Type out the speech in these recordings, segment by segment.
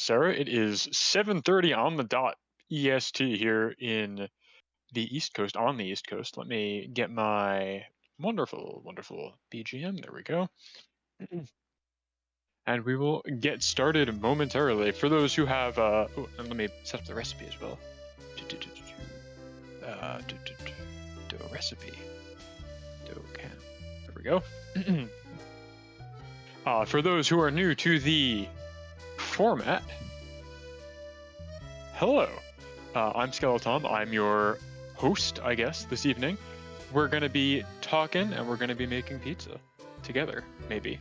Sarah. It is 7:30 on the dot EST here in the East Coast, on the East Coast. Let me get my wonderful, wonderful BGM. There we go. And we will get started momentarily. For those who have, and let me set up the recipe as well. Do a recipe. Okay. There we go. For those who are new to the format, hello. I'm Skeletom. I'm your host, I guess, this evening. We're going to be talking and we're going to be making pizza together, maybe.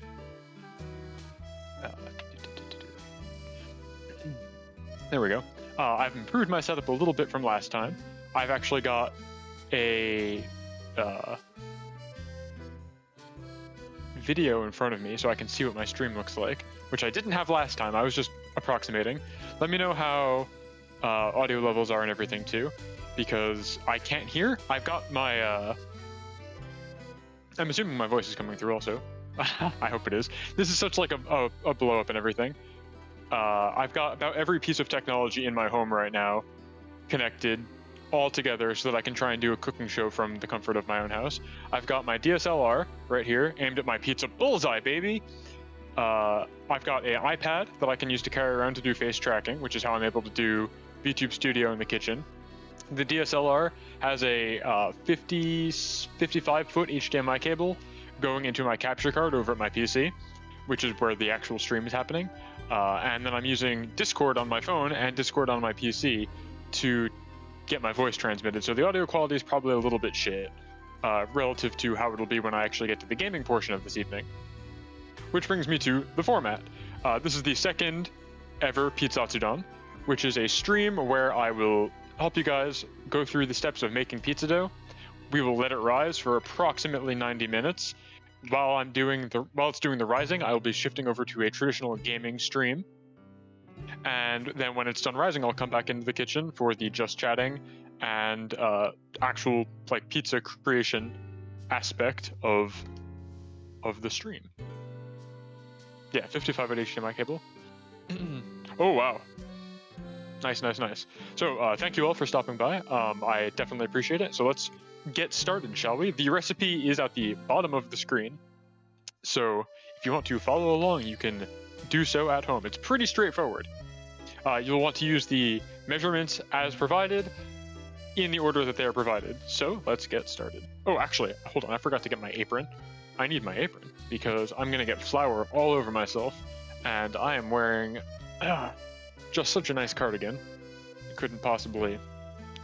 There we go. I've improved my setup a little bit from last time. I've actually got a video in front of me so I can see what my stream looks like, which I didn't have last time. I was just approximating. Let me know how audio levels are and everything too, because I can't hear. I've got my I'm assuming my voice is coming through also. I hope it is. This is such like a blow up and everything. I've got about every piece of technology in my home right now connected all together so that I can try and do a cooking show from the comfort of my own house. I've got my DSLR right here aimed at my pizza bullseye, baby. I've got an iPad that I can use to carry around to do face tracking, which is how I'm able to do VTube Studio in the kitchen. The DSLR has a 55 foot HDMI cable going into my capture card over at my PC, which is where the actual stream is happening. And then I'm using Discord on my phone and Discord on my PC to get my voice transmitted. So the audio quality is probably a little bit shit relative to how it'll be when I actually get to the gaming portion of this evening. Which brings me to the format. This is the second ever PIZZATSUDAN, which is a stream where I will help you guys go through the steps of making pizza dough. We will let it rise for approximately 90 minutes. While it's doing the rising, I will be shifting over to a traditional gaming stream. And then when it's done rising, I'll come back into the kitchen for the just chatting and actual like pizza creation aspect of the stream. Yeah, 55 at HDMI cable. Oh wow. Nice. So thank you all for stopping by. I definitely appreciate it. So let's get started, shall we? The recipe is at the bottom of the screen. So if you want to follow along, you can do so at home. It's pretty straightforward. You'll want to use the measurements as provided in the order that they are provided. So let's get started. Oh, actually, hold on. I forgot to get my apron. I need my apron because I'm going to get flour all over myself. And I am wearing just such a nice cardigan. I couldn't possibly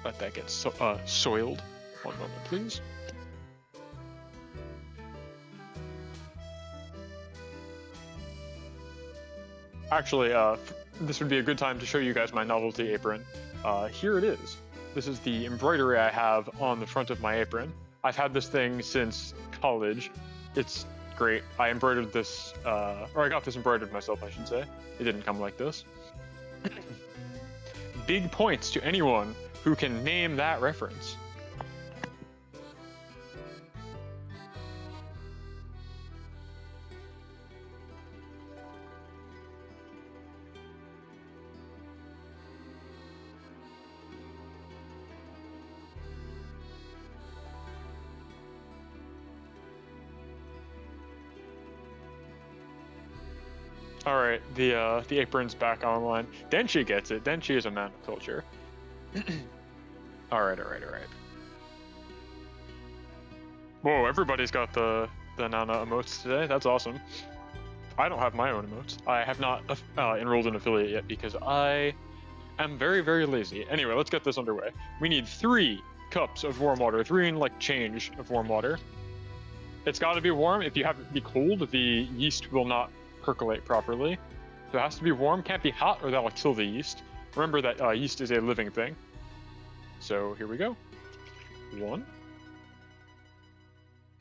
let that get soiled. One moment, please. Actually, this would be a good time to show you guys my novelty apron. Here it is. This is the embroidery I have on the front of my apron. I've had this thing since college. It's great. I embroidered this, or I got this embroidered myself, I should say. It didn't come like this. Big points to anyone who can name that reference. All right, the apron's back online. Denchi gets it. Denchi is a man of culture. All right. Whoa, everybody's got the Nana emotes today. That's awesome. I don't have my own emotes. I have not enrolled in affiliate yet because I am very, very lazy. Anyway, let's get this underway. We need 3 cups of warm water, 3 and like change of warm water. It's got to be warm. If you have it be cold, the yeast will not percolate properly. So it has to be warm, can't be hot or that'll kill the yeast. Remember that yeast is a living thing. So here we go. 1.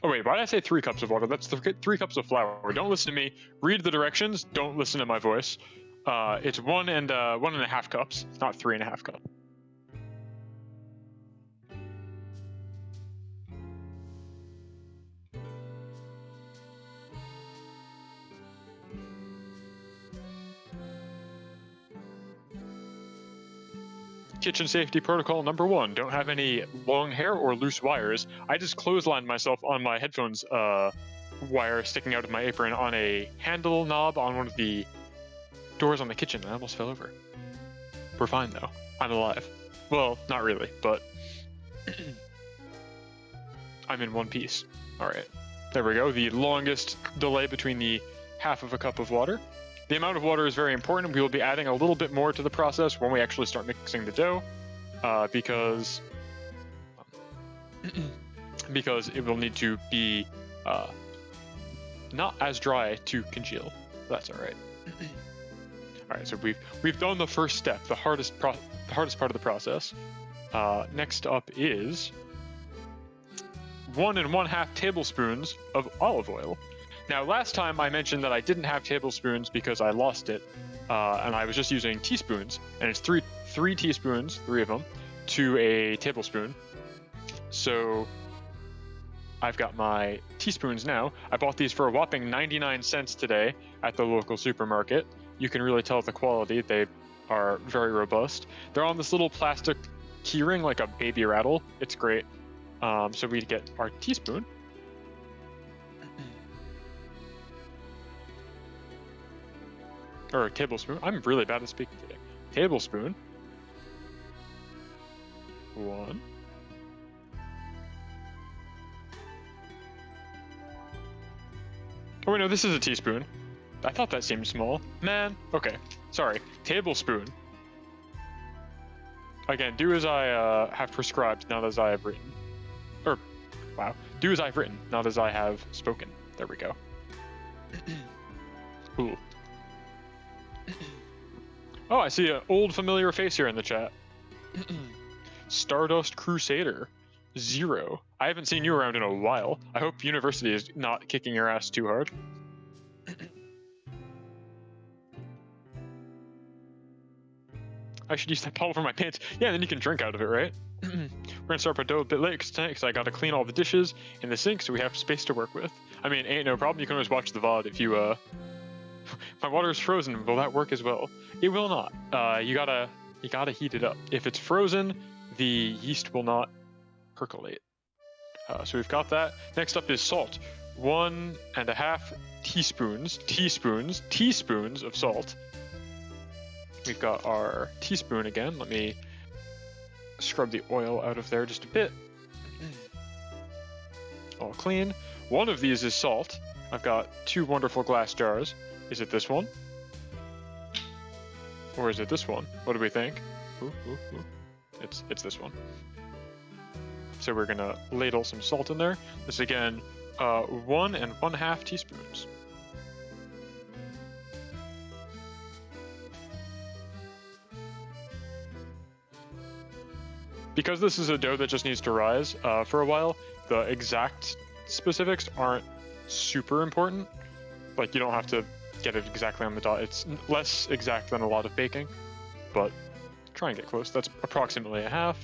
Oh wait, why did I say 3 cups of water? That's 3 cups of flour. Don't listen to me. Read the directions. Don't listen to my voice. It's 1.5 cups. It's not 3.5 cups. kitchen safety protocol number 1, don't have any long hair or loose wires. I just clotheslined myself on my headphones wire sticking out of my apron on a handle knob on one of the doors on the kitchen. I almost fell over. We're fine though. I'm alive. Well, not really, but I'm in one piece. All right, there we go. The longest delay between the half of a cup of water. The amount of water is very important. We will be adding a little bit more to the process when we actually start mixing the dough, because it will need to be not as dry to congeal. That's all right. All right, so we've done the first step, the hardest part of the process. Next up is 1 1/2 tablespoons of olive oil. Now, last time I mentioned that I didn't have tablespoons because I lost it, and I was just using teaspoons, and it's three teaspoons, 3 of them, to a tablespoon. So I've got my teaspoons now. I bought these for a whopping 99 cents today at the local supermarket. You can really tell the quality. They are very robust. They're on this little plastic keyring like a baby rattle. It's great. So we get our teaspoon. Or a tablespoon. I'm really bad at speaking today. Tablespoon. 1. Oh wait, no, this is a teaspoon. I thought that seemed small. Man, okay. Sorry. Tablespoon. Again, do as I have prescribed, not as I have written. Or, wow. Do as I've written, not as I have spoken. There we go. Ooh. Oh, I see an old familiar face here in the chat. Stardust Crusader 0. I haven't seen you around in a while. I hope university is not kicking your ass too hard. I should use that bottle for my pants. Yeah, then you can drink out of it, right? We're gonna start our dough a bit late because I gotta clean all the dishes in the sink so we have space to work with. I mean, ain't no problem. You can always watch the VOD if you my water is frozen. Will that work as well? It will not. You gotta heat it up. If it's frozen, the yeast will not percolate. So we've got that. Next up is salt. 1 1/2 teaspoons of salt. We've got our teaspoon again. Let me scrub the oil out of there just a bit. All clean. One of these is salt. I've got 2 wonderful glass jars. Is it this one? Or is it this one? What do we think? Ooh. It's this one. So we're gonna ladle some salt in there. This again, 1 1/2 teaspoons. Because this is a dough that just needs to rise for a while, the exact specifics aren't super important. Like, you don't have to get it exactly on the dot. It's less exact than a lot of baking, but try and get close. That's approximately 1/2.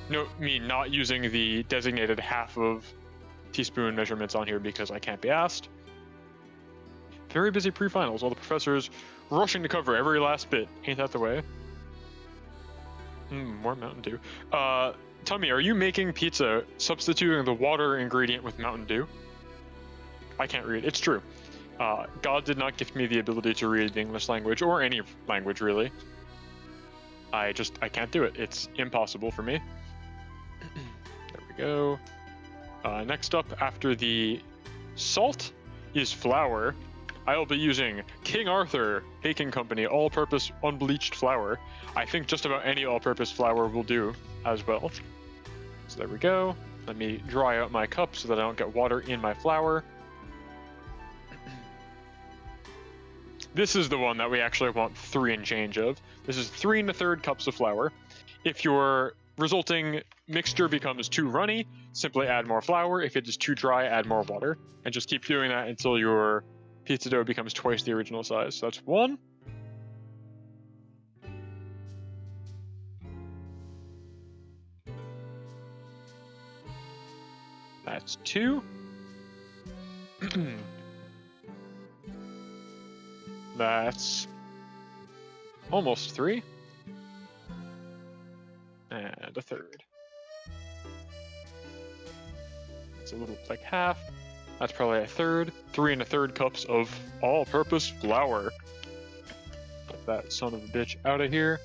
Note me not using the designated 1/2 of teaspoon measurements on here because I can't be asked. Very busy pre-finals. All the professors rushing to cover every last bit. Ain't that the way? More Mountain Dew. Tell me, are you making pizza substituting the water ingredient with Mountain Dew? I can't read. It's true. God did not gift me the ability to read the English language, or any language, really. I can't do it. It's impossible for me. There we go. Next up, after the salt, is flour. I will be using King Arthur Baking Company all-purpose unbleached flour. I think just about any all-purpose flour will do as well. So there we go. Let me dry out my cup so that I don't get water in my flour. This is the one that we actually want 3 and change of. This is 3 1/3 cups of flour. If your resulting mixture becomes too runny, simply add more flour. If it is too dry, add more water. And just keep doing that until your pizza dough becomes twice the original size. So that's 1. That's 2. That's almost 3. third. It's a little like half. That's probably a third. 3 1/3 cups of all-purpose flour. Get that son of a bitch out of here.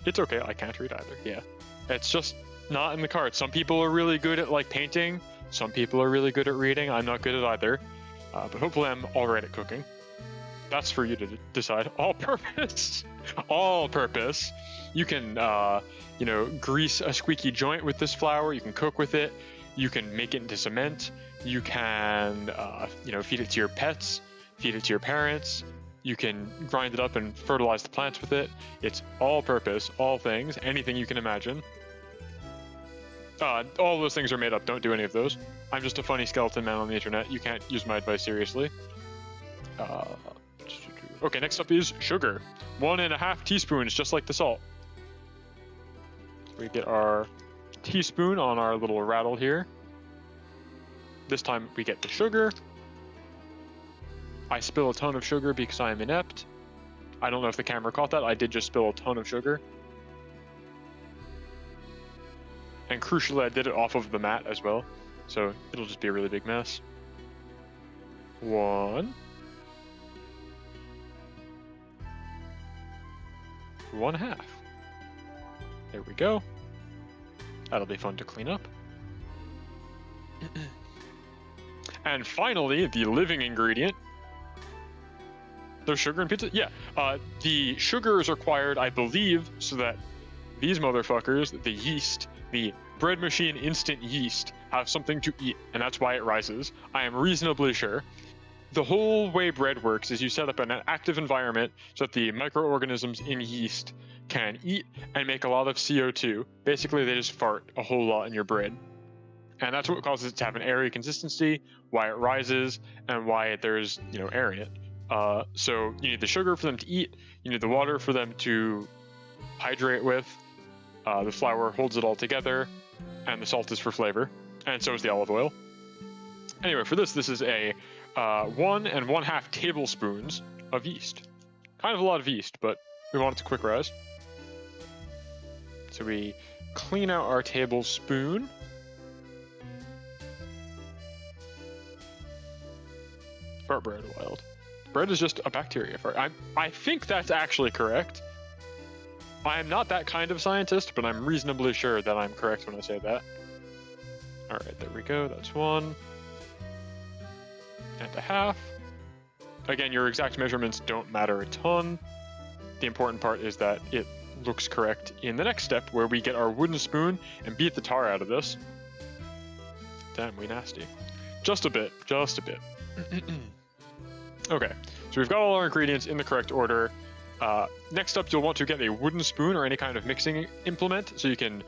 It's okay, I can't read either. Yeah, it's just not in the cards. Some people are really good at like painting. Some people are really good at reading. I'm not good at either, but hopefully I'm all right at cooking. That's for you to decide. All-purpose, all-purpose. You can, you know, grease a squeaky joint with this flour. You can cook with it. You can make it into cement. You can, you know, feed it to your pets, feed it to your parents. You can grind it up and fertilize the plants with it. It's all-purpose, all things, anything you can imagine. All those things are made up. Don't do any of those. I'm just a funny skeleton man on the internet. You can't use my advice seriously. Okay, next up is sugar. 1½ teaspoons, just like the salt. We get our teaspoon on our little rattle here. This time we get the sugar. I spill a ton of sugar because I am inept. I don't know if the camera caught that. I did just spill a ton of sugar. And crucially, I did it off of the mat as well. So it'll just be a really big mess. 1. 1/2. There we go. That'll be fun to clean up. And finally, the living ingredient. There's sugar in pizza? Yeah. The sugar is required, I believe, so that these motherfuckers, the yeast, the bread machine instant yeast, have something to eat, and that's why it rises. I am reasonably sure. The whole way bread works is you set up an active environment so that the microorganisms in yeast can eat and make a lot of CO2. Basically, they just fart a whole lot in your bread. And that's what causes it to have an airy consistency, why it rises, and why there's, you know, air in it. So you need the sugar for them to eat, you need the water for them to hydrate with, the flour holds it all together, and the salt is for flavor, and so is the olive oil. Anyway, for this is a 1 1/2 tablespoons of yeast. Kind of a lot of yeast, but we want it to quick rise. So we clean out our tablespoon. Fart bread wild. Bread is just a bacteria fart. I think that's actually correct. I am not that kind of scientist, but I'm reasonably sure that I'm correct when I say that. All right, there we go. That's 1 1/2. Again, your exact measurements don't matter a ton. The important part is that it looks correct in the next step, where we get our wooden spoon and beat the tar out of this. Damn, we nasty. Just a bit, just a bit. Okay, so we've got all our ingredients in the correct order. Next up, you'll want to get a wooden spoon or any kind of mixing implement so you can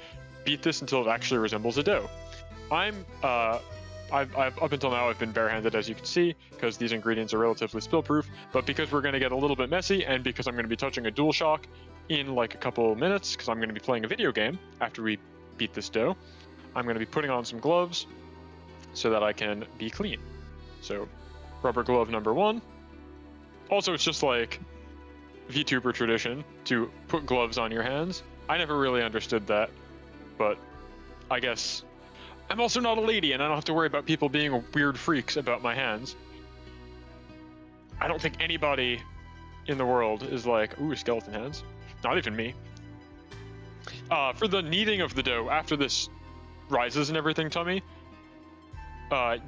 beat this until it actually resembles a dough. I've up until now I've been barehanded, as you can see, because these ingredients are relatively spill-proof, but because we're going to get a little bit messy, and because I'm going to be touching a DualShock in like a couple minutes, because I'm going to be playing a video game after we beat this dough, I'm going to be putting on some gloves so that I can be clean. So, rubber glove number 1. Also, it's just like VTuber tradition to put gloves on your hands. I never really understood that, but I guess I'm also not a lady, and I don't have to worry about people being weird freaks about my hands. I don't think anybody in the world is like, ooh, skeleton hands. Not even me. For the kneading of the dough, after this rises and everything, Tummy,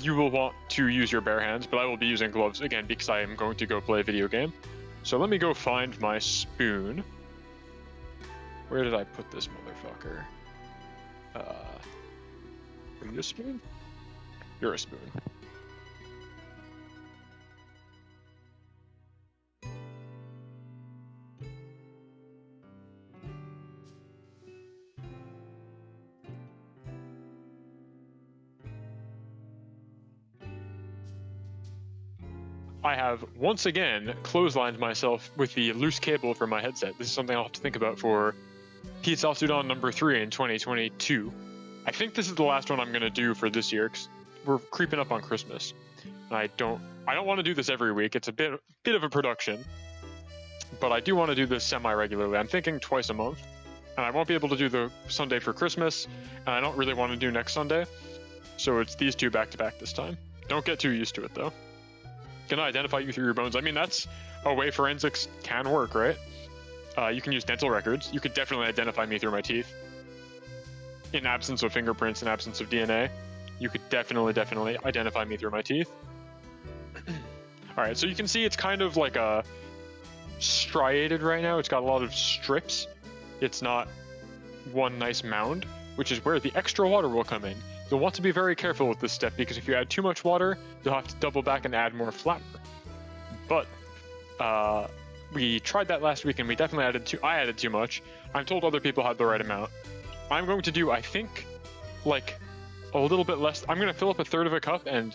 you will want to use your bare hands, but I will be using gloves again because I am going to go play a video game. So let me go find my spoon. Where did I put this motherfucker? Are you a spoon? You're a spoon. I have once again clotheslined myself with the loose cable for my headset. This is something I'll have to think about for PIZZATSUDAN number 3 in 2022. I think this is the last one I'm going to do for this year, because we're creeping up on Christmas. And I don't want to do this every week. It's a bit of a production. but I do want to do this semi-regularly. I'm thinking twice a month, and I won't be able to do the Sunday for Christmas, and I don't really want to do next Sunday, so it's these two back-to-back this time. Don't get too used to it, though. Can I identify you through your bones? I mean, that's a way forensics can work, right? You can use dental records. You could definitely identify me through my teeth. In absence of fingerprints, in absence of DNA, you could definitely identify me through my teeth. All right, so you can see it's kind of like a striated right now. It's got a lot of strips. It's not one nice mound, which is where the extra water will come in. You'll want to be very careful with this step because if you add too much water, you'll have to double back and add more flour. But we tried that last week and we definitely I added too much. I'm told other people had the right amount. I'm going to do, I think, like a little bit less. I'm going to fill up a third of a cup and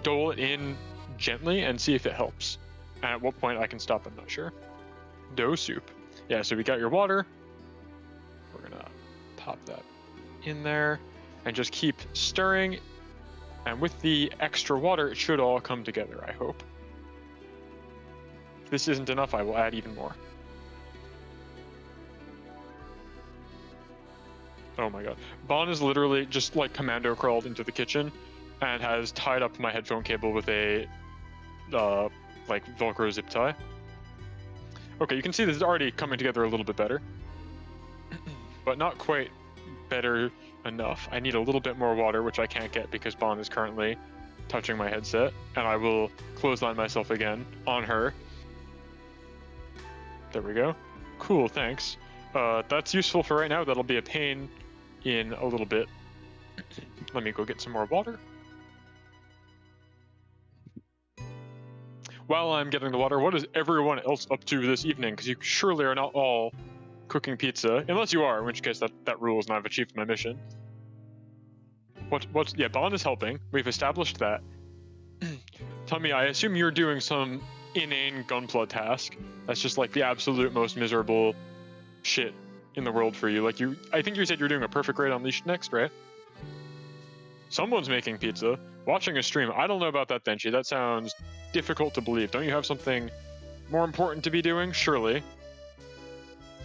dole it in gently and see if it helps. And at what point I can stop, I'm not sure. Dough soup. Yeah, so we got your water. We're going to pop that in there and just keep stirring. And with the extra water, it should all come together, I hope. If this isn't enough, I will add even more. Oh my god. Bon is literally just like commando crawled into the kitchen and has tied up my headphone cable with a like Velcro zip tie. Okay, you can see this is already coming together a little bit better, but not quite better enough. I need a little bit more water, which I can't get because Bon is currently touching my headset, and I will clothesline myself again on her. There we go. Cool, thanks. That's useful for right now. That'll be a pain in a little bit. Let me go get some more water. While I'm getting the water, what is everyone else up to this evening? Because you surely are not all cooking pizza, unless you are, in which case that rules and I've achieved my mission. Yeah, Bon is helping. We've established that. Tell me, I assume you're doing some inane gunpla task. That's just like the absolute most miserable shit in the world for you. Like I think you said you're doing a perfect raid Unleashed next, right? Someone's making pizza. Watching a stream. I don't know about that, Denchi. That sounds difficult to believe. Don't you have something more important to be doing? Surely.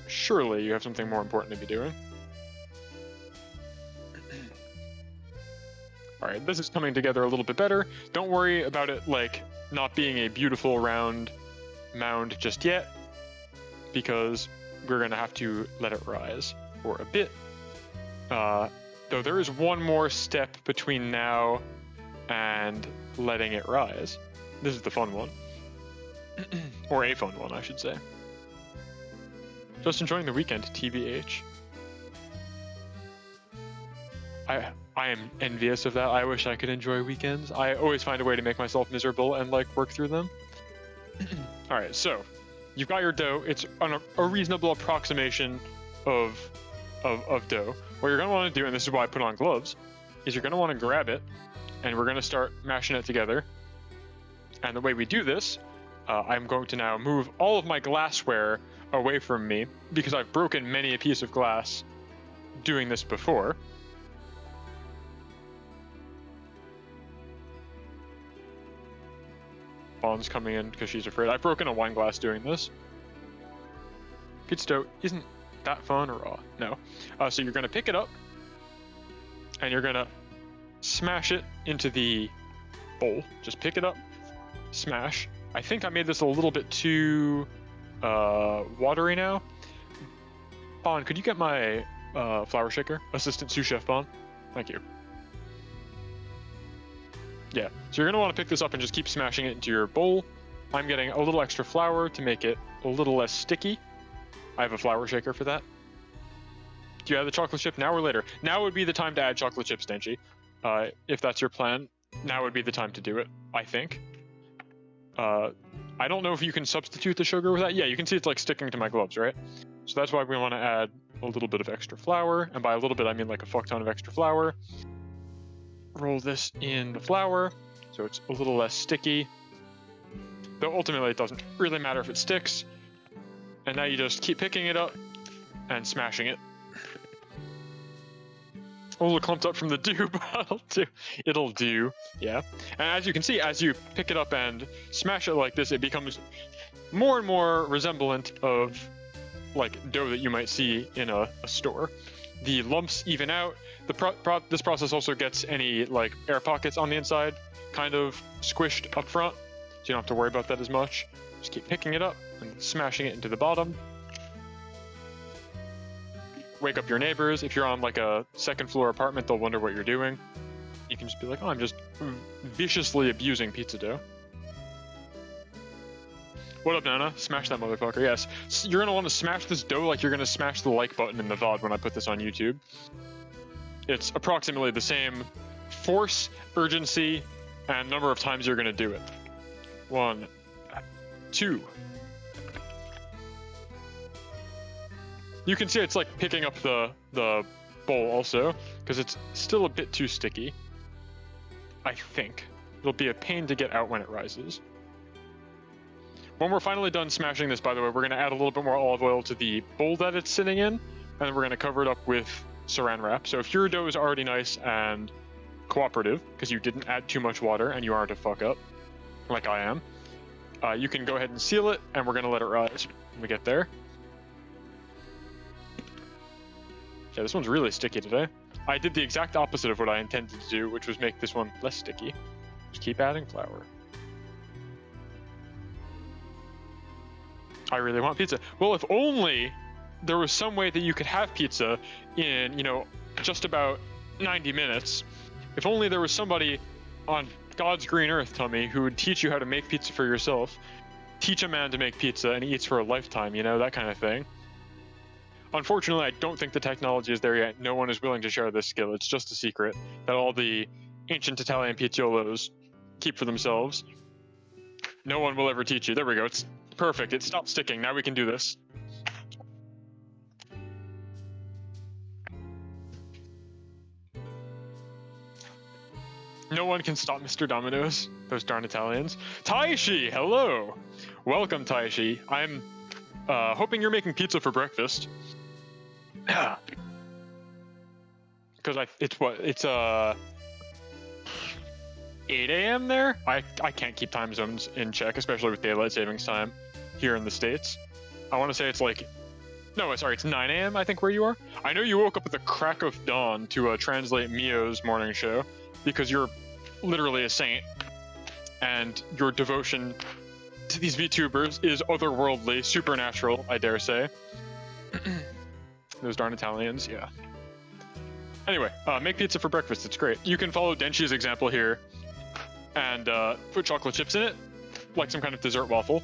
Surely you have something more important to be doing. Alright, this is coming together a little bit better. Don't worry about it, like, not being a beautiful round mound just yet, because we're going to have to let it rise for a bit. Though there is one more step between now and letting it rise. This is the fun one. Or a fun one, I should say. Just enjoying the weekend, TBH. I am envious of that. I wish I could enjoy weekends. I always find a way to make myself miserable and like work through them. All right, so you've got your dough. It's a reasonable approximation of dough. What you're gonna want to do, and this is why I put on gloves, is you're gonna want to grab it, and we're gonna start mashing it together. And the way we do this, I'm going to now move all of my glassware away from me because I've broken many a piece of glass doing this before. Bon's coming in because she's afraid. I've broken a wine glass doing this. Pizza dough isn't that fun or raw? No. So you're going to pick it up and you're going to smash it into the bowl. Just pick it up, smash. I think I made this a little bit too watery now. Bon, could you get my flour shaker? Assistant sous chef Bon. Thank you. Yeah, so you're going to want to pick this up and just keep smashing it into your bowl. I'm getting a little extra flour to make it a little less sticky. I have a flour shaker for that. Do you add the chocolate chip now or later? Now would be the time to add chocolate chips, Denchi. If that's your plan, now would be the time to do it, I think. I don't know if you can substitute the sugar with that. Yeah, you can see it's like sticking to my gloves, right? So that's why we want to add a little bit of extra flour. And by a little bit, I mean like a fuck ton of extra flour. Roll this in the flour so it's a little less sticky. Though ultimately it doesn't really matter if it sticks. And now you just keep picking it up and smashing it. A little clumped up from the dew, but it'll do. Yeah. And as you can see, as you pick it up and smash it like this, it becomes more and more resemblant of like dough that you might see in a store. The lumps even out. This process also gets any like air pockets on the inside kind of squished up front, so you don't have to worry about that as much. Just keep picking it up and smashing it into the bottom. Wake up your neighbors. If you're on like a second floor apartment, they'll wonder what you're doing. You can just be like, oh, I'm just viciously abusing pizza dough. What up, Nana? Smash that motherfucker. Yes. You're going to want to smash this dough like you're going to smash the like button in the VOD when I put this on YouTube. It's approximately the same force, urgency, and number of times you're going to do it. 1, 2. You can see it's like picking up the bowl also, because it's still a bit too sticky. I think. It'll be a pain to get out when it rises. When we're finally done smashing this, by the way, we're going to add a little bit more olive oil to the bowl that it's sitting in, and then we're going to cover it up with saran wrap. So if your dough is already nice and cooperative, because you didn't add too much water and you aren't a fuck up, like I am, you can go ahead and seal it, and we're going to let it rise when we get there. Yeah, this one's really sticky today. I did the exact opposite of what I intended to do, which was make this one less sticky. Just keep adding flour. I really want pizza. Well, if only there was some way that you could have pizza in, just about 90 minutes. If only there was somebody on God's green earth, Tummy, who would teach you how to make pizza for yourself. Teach a man to make pizza and he eats for a lifetime, that kind of thing. Unfortunately, I don't think the technology is there yet. No one is willing to share this skill. It's just a secret that all the ancient Italian pizziolos keep for themselves. No one will ever teach you. There we go. It's perfect. It stopped sticking. Now we can do this. No one can stop Mr. Domino's. Those darn Italians. Taishi, hello. Welcome, Taishi. I'm hoping you're making pizza for breakfast. Because it's 8 a.m. there? I can't keep time zones in check, especially with daylight savings time here in the States. I want to say it's like, no, sorry, it's 9 a.m. I think where you are. I know you woke up at the crack of dawn to translate Mio's morning show because you're literally a saint and your devotion to these VTubers is otherworldly, supernatural, I dare say. Those darn Italians, yeah. Anyway, make pizza for breakfast. It's great. You can follow Denshi's example here and put chocolate chips in it, like some kind of dessert waffle.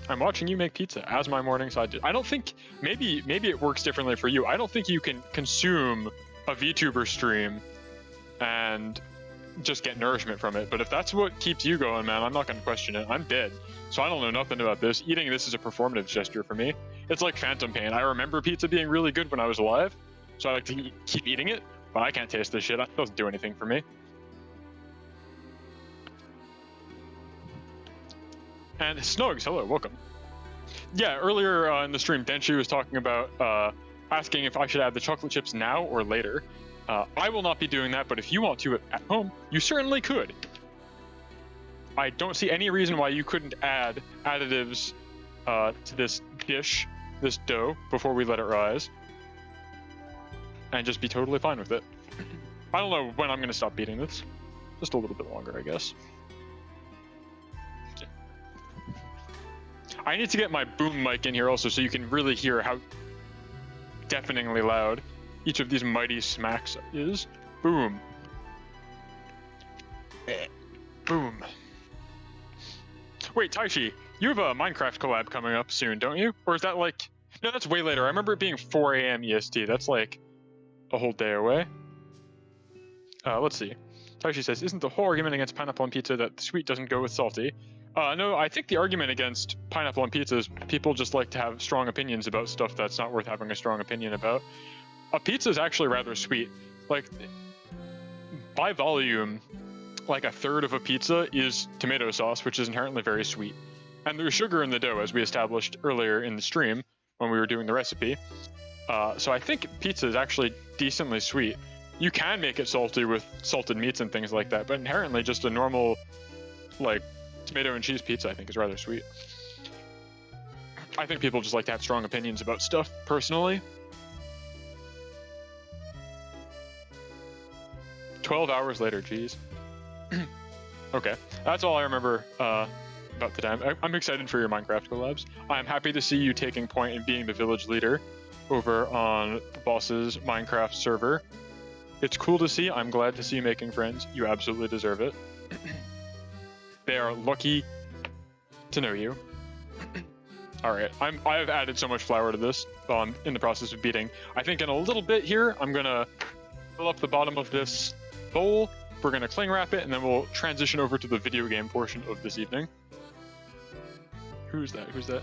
I'm watching you make pizza as my morning side dish. I don't think, maybe it works differently for you. I don't think you can consume a VTuber stream and just get nourishment from it. But if that's what keeps you going, man, I'm not going to question it. I'm dead. So I don't know nothing about this. Eating this is a performative gesture for me. It's like phantom pain. I remember pizza being really good when I was alive, so I like to keep eating it, but I can't taste this shit. It doesn't do anything for me. And Snugs, hello, welcome. Yeah, earlier in the stream, Denshi was talking about asking if I should add the chocolate chips now or later. I will not be doing that, but if you want to at home, you certainly could. I don't see any reason why you couldn't add additives to this dish, this dough, before we let it rise. And just be totally fine with it. I don't know when I'm going to stop beating this. Just a little bit longer, I guess. I need to get my boom mic in here also so you can really hear how deafeningly loud each of these mighty smacks is. Boom. Boom. Wait, Taishi, you have a Minecraft collab coming up soon, don't you? Or is that like... No, that's way later. I remember it being 4 a.m. EST. That's like a whole day away. Let's see. Taishi says, isn't the whole argument against pineapple on pizza that the sweet doesn't go with salty? No, I think the argument against pineapple on pizza is people just like to have strong opinions about stuff that's not worth having a strong opinion about. A pizza is actually rather sweet. Like, by volume, like a third of a pizza is tomato sauce, which is inherently very sweet. And there's sugar in the dough, as we established earlier in the stream when we were doing the recipe. So I think pizza is actually decently sweet. You can make it salty with salted meats and things like that, but inherently just a normal, like, Tomato and cheese pizza, I think, is rather sweet. I think people just like to have strong opinions about stuff, personally. 12 hours later, geez. Okay, that's all I remember about the time. I'm excited for your Minecraft collabs. I'm happy to see you taking point in being the village leader over on Boss's Minecraft server. It's cool to see. I'm glad to see you making friends. You absolutely deserve it. They are lucky to know you. All right, I have added so much flour to this in the process of beating. I think in a little bit here, I'm gonna fill up the bottom of this bowl. We're gonna cling wrap it, and then we'll transition over to the video game portion of this evening. Who's that? Who's that?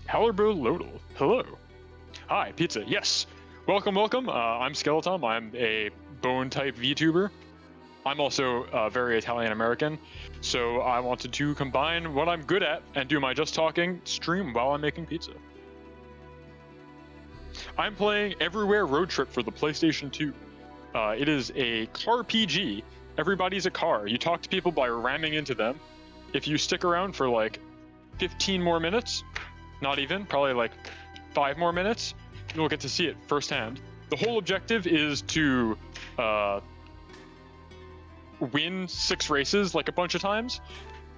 Hallerbo Lodel. Hello. Hi, pizza. Yes. Welcome, welcome. I'm Skeletom. I'm a bone type VTuber. I'm also very Italian American, so I wanted to combine what I'm good at and do my just talking stream while I'm making pizza. I'm playing Everywhere Road Trip for the PlayStation 2. It is a car PG. Everybody's a car. You talk to people by ramming into them. If you stick around for like 15 more minutes, not even, probably like 5 more minutes, you'll get to see it firsthand. The whole objective is to win 6 races like a bunch of times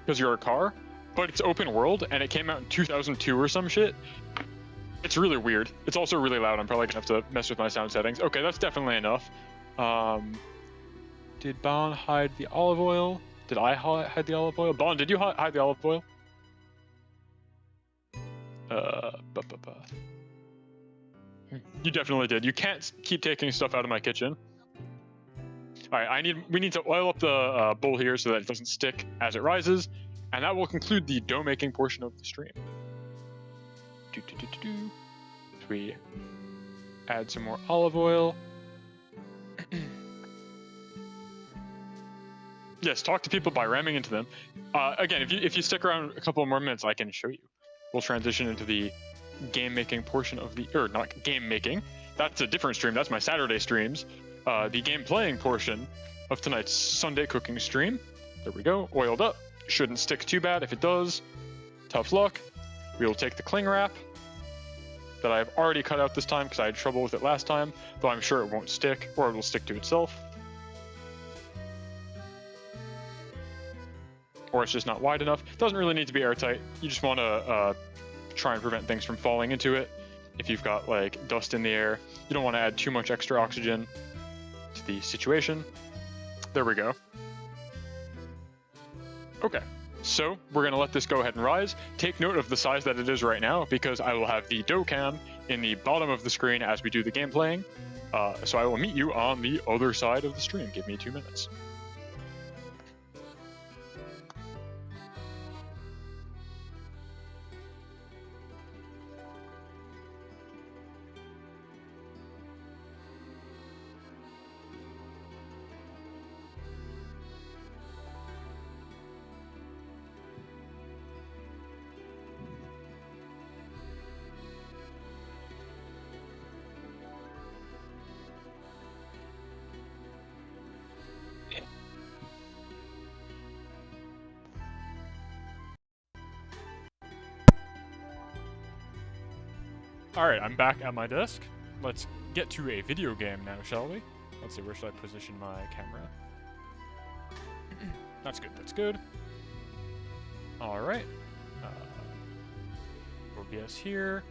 because you're a car, but it's open world and it came out in 2002 or some shit. It's really weird. It's also really loud. I'm probably gonna have to mess with my sound settings. Okay, that's definitely enough. Did Bon hide the olive oil? Did I hide the olive oil? Bon, did you hide the olive oil? You definitely did. You can't keep taking stuff out of my kitchen. All right, we need to oil up the bowl here so that it doesn't stick as it rises, and that will conclude the dough making portion of the stream. We add some more olive oil. Yes, talk to people by ramming into them. Again, if you stick around a couple more minutes, I can show you. We'll transition into the game making portion of the, or not game making. That's a different stream. That's my Saturday streams. The game playing portion of tonight's Sunday cooking stream. There we go, oiled up. Shouldn't stick too bad. If it does, tough luck. We will take the cling wrap that I've already cut out this time because I had trouble with it last time, though I'm sure it won't stick, or it will stick to itself. Or it's just not wide enough. It doesn't really need to be airtight. You just want to try and prevent things from falling into it. If you've got like dust in the air, you don't want to add too much extra oxygen to the situation. There we go. Okay, so we're gonna let this go ahead and rise. Take note of the size that it is right now because I will have the dough cam in the bottom of the screen as we do the game playing. So I will meet you on the other side of the stream. Give me 2 minutes. Alright, I'm back at my desk. Let's get to a video game now, shall we? Let's see, where should I position my camera? That's good, that's good. Alright. OBS here.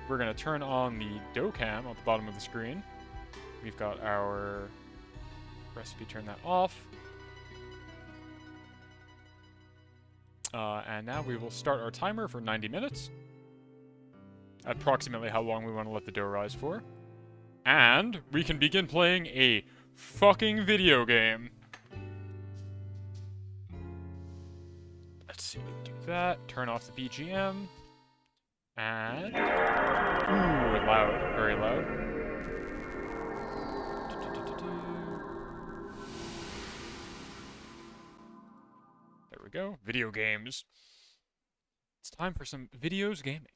We're gonna turn on the dough cam at the bottom of the screen. We've got our recipe, turn that off. And now we will start our timer for 90 minutes. Approximately how long we want to let the dough rise for. And we can begin playing a fucking video game. Let's see, do that. Turn off the BGM. And... ooh, loud. Very loud. There we go. Video games. It's time for some videos gaming.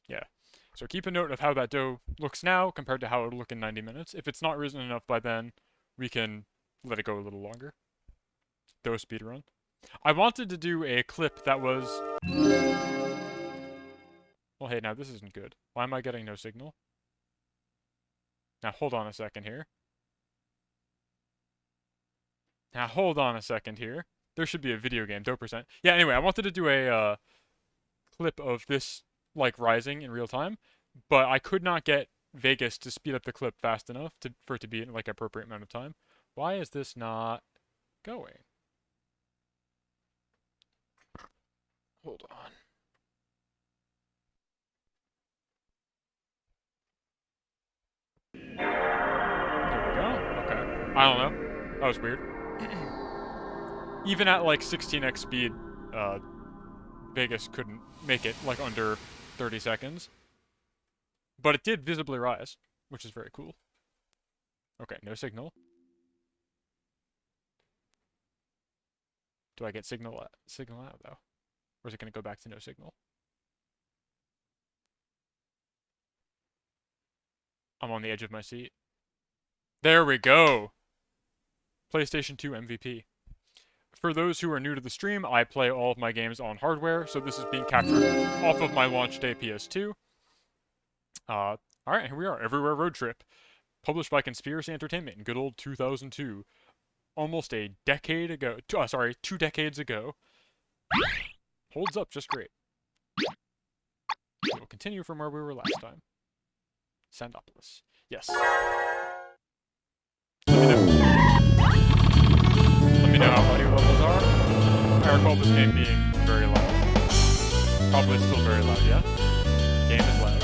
Yeah. So keep a note of how that dough looks now compared to how it'll look in 90 minutes. If it's not risen enough by then, we can let it go a little longer. Dough speedrun. I wanted to do a clip that was... Well, hey, now this isn't good. Why am I getting no signal? Now, hold on a second here. There should be a video game, dough percent. Yeah, anyway, I wanted to do a clip of this, like, rising in real time, but I could not get Vegas to speed up the clip fast enough for it to be in, like, appropriate amount of time. Why is this not going? Hold on. There we go. Okay. I don't know. That was weird. Even at like 16x speed, Vegas couldn't make it like under 30 seconds. But it did visibly rise, which is very cool. Okay, no signal. Do I get signal out though? Or is it going to go back to no signal? I'm on the edge of my seat. There we go! PlayStation 2 MVP. For those who are new to the stream, I play all of my games on hardware, so this is being captured off of my launch day PS2. Alright, here we are, Everywhere Road Trip. Published by Conspiracy Entertainment in good old 2002. Almost a decade ago. 2 decades ago. Holds up just great. We'll continue from where we were last time. Sandopolis. Yes. Let me know how audio levels are. I recall this game being very loud. Probably still very loud, yeah? Game is loud.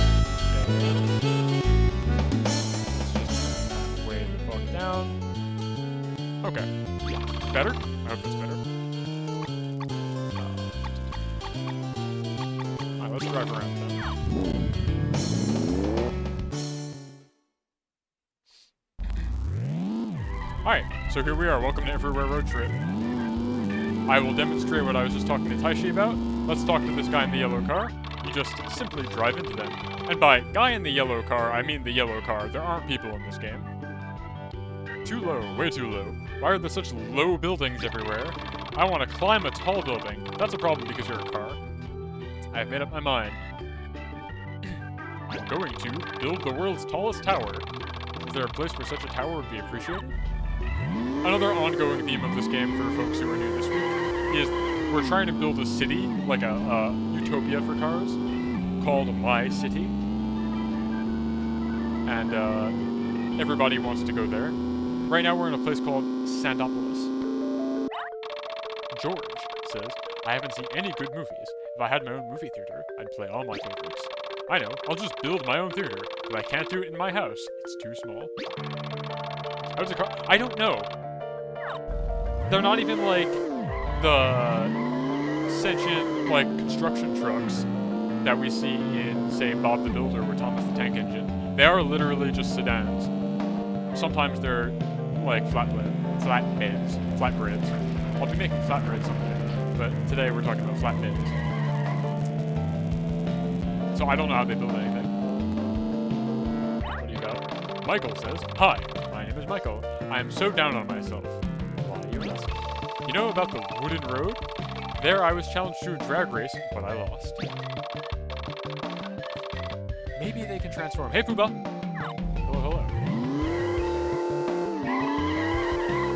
Let's just way the fuck down. Okay. Better? I hope that's better. Alright, let's drive around then. Alright, so here we are. Welcome to Everywhere Road Trip. I will demonstrate what I was just talking to Taishi about. Let's talk to this guy in the yellow car. You just simply drive into them. And by guy in the yellow car, I mean the yellow car. There aren't people in this game. Too low, way too low. Why are there such low buildings everywhere? I want to climb a tall building. That's a problem because you're a car. I've made up my mind. I'm going to build the world's tallest tower. Is there a place where such a tower would be appreciated? Another ongoing theme of this game for folks who are new this week is we're trying to build a city, like a utopia for cars, called My City. And everybody wants to go there. Right now we're in a place called Sandopolis. George says, I haven't seen any good movies. If I had my own movie theater, I'd play all my favorites. I know, I'll just build my own theater, but I can't do it in my house. It's too small. How's the car? I don't know. They're not even like the sentient like construction trucks that we see in, say, Bob the Builder or Thomas the Tank Engine. They are literally just sedans. Sometimes they're like flatbreads. I'll be making flatbreads someday, but today we're talking about flatbeds. So I don't know how they build anything. What do you got? Michael says, hi, my name is Michael. I am so down on myself. Why, you ask? You know about the wooden road? There I was challenged to a drag race, but I lost. Maybe they can transform. Hey, Fuba! Hello, hello.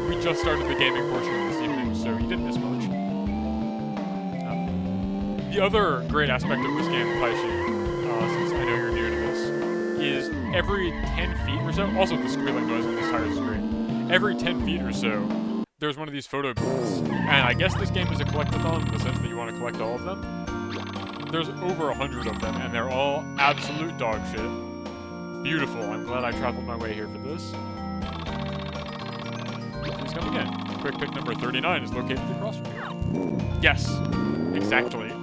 We just started the gaming portion of this evening, so you didn't miss much. The other great aspect of this game, Taishi, since I know you're new to this, is every 10 feet or so, also the squealing noise on this tire is great, every 10 feet or so, there's one of these photo booths, and I guess this game is a collectathon in the sense that you want to collect all of them. There's over 100 of them, and they're all absolute dog shit. Beautiful, I'm glad I traveled my way here for this. Please come again. Quick pick number 39 is located across from here. Yes, exactly.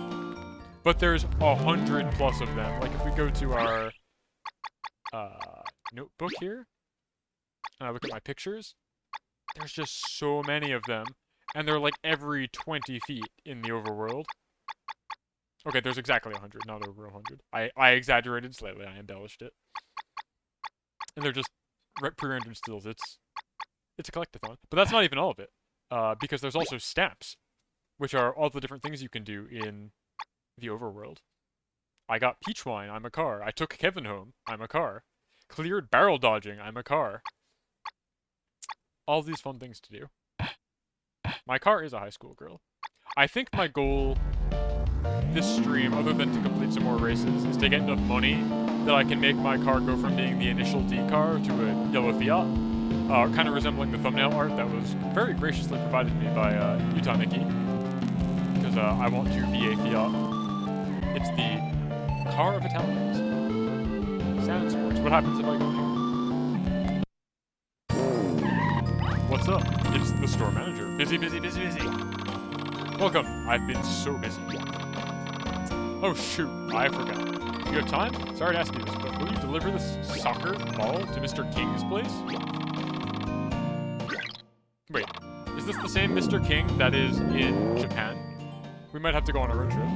But there's 100 plus of them. Like if we go to our notebook here, and I look at my pictures, there's just so many of them. And they're like every 20 feet in the overworld. Okay, there's exactly 100, not over 100. I exaggerated slightly. I embellished it. And they're just pre-rendered stills. It's a collectathon. But that's not even all of it. Because there's also stamps, which are all the different things you can do in the overworld. I got peach wine, I'm a car. I took Kevin home, I'm a car. Cleared barrel dodging, I'm a car. All these fun things to do. My car is a high school girl. I think my goal this stream, other than to complete some more races, is to get enough money that I can make my car go from being the initial D car to a yellow Fiat. Kind of resembling the thumbnail art that was very graciously provided to me by Utah Nikki. Because I want to be a Fiat. It's the car of Italians. Sand sports. What happens if I go here? What's up? It's the store manager. Busy, busy, busy, busy. Welcome. I've been so busy. Oh shoot, I forgot. You have time? Sorry to ask you this, but will you deliver this soccer ball to Mr. King's place? Wait, is this the same Mr. King that is in Japan? We might have to go on a road trip.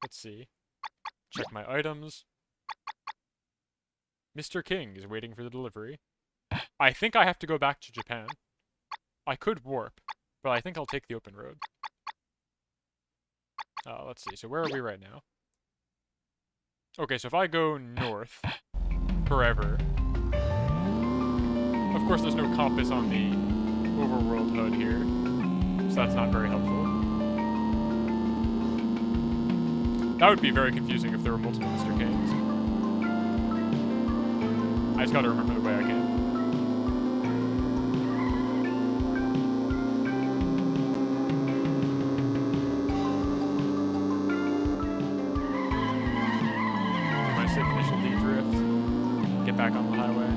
Let's see. Check my items. Mr. King is waiting for the delivery. I think I have to go back to Japan. I could warp, but I think I'll take the open road. Let's see. So where are we right now? Okay, so if I go north forever, of course there's no compass on the overworld HUD here, so that's not very helpful. That would be very confusing if there were multiple Mr. Kings. I just gotta remember the way I can. Initial D-drift. Get back on the highway.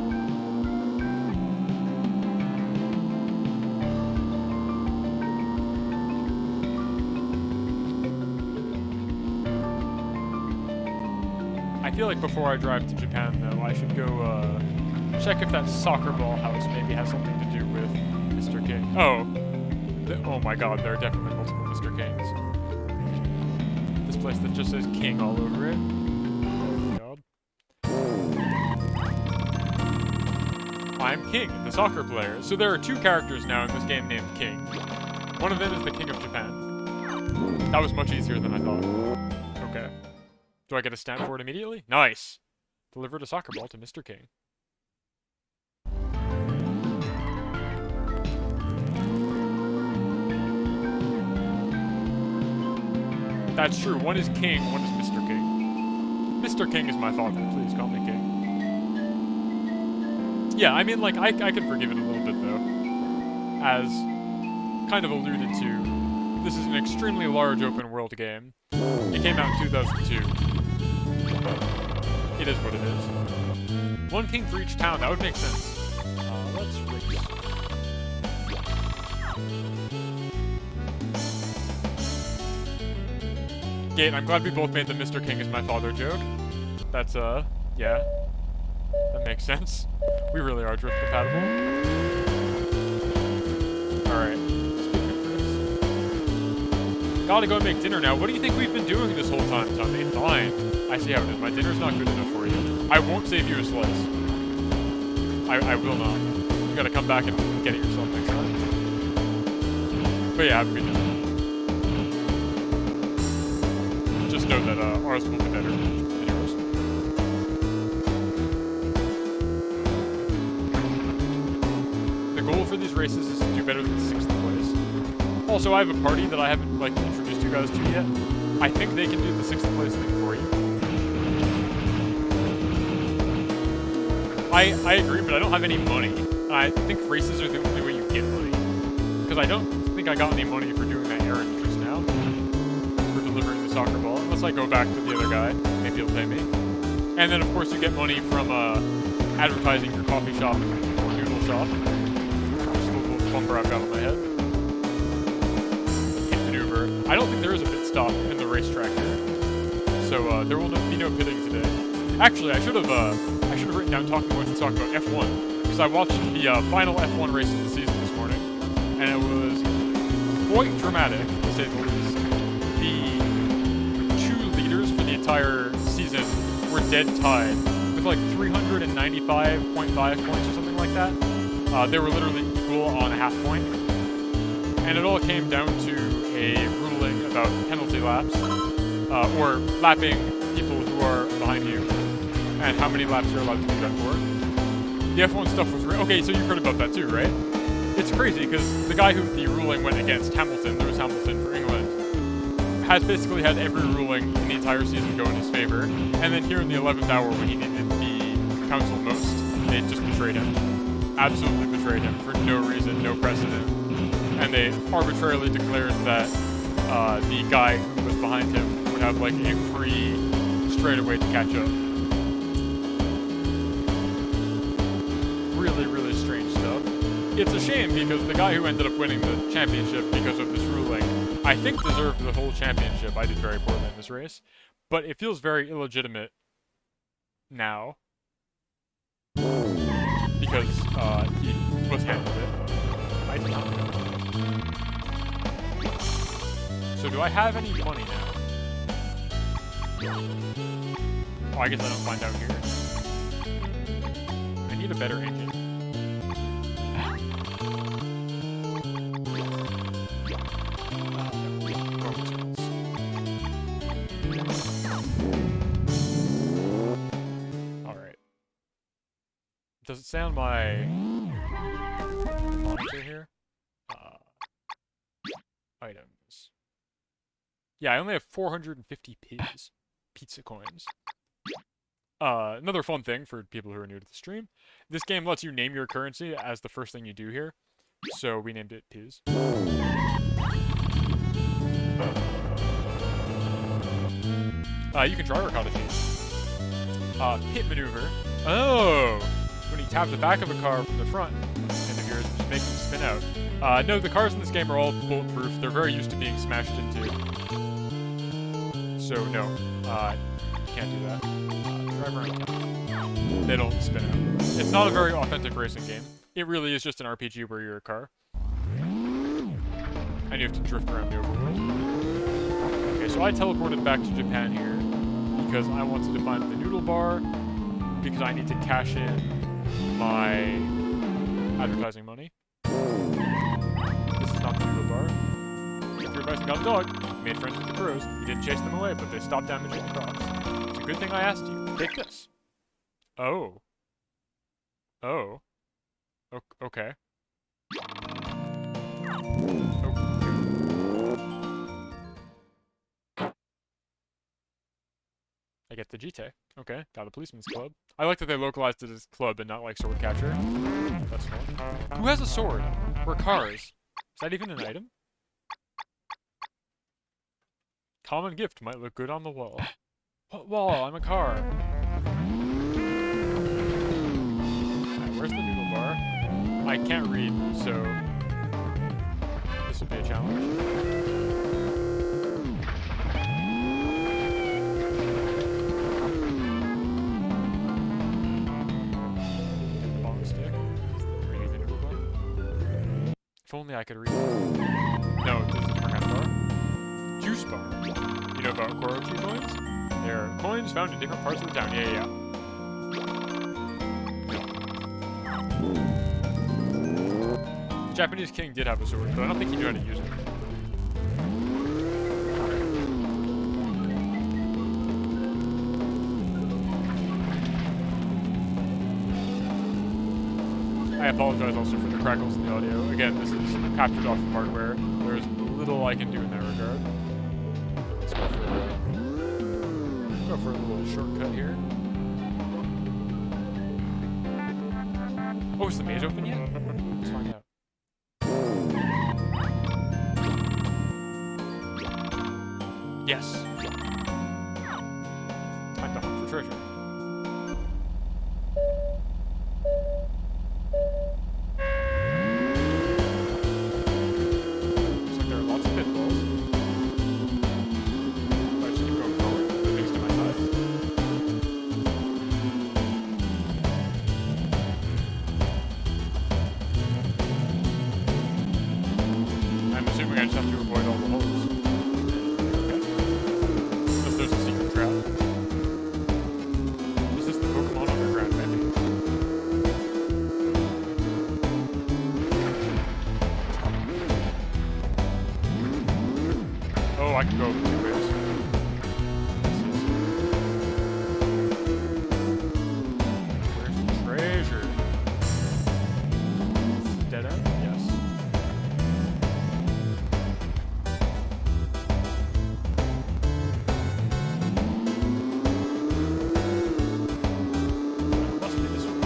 I feel like before I drive to Japan, though, I should go check if that soccer ball house maybe has something to do with Mr. King. Oh. Oh my god, there are definitely multiple Mr. Kings. This place that just says King all over it. I'm King, the soccer player. So there are two characters now in this game named King. One of them is the King of Japan. That was much easier than I thought. Okay. Do I get a stamp for it immediately? Nice! Delivered a soccer ball to Mr. King. That's true. One is King, one is Mr. King. Mr. King is my father. Please call me King. Yeah, I mean, like, I can forgive it a little bit, though. As kind of alluded to, this is an extremely large open-world game. It came out in 2002. But it is what it is. One king for each town, that would make sense. Let's race. Gate, I'm glad we both made the Mr. King is my father joke. That's, yeah. That makes sense. We really are drift compatible. Alright. Gotta go make dinner now. What do you think we've been doing this whole time, Tommy? Fine. I see how it is. My dinner's not good enough for you. I won't save you a slice. I will not. You gotta come back and get it yourself next time. But yeah, have a good dinner. Just know that ours will be better than yours. The goal for these races is to do better than 6th place. Also, I have a party that I haven't like introduced you guys to yet. I think they can do the 6th place thing for you. I agree, but I don't have any money. I think races are the only way you get money. Because I don't think I got any money for doing that errand just now. For delivering the soccer ball. Unless I go back to the other guy. Maybe he'll pay me. And then, of course, you get money from advertising your coffee shop or noodle shop. Just a little bumper I've got on my head. Hit maneuver. I don't think there is a pit stop in the racetrack here. So there will be no pitting today. Actually, I should have written down talking points and talk about F1 because I watched the final F1 race of the season this morning, and it was quite dramatic to say the least. the two leaders for the entire season were dead tied with like 395.5 points or something like that. They were literally equal on a half point. And it all came down to a ruling about penalty laps, or lapping people who are behind you, and how many laps you're allowed to do that for. The F1 stuff was okay, so you've heard about that too, right? It's crazy because the guy who the ruling went against, Hamilton, Lewis Hamilton for England, has basically had every ruling in the entire season go in his favor, and then here in the 11th hour when he needed the council most, they just betrayed him. Absolutely betrayed him for no reason, no precedent. And they arbitrarily declared that the guy who was behind him would have like a free straightaway to catch up. Really, really strange stuff. It's a shame because the guy who ended up winning the championship because of this ruling, I think deserved the whole championship. I did very poorly in this race. But it feels very illegitimate now. Because he was handled it. I did not know. So do I have any money now? Oh, I guess I don't find out here. I need a better engine. Alright. Does it say on my monitor here? Items. Yeah, I only have 450 pizza coins. Another fun thing for people who are new to the stream, this game lets you name your currency as the first thing you do here. So we named it Pizz. You can try ricotta cheese. Pit maneuver. Oh! When you tap the back of a car from the front, and if yours just make them spin out. No, the cars in this game are all bulletproof. They're very used to being smashed into. So no, you can't do that. Drive around town. They don't spin out. It's not a very authentic racing game. It really is just an RPG where you're a car. And you have to drift around the overworld. Okay, so I teleported back to Japan here because I wanted to find the noodle bar because I need to cash in my advertising money. This is not the noodle bar. If you're advising on the dog, you made friends with the crows. You didn't chase them away, but they stopped damaging the crops. It's a good thing I asked you. Take this. Oh. Oh. Okay. I get the GT. Okay, got a policeman's club. I like that they localized it as club and not like sword catcher. That's fun. Who has a sword? Or cars? Is that even an item? Common gift might look good on the wall. What wall? I'm a car. Right, where's the noodle bar? I can't read, so this will be a challenge. If only I could read. No, this is a different kind of bar. Juice bar. You know about Korochi coins? They're coins found in different parts of the town. Yeah. The Japanese king did have a sword, but I don't think he knew how to use it. I apologize also for the crackles in the audio. Again, this is captured off of hardware. There's little I can do in that regard. Let's go for a little shortcut here. Oh, is the maze open yet? Let's find out. Yes. Time to hunt for treasure. I could go two ways. Where's the treasure? Dead end? Yes. Must be this one.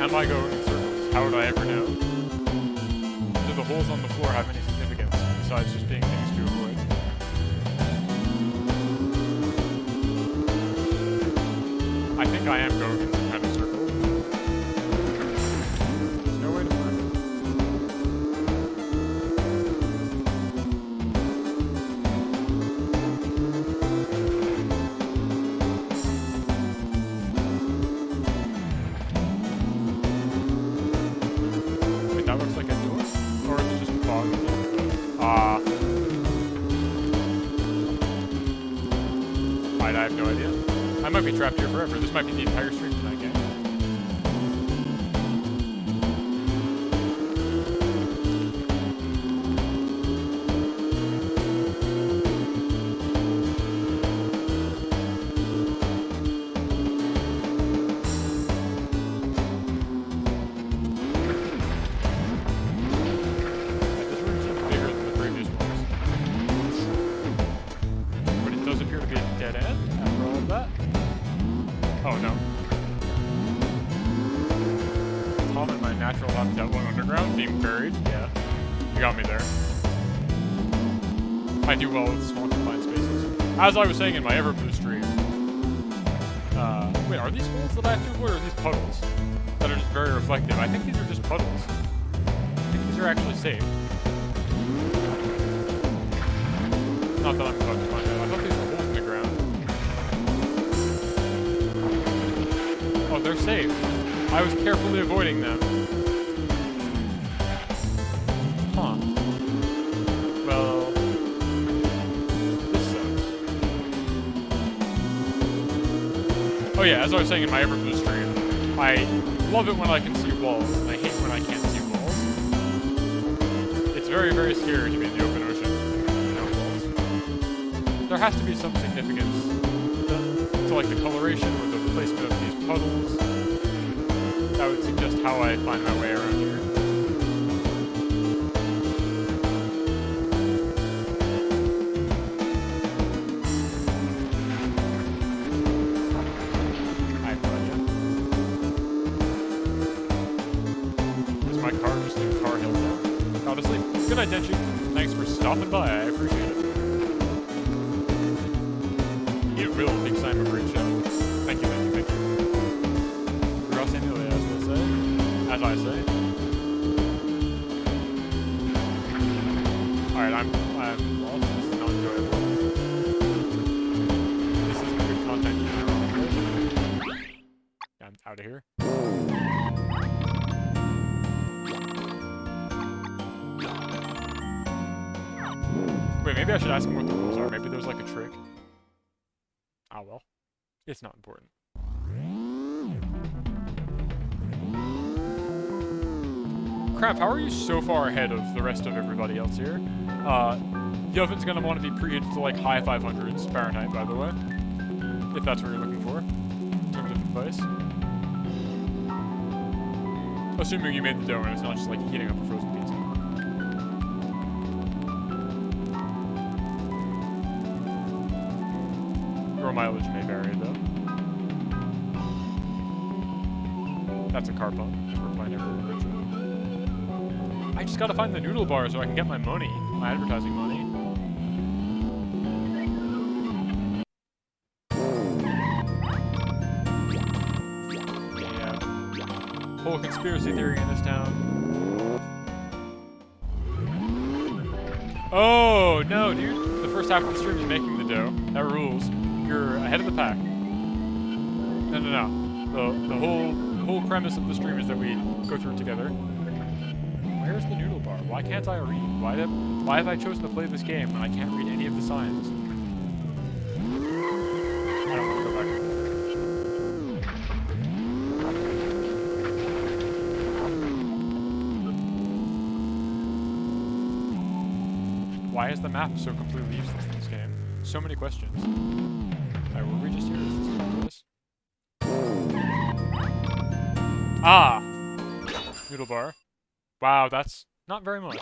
Am I going in circles? How would I ever know? Do the holes on the floor have any significance besides just being things to avoid? I think I am going in some kind of circle. There's no way to prove it. That looks like a door. Or is it just fog? I have no idea. I might be trapped here forever. This might be the entire stream tonight, gang. Oh no. Tom in my natural habitat one underground, being buried. Yeah. You got me there. I do well with small confined spaces. As I was saying in my Everblue stream. Wait, are these holes that I have to avoid, or are these puddles? That are just very reflective. I think these are just puddles. I think these are actually safe. Not that I'm about to find out. I thought these were holes in the ground. Oh, they're safe. I was carefully avoiding them. Huh. Well, this sucks. Oh yeah, as I was saying in my Everblue stream, I love it when I can see walls, and I hate when I can't see walls. It's very, very scary to be in the open ocean with no walls. There has to be some significance to like the coloration or the placement of these puddles. That would suggest how I find my way around here. I have no idea. Is my car just in car hill now? Not asleep. Good night, Denchi. Thanks for stopping by. I appreciate it. It will think I'm a great show. Thank you, thank you, thank you. Ross Amelia, as we'll say. As I say. Alright, I'm lost. This is not enjoyable. This isn't good content either, honestly. Yeah, I'm out of here. Wait, maybe I should ask him what the rules are. Maybe there's like a trick. Oh well. It's not important. Crap, how are you so far ahead of the rest of everybody else here? The oven's gonna want to be preheated to like high 500s Fahrenheit, by the way. If that's what you're looking for. In terms of advice. Assuming you made the dough and it's not just like heating up a frozen pizza. Your mileage may vary though. That's a car pump. We're playing everything virtual. I just gotta find the noodle bar so I can get my money. My advertising money. Yeah. Whole conspiracy theory in this town. Oh, no, dude. The first half of the stream is making the dough. That rules. You're ahead of the pack. No, no, no. The whole premise of the stream is that we go through it together. Where's the noodle bar? Why can't I read? Why have I chosen to play this game when I can't read any of the signs? I don't want to go back. Why is the map so completely useless in this game? So many questions. Alright, were we just here? Is this? Ah! Noodle bar. Wow, that's not very much.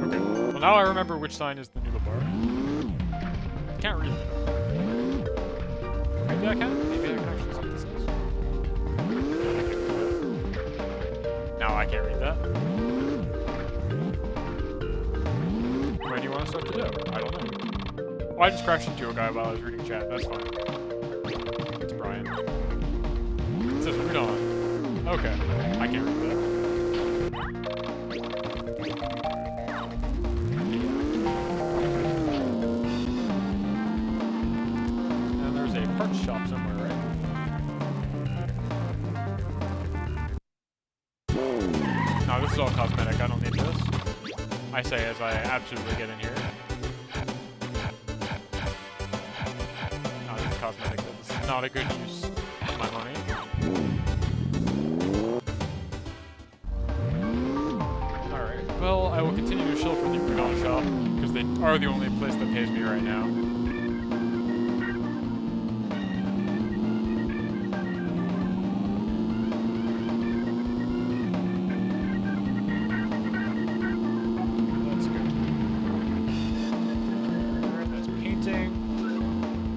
Okay. Well, now I remember which sign is the noodle bar. Can't read it. Maybe I can? Maybe I can actually see what this is. Now I can't read that. When do you want to start the dough? I don't know. Oh, I just crashed into a guy while I was reading chat. That's fine. It's Brian. It says read on. Okay. I can't read that. And there's a parts shop somewhere, right? No, this is all cosmetic. I don't need this. I say as I absolutely get in here. No, this is cosmetic. This is not a good use of my money. Alright, well, I will continue to shill for the Udon shop, because they are the only place that pays me right now.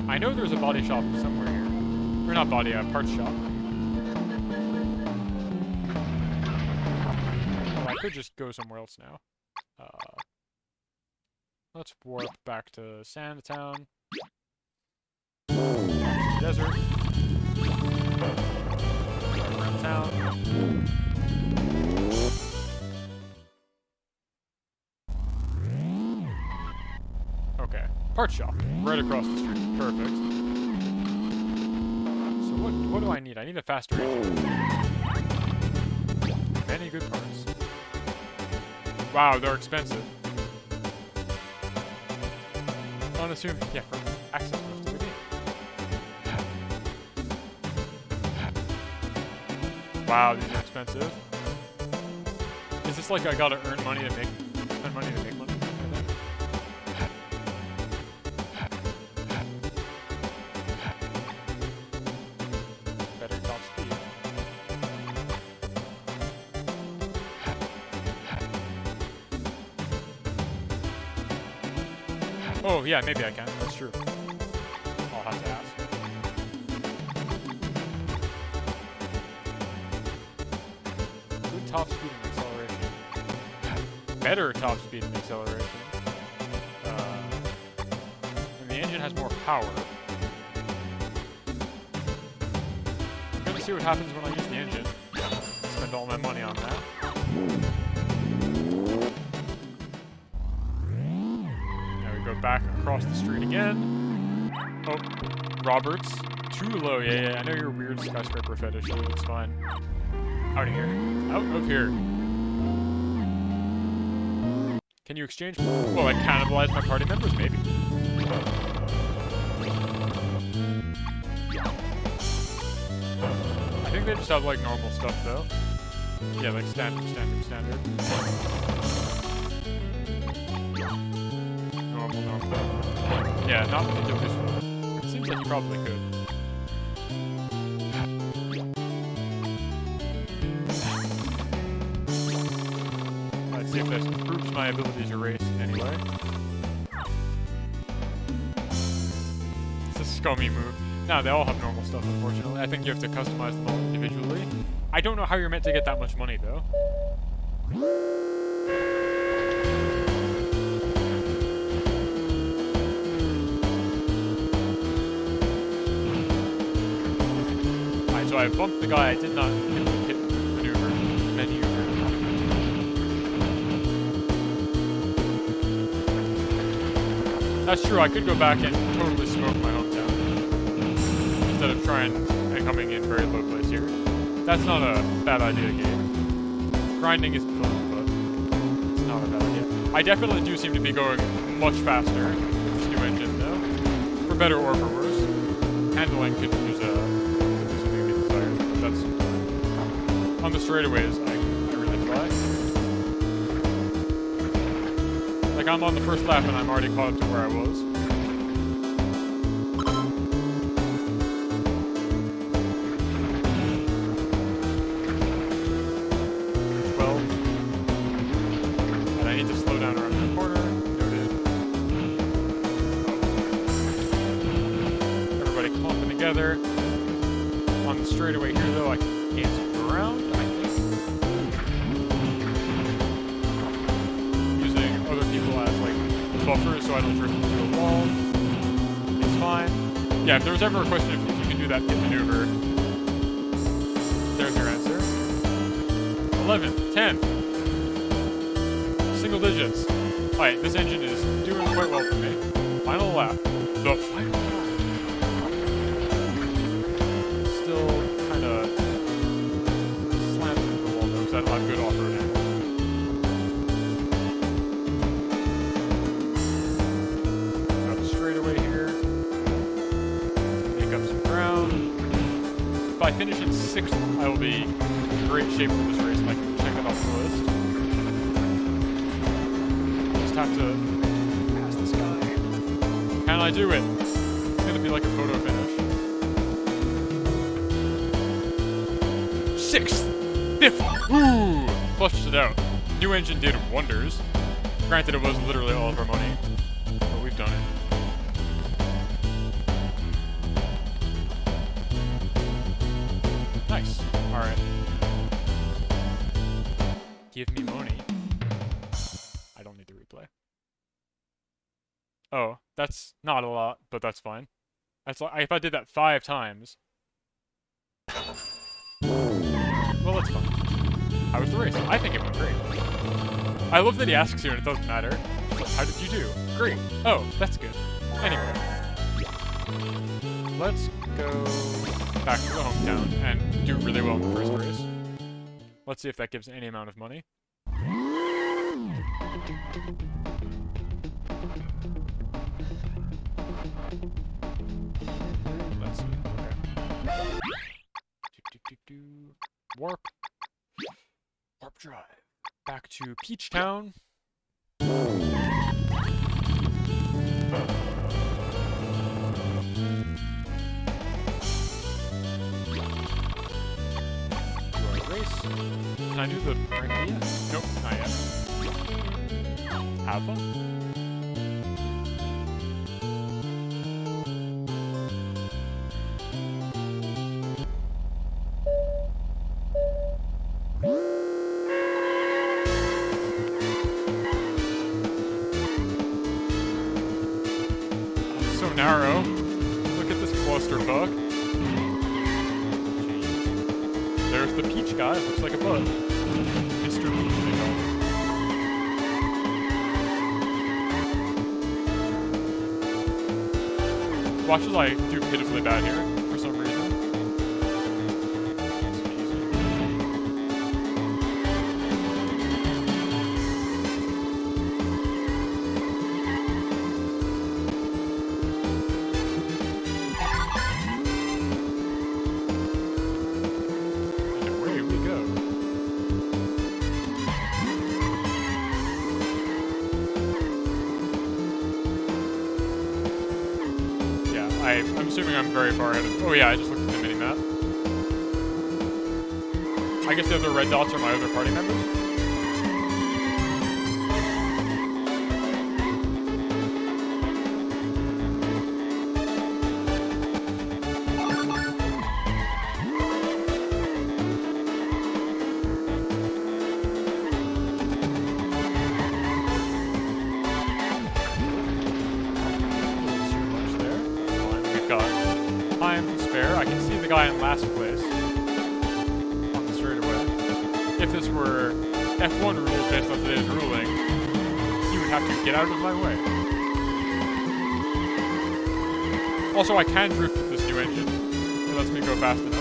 I know there's a body shop somewhere here. Or not body, a parts shop. Well, I could just go somewhere else now. Let's warp back to Sandtown. Desert. Around town. Okay. Parts shop. Right across the street. Perfect. So what do I need? I need a faster engine. Many good parts. Wow, they're expensive. Unassuming. Yeah, for access most of the game. Wow, these are expensive. Is this like I gotta earn money to make... spend money to make money? Oh, yeah, maybe I can. That's true. I'll have to ask. Good top speed and acceleration. Better top speed and acceleration. And the engine has more power. I'm gonna see what happens when I use the engine. Spend all my money on that. Back across the street again. Oh, Roberts. Too low. Yeah, I know you're a weird skyscraper fetish. It's fine. Out of here. Out of here. Can you exchange? Well, I cannibalize my party members, maybe. I think they just have, like, normal stuff, though. Yeah, like standard. Yeah, not particularly useful. It seems like you probably could. Let's see if this improves my ability to race in any way. It's a scummy move. No, they all have normal stuff, unfortunately. I think you have to customize them all individually. I don't know how you're meant to get that much money, though. So I bumped the guy. I did not hit the maneuver. That's true, I could go back and totally smoke my hometown. Instead of trying and coming in very low place here. That's not a bad idea, game. Grinding is fun, but it's not a bad idea. I definitely do seem to be going much faster with this new engine, though. For better or for worse. Handling could use something to be desired, but that's fine. On the straightaways, I really fly. Like, I'm on the first lap and I'm already caught up to where I was. And I need to slow down around the corner. Noted. Everybody clumping together. On the straightaway here, though, I can't scoot around, I think. Using other people as, like, buffers so I don't drift into a wall. It's fine. Yeah, if there was ever a question if you can do that pit maneuver, there's your answer. 11, 10. Single digits. Alright, this engine is doing quite well for me. Final lap. The final lap. Still kind of slammed into the wall though, because I don't have good off-road handling. Got the straightaway here. Make up some ground. If I finish in 6th, I will be in great shape for this race, and I can check it off the list. Have to pass this guy. Can I do it? It's gonna be like a photo finish. 6th! 5th! Ooh! Flushed it out. New engine did wonders. Granted, it was literally all of our money, but we've done it. Nice. Alright. Give me money. I don't need to replay. Oh, that's not a lot, but that's fine. That's like, if I did that 5 times. Well, it's fine. How was the race? I think it went great. I love that he asks you and it doesn't matter. How did you do? Great. Oh, that's good. Anyway. Let's go back to the hometown and do really well in the first race. Let's see if that gives any amount of money. Let's see. Okay. Warp. Warp drive. Back to Peach Town. Do our race. Can I do the rank yet? Nope, not yet. Have fun. So narrow. Look at this clusterfuck. There's the peach guy. Looks like a bud. Mr. Peach, they call him. Watch as I do pitifully bad here, for some reason. And away we go. I'm assuming I'm very far ahead of... Oh yeah, I just looked at the mini-map. I guess the other red dots are my other party members. I can see the guy in last place on the straightaway. If this were F1 rules based on today's ruling, he would have to get out of my way. Also, I can drift with this new engine. It lets me go fast enough.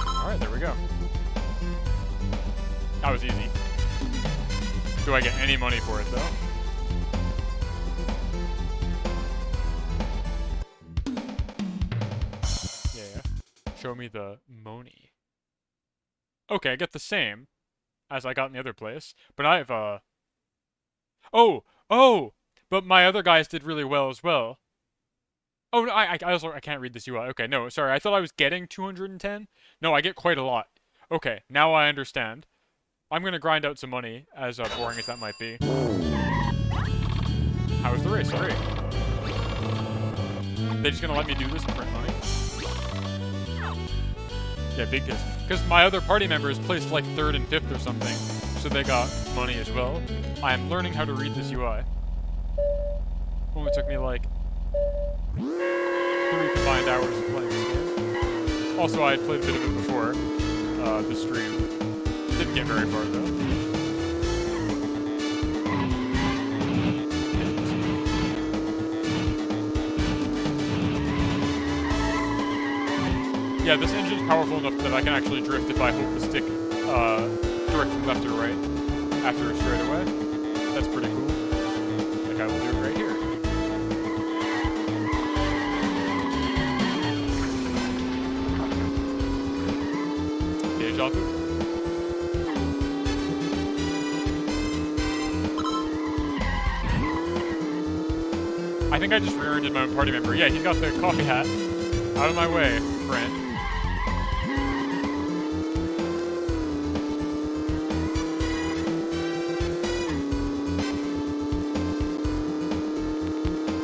Alright, there we go. That was easy. Do I get any money for it, though? Yeah. Show me the money. Okay, I get the same as I got in the other place. But I have, Oh! But my other guys did really well as well. Oh, no, I can't read this UI. Okay, no, sorry. I thought I was getting 210. No, I get quite a lot. Okay, now I understand. I'm gonna grind out some money, as boring as that might be. How was the race? Great. They just gonna let me do this and print money? Yeah, big kiss. Because my other party members placed like 3rd and 5th or something, so they got money as well. I am learning how to read this UI. Only took me like 3 combined hours of playing this game. Also, I had played a bit of it before the stream. Didn't get very far though. Yeah, this engine's powerful enough that I can actually drift if I hold the stick directly left or right after a straightaway. That's pretty cool. Like I will do it right here. Deja vu. I think I just rear-ended my own party member. Yeah, he's got the coffee hat. Out of my way, friend.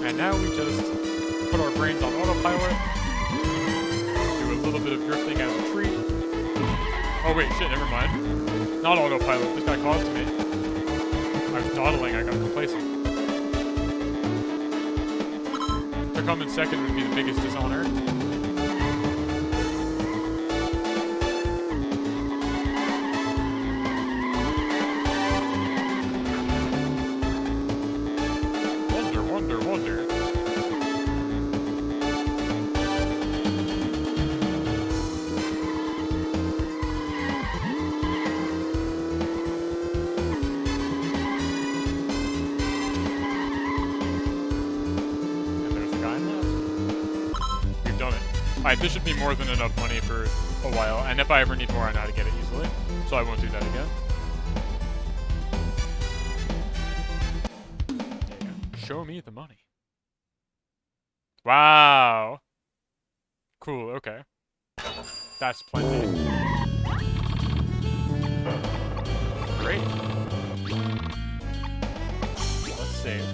And now we just put our brains on autopilot. Do a little bit of drifting as a treat. Oh wait, shit, never mind. Not autopilot, this guy caused me. I was dawdling, I got complacent. To come in second would be the biggest dishonor. Wonder. Alright, this should be more than enough money for a while, and if I ever need more, I know how to get it easily, so I won't do that again. There you go. Show me the money. Wow! Cool, okay. That's plenty. Great. Let's save.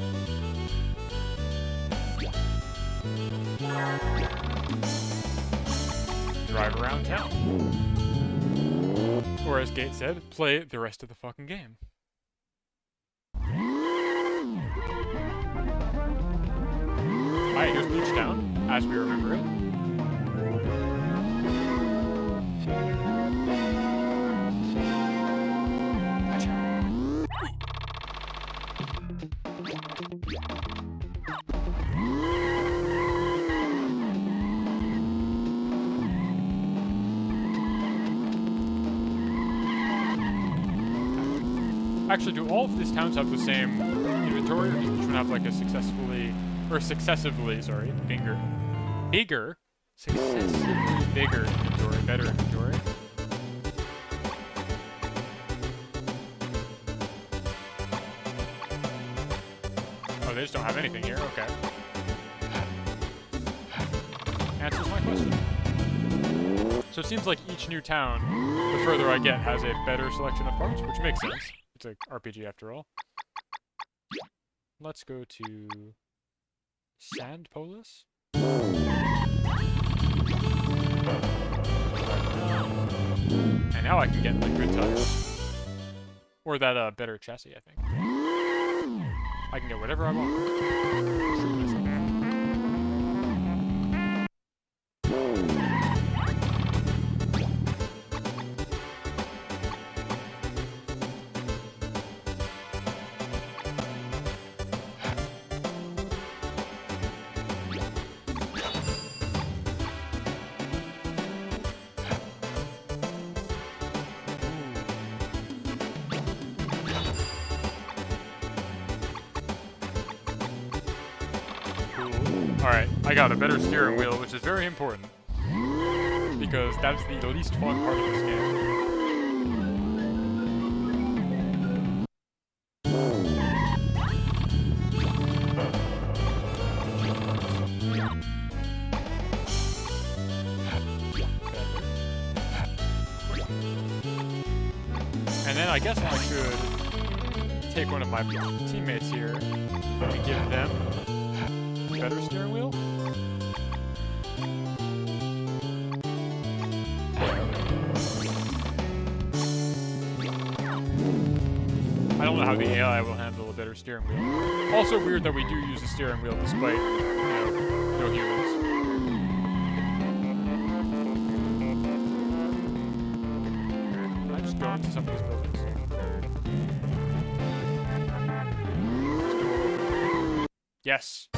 Drive around town. Or as Gate said, play the rest of the fucking game. Alright, here's Beach Town, as we remember it. Actually, do all of these towns have the same inventory, or does each one have like a successively, sorry, successively bigger inventory, better inventory? Oh, they just don't have anything here, okay. Answers my question. So it seems like each new town, the further I get, has a better selection of parts, which makes sense. It's an RPG after all. Let's go to Sand Polis. And now I can get like good tires. Or that better chassis, I think. I can get whatever I want. Shoot myself. I got a better steering wheel, which is very important. Because that's the least fun part of this game. And then I guess I should take one of my teammates here and give them a better steering wheel. I don't know how the AI will handle a better steering wheel. Also weird that we do use a steering wheel despite, no humans. Can I just go into some of these buildings? Yes!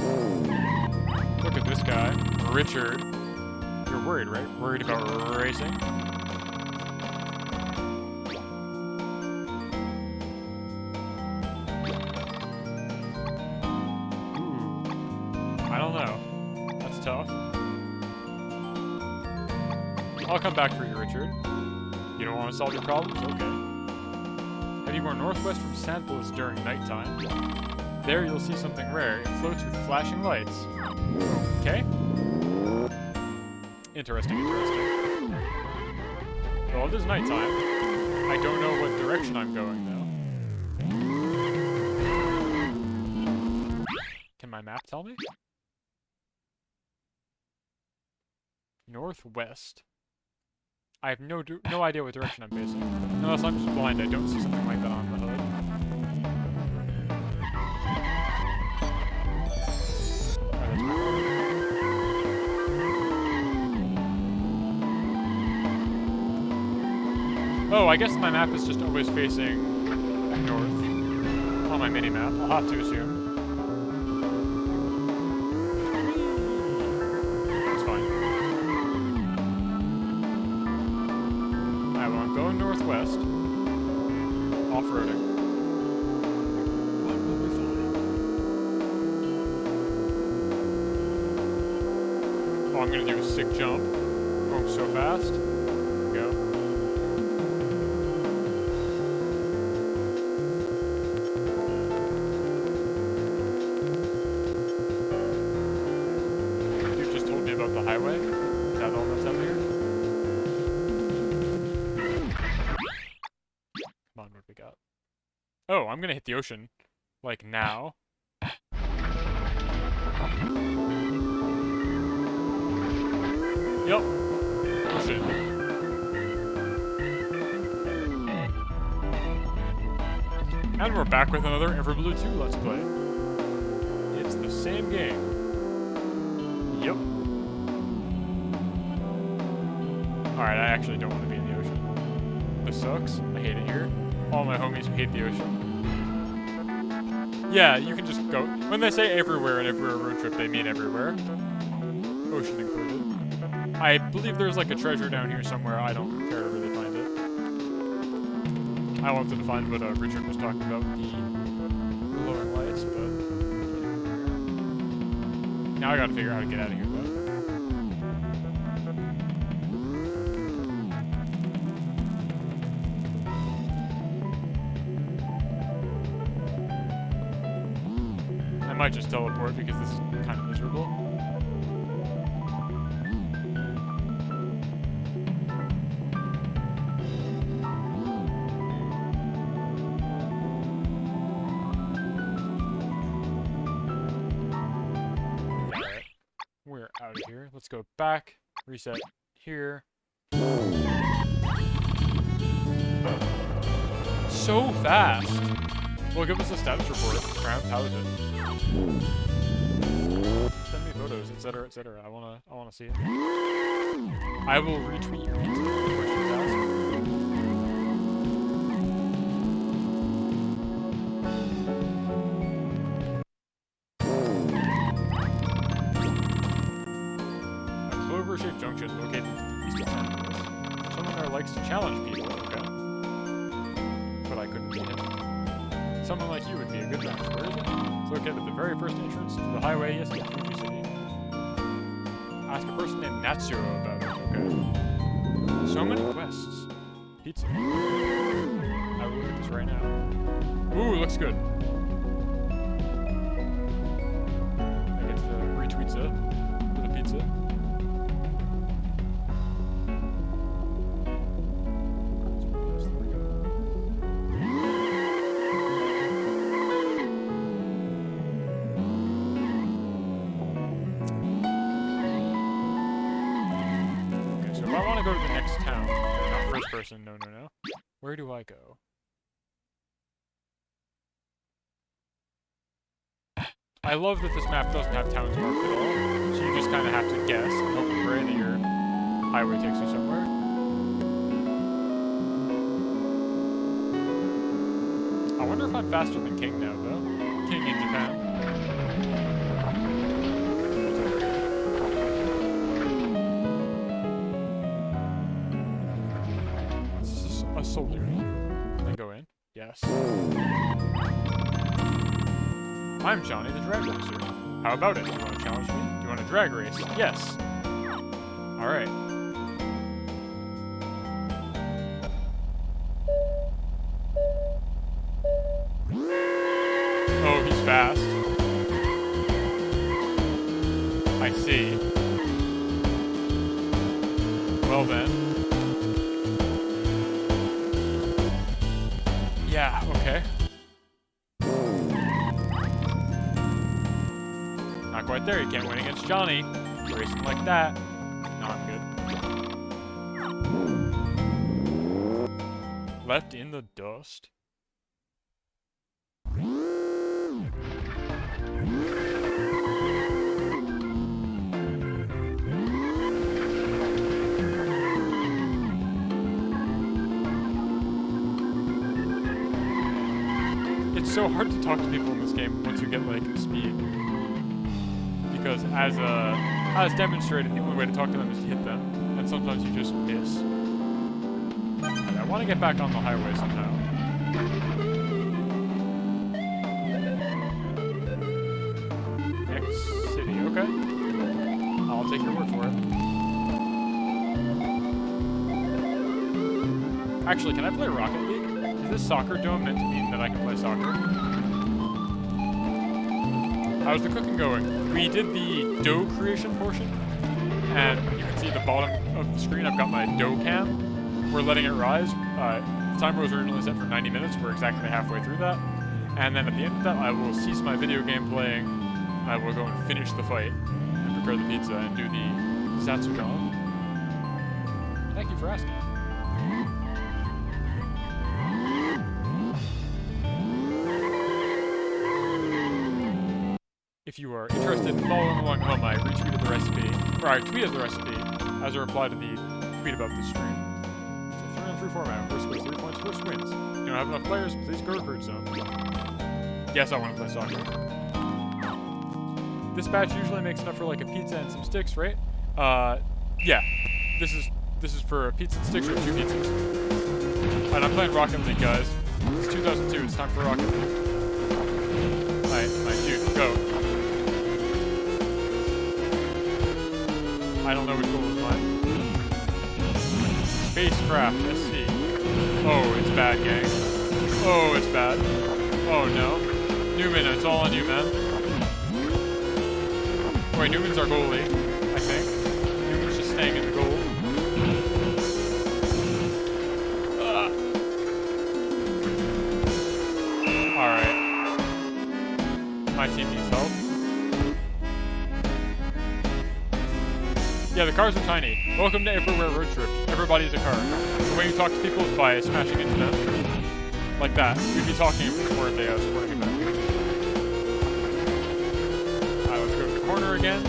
Look at this guy. Richard. You're worried, right? Worried about racing? I don't know. That's tough. I'll come back for you, Richard. You don't want to solve your problems? Okay. Heading more northwest from Sandpolis during nighttime. There you'll see something rare. It floats with flashing lights. Okay. Interesting, interesting. Well, it is nighttime. I don't know what direction I'm going, though. Can my map tell me? Northwest. I have no idea what direction I'm facing. Unless I'm just blind, I don't see something like that on the hood. Alright, that's my hood. Oh, I guess my map is just always facing north on my mini-map. I'll have to assume. Going northwest, off-roading. What will we find? Oh, I'm gonna do a sick jump. Going so fast. Go. You just told me about the highway. Is that all that's up here? What we got? Oh, I'm gonna hit the ocean, like now. Yep. Ocean. And we're back with another Everblue 2 Let's Play. It's the same game. Yep. Alright, I actually don't want to be in the ocean. This sucks. I hate it here. All my homies who hate the ocean. Yeah, you can just go. When they say everywhere and everywhere road trip, they mean everywhere. Ocean included. I believe there's like a treasure down here somewhere. I don't care to really find it. I wanted to find what Richard was talking about, the glowing lights, but... Now I gotta figure out how to get out of here, though. I might just teleport because this is kind of miserable. Alright, we're out of here. Let's go back, reset here. So fast! Well, give us a status report. Cramp, how is it? Send me photos, etc., etc. I wanna see it. I will retweet your answer to the questions asked. A clover-shaped junction located east of San Luis. Someone there likes to challenge people. Okay. But I couldn't beat him. Someone like you would be a good match. Where is it? It's located at the very first entrance to the highway east of Fuji City. Ask a person named Natsuo about it. Okay. So many quests. Pizza. I will look at this right now. Ooh, looks good. I get the retweetza for the pizza. I want to go to the next town. Not first person, no. Where do I go? I love that this map doesn't have towns marked at all, so you just kind of have to guess and hope and pray that your highway takes you somewhere. I wonder if I'm faster than King now, though. King in Japan. A soldier. Can I go in? Yes. I'm Johnny the Drag Racer. How about it? Do you want to challenge me? Do you want a drag race? Yes. Alright. Oh, he's fast. I see. Well then. Yeah, okay. Not quite there, you can't win against Johnny. Racing like that. No, I'm good. Left in the dust. It's so hard to talk to people in this game once you get, like, speed. Because as demonstrated, the only way to talk to them is to hit them. And sometimes you just miss. And I want to get back on the highway somehow. Next city, okay. I'll take your word for it. Actually, can I play Rocket League? Is this soccer dome meant to mean that I can play soccer? How's the cooking going? We did the dough creation portion, and you can see the bottom of the screen. I've got my dough cam. We're letting it rise. The timer was originally set for 90 minutes. We're exactly halfway through that. And then at the end of that, I will cease my video game playing. I will go and finish the fight, and prepare the pizza, and do the PIZZATSUDAN. Thank you for asking. If you are interested in following along home, I retweeted the recipe, or I tweeted the recipe as a reply to the tweet about the stream. It's a 3-on-3 format. First scores 3 points, first wins. You don't have enough players, please go recruit some. Yes, I want to play soccer. This batch usually makes enough for like a pizza and some sticks, right? Yeah. This is for a pizza and sticks or 2 pizzas. And I'm playing Rocket League, guys. It's 2002. It's time for Rocket League. Alright, dude, go. I don't know which goal was mine. Spacecraft, SC. Oh, it's bad, gang. Oh, it's bad. Oh, no. Newman, it's all on you, man. Wait, Newman's our goalie, I think. Newman's just staying in the goal. Alright. My team needs help. Yeah, the cars are tiny. Welcome to Everywhere Road Trip. Everybody's a car. The way you talk to people is by smashing into them. Like that. We'd be talking before if they was supporting it back. Alright, let's go to the corner again.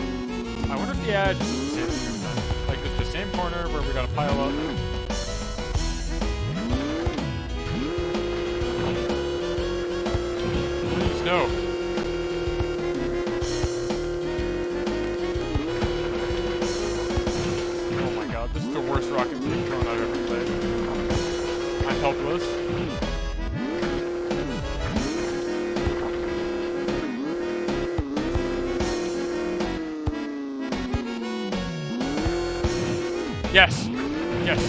I wonder if the ad is the same thing. Like, it's the same corner where we gotta pile up. Please, no. This is the worst Rocket League drone I've ever played. I'm helpless. Yes! Yes!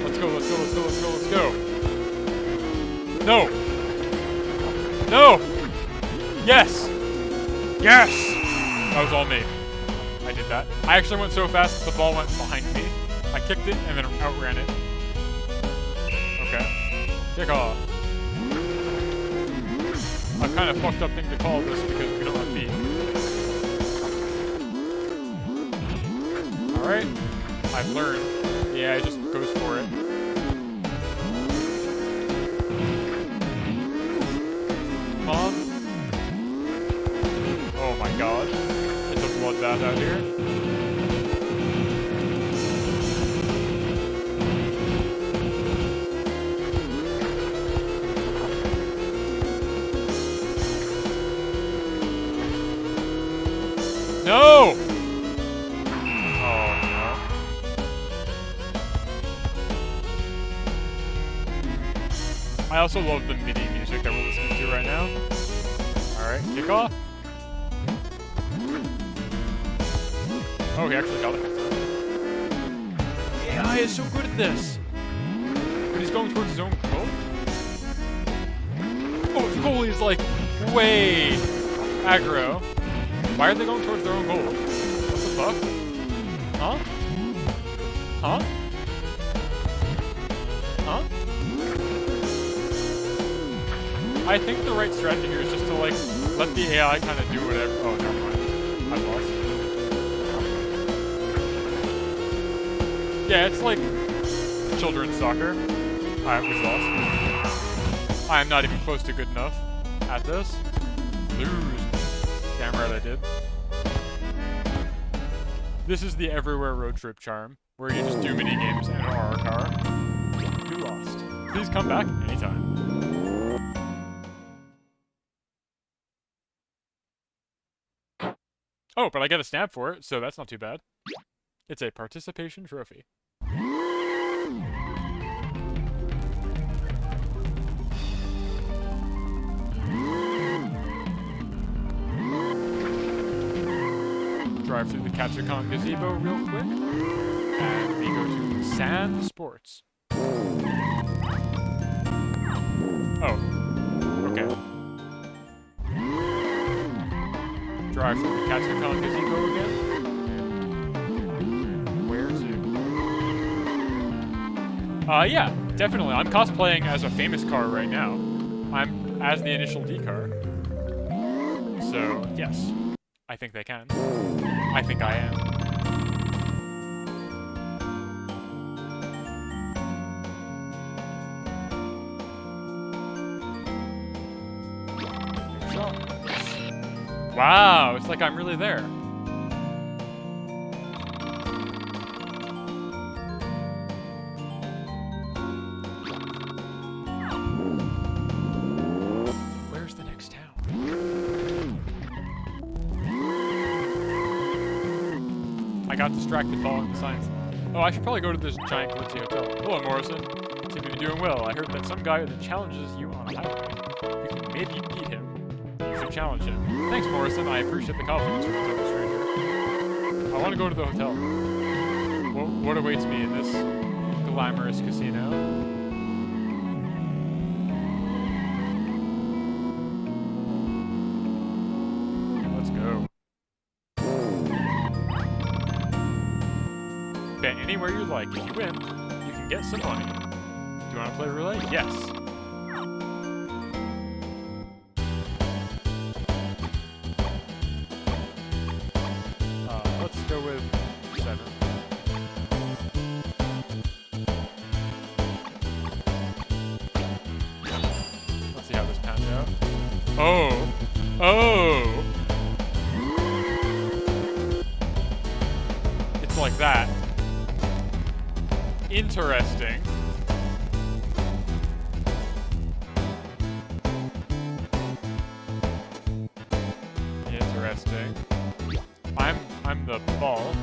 Let's go, let's go, let's go, let's go, let's go! No! No! Yes! Yes! That was all me. I did that. I actually went so fast that the ball went behind me. I kicked it and then outran it. Okay. Kick off. A kind of fucked up thing to call this because we don't have feet. Alright. I've learned. Yeah, it just goes for it. Come on. Oh my god. It's a bloodbath out here. No! Oh no. I also love the MIDI music that we're listening to right now. Alright, kick off. Oh, he actually got it. Yeah, he is so good at this. But he's going towards his own goal. Oh, the goalie is like way aggro. Why are they going towards their own goal? What the fuck? Huh? Huh? Huh? I think the right strategy here is just to like let the AI kind of do whatever. Oh, never mind. I've lost. Yeah, it's like children's soccer. I was lost. I am not even close to good enough at this. Lose. Damn right I did. This is the everywhere road trip charm, where you just do mini games and are a car. You lost. Please come back anytime. Oh, but I get a snap for it, so that's not too bad. It's a participation trophy. Drive through the Katsukon gazebo real quick. And we go to Sand Sports. Oh. Okay. Drive through the Katsukon gazebo again. Where to? Yeah, definitely. I'm cosplaying as a famous car right now. I'm as the initial D car. So, yes. I think they can. I think I am. Wow, it's like I'm really there. Where's the next town? I got distracted following the signs. Oh, I should probably go to this giant glitzy hotel. Hello, Morrison. Seem to be doing well. I heard that some guy that challenges you on a highway. You can maybe beat him. You should challenge him. Thanks, Morrison. I appreciate the confidence from a total stranger. I want to go to the hotel. What awaits me in this glamorous casino? Let's go. Bet anywhere you like. If you win, you can get some money. Do you want to play roulette? Yes. Let's go with 7. Let's see how this pans out. Oh! Oh! It's like that. Interesting. Interesting. I'm the ball.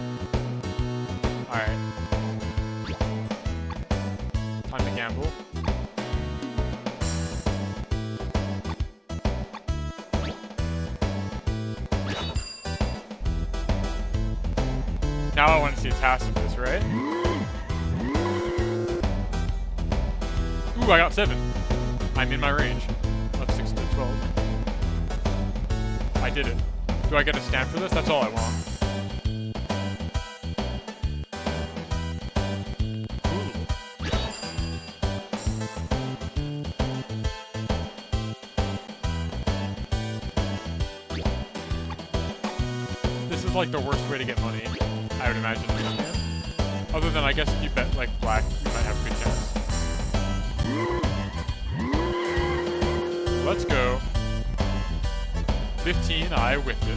Alright. Time to gamble. Now I want to see a task of this, right? Ooh, I got 7. I'm in my range of 6 to 12. I did it. Do I get a stamp for this? That's all I want. Ooh. This is like the worst way to get money, I would imagine. Other than, I guess, if you bet like black, you might have a good chance. Let's go. 15, I whipped it.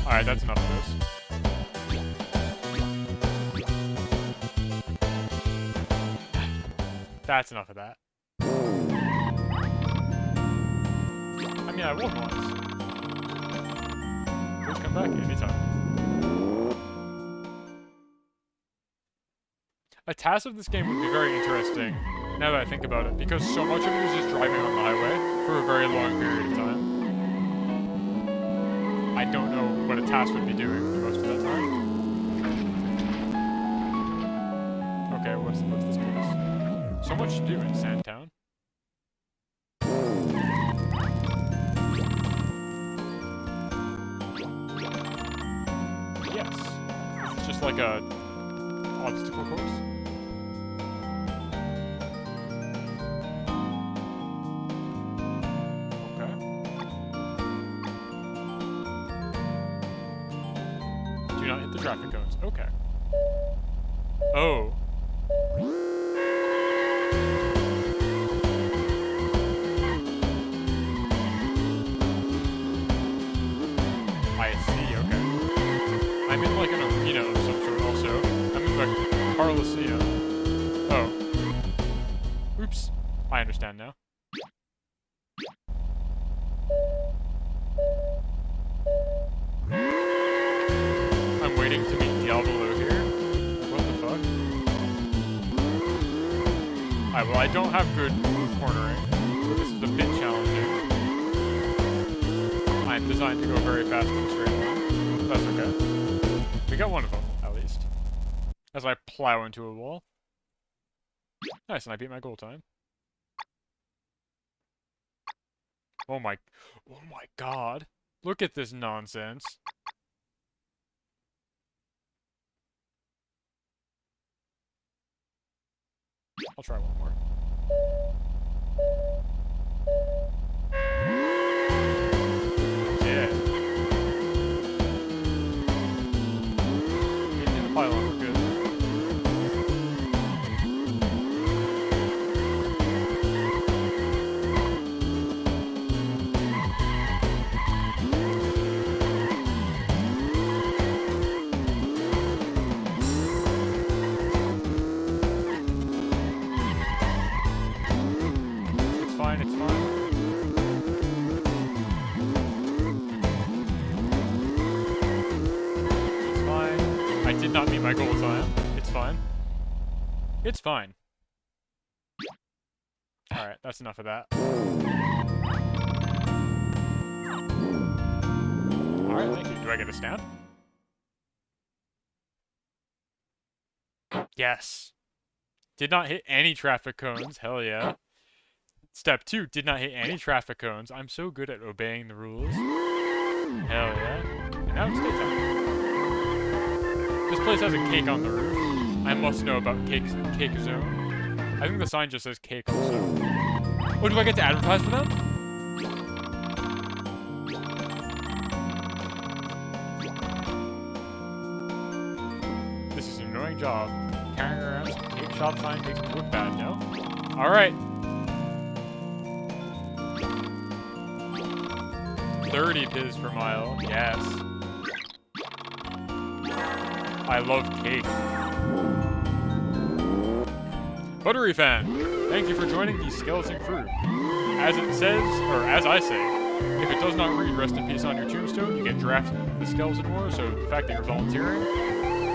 Alright, that's enough of this. That's enough of that. I mean, I won once. Please come back anytime. A task of this game would be very interesting, now that I think about it, because so much of it is just driving on the highway for a very long period of time. I don't know what a task would be doing for most of that time. Okay, what's this place? So much to do in Sandtown. Yes. It's just like a obstacle course. Okay. Do not hit the traffic cones. Okay. Oh. I see, okay. I'm in like an arena of some sort also. I'm in the Carlosea. Oh. Oops. I understand now. I'm waiting to meet Diablo here. What the fuck? Alright, well I don't have good cornering, so this is a bit challenging. I'm designed to go very fast in a straight line. That's okay. We got one of them, at least. As I plow into a wall. Nice, and I beat my goal time. Oh my god. Look at this nonsense. I'll try one more. Yeah. In the pylon, we're good. It's fine, it's fine. It's fine. I did not meet my goal time. It's fine. It's fine. Alright, that's enough of that. Alright, thank you. Do I get a stamp? Yes. Did not hit any traffic cones. Hell yeah. Step 2, did not hit any traffic cones. I'm so good at obeying the rules. Hell yeah. And now it's daytime. This place has a cake on the roof. I must know about cake zone. I think the sign just says cake also. Oh, do I get to advertise for them? This is an annoying job. Carrying around some cake shop sign makes me look bad, no? Alright. 30 piz per mile, yes. I love cake. Buttery fan, thank you for joining the skeleton crew. As it says, or as I say, if it does not read rest in peace on your tombstone, you get drafted into the skeleton war, so the fact that you're volunteering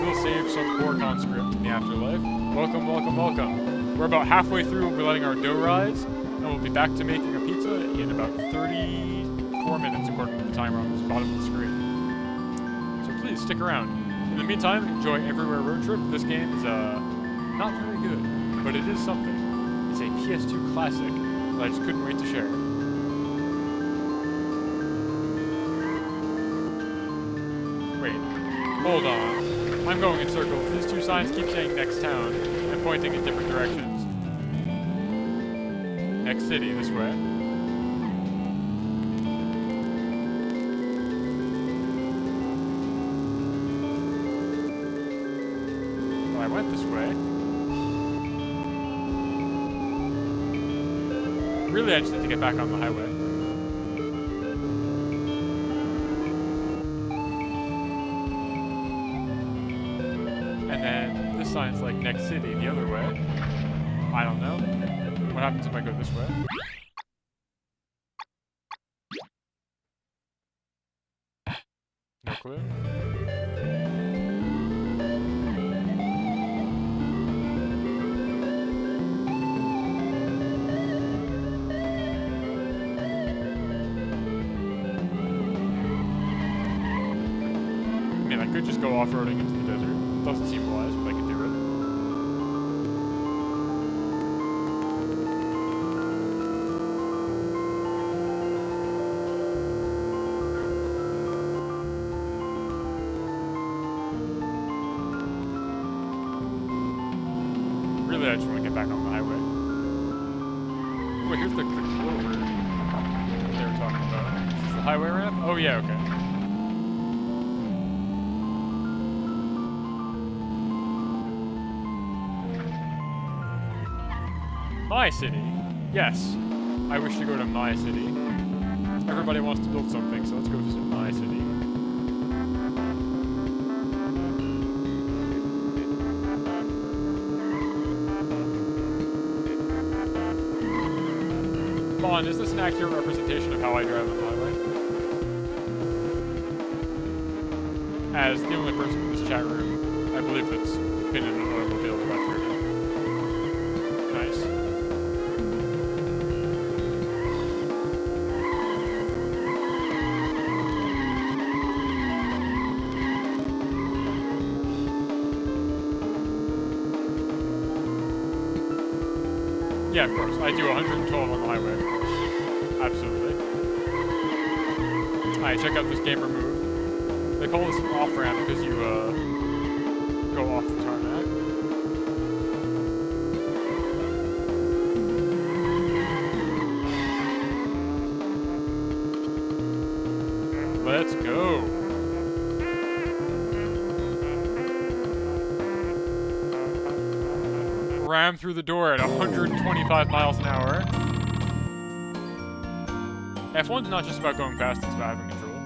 will save some poor conscript in the afterlife. Welcome, welcome, welcome. We're about halfway through, we're letting our dough rise, and we'll be back to making a pizza in about 34 minutes according to the timer on the bottom of the screen. So please stick around. In the meantime, enjoy Everywhere Road Trip. This game is Not very good, but it is something. It's a PS2 classic that I just couldn't wait to share. Wait, hold on. I'm going in circles. These two signs keep saying next town and pointing in different directions. Next city, this way. Well, I went this way. Really, I just need to get back on the highway. And then this sign's like next city the other way. I don't know. What happens if I go this way? No clue. I mean, I could just go off-roading into the desert. Doesn't seem wise, but I could do it. Really, I just want to get back on the highway. Wait, here's the clover they were talking about. Is this the highway ramp? Oh, yeah, okay. My city. Yes. I wish to go to my city. Everybody wants to build something, so let's go visit my city. Vaughn, is this an accurate representation of how I drive on the highway? As the only person in this chat room, I believe that's been in an automobile about 30. Nice. Yeah, of course. I do 112 on the highway, of course. Absolutely. Alright, check out this gamer move. They call this an off-ramp because you, go off the tarmac. Let's go. Ram through the door at 125 miles an hour. F1's not just about going fast, it's about having control.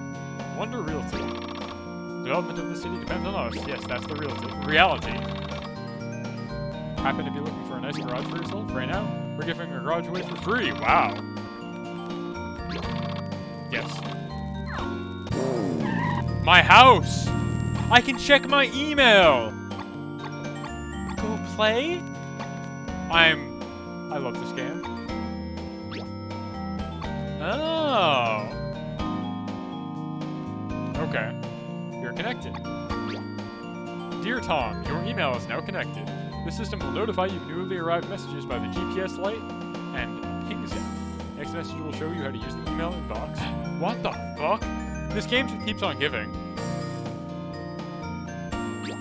Wonder Realty. Development of the city depends on us. Yes, that's the reality. Happen to be looking for a nice garage for yourself? Right now, we're giving our garage away for free. Wow. Yes. My house! I can check my email! Go play? I love this game. Oh. Okay. You're connected. Dear Tom, your email is now connected. The system will notify you of newly arrived messages by the GPS light and ping set. Next message will show you how to use the email inbox. What the fuck? This game just keeps on giving. The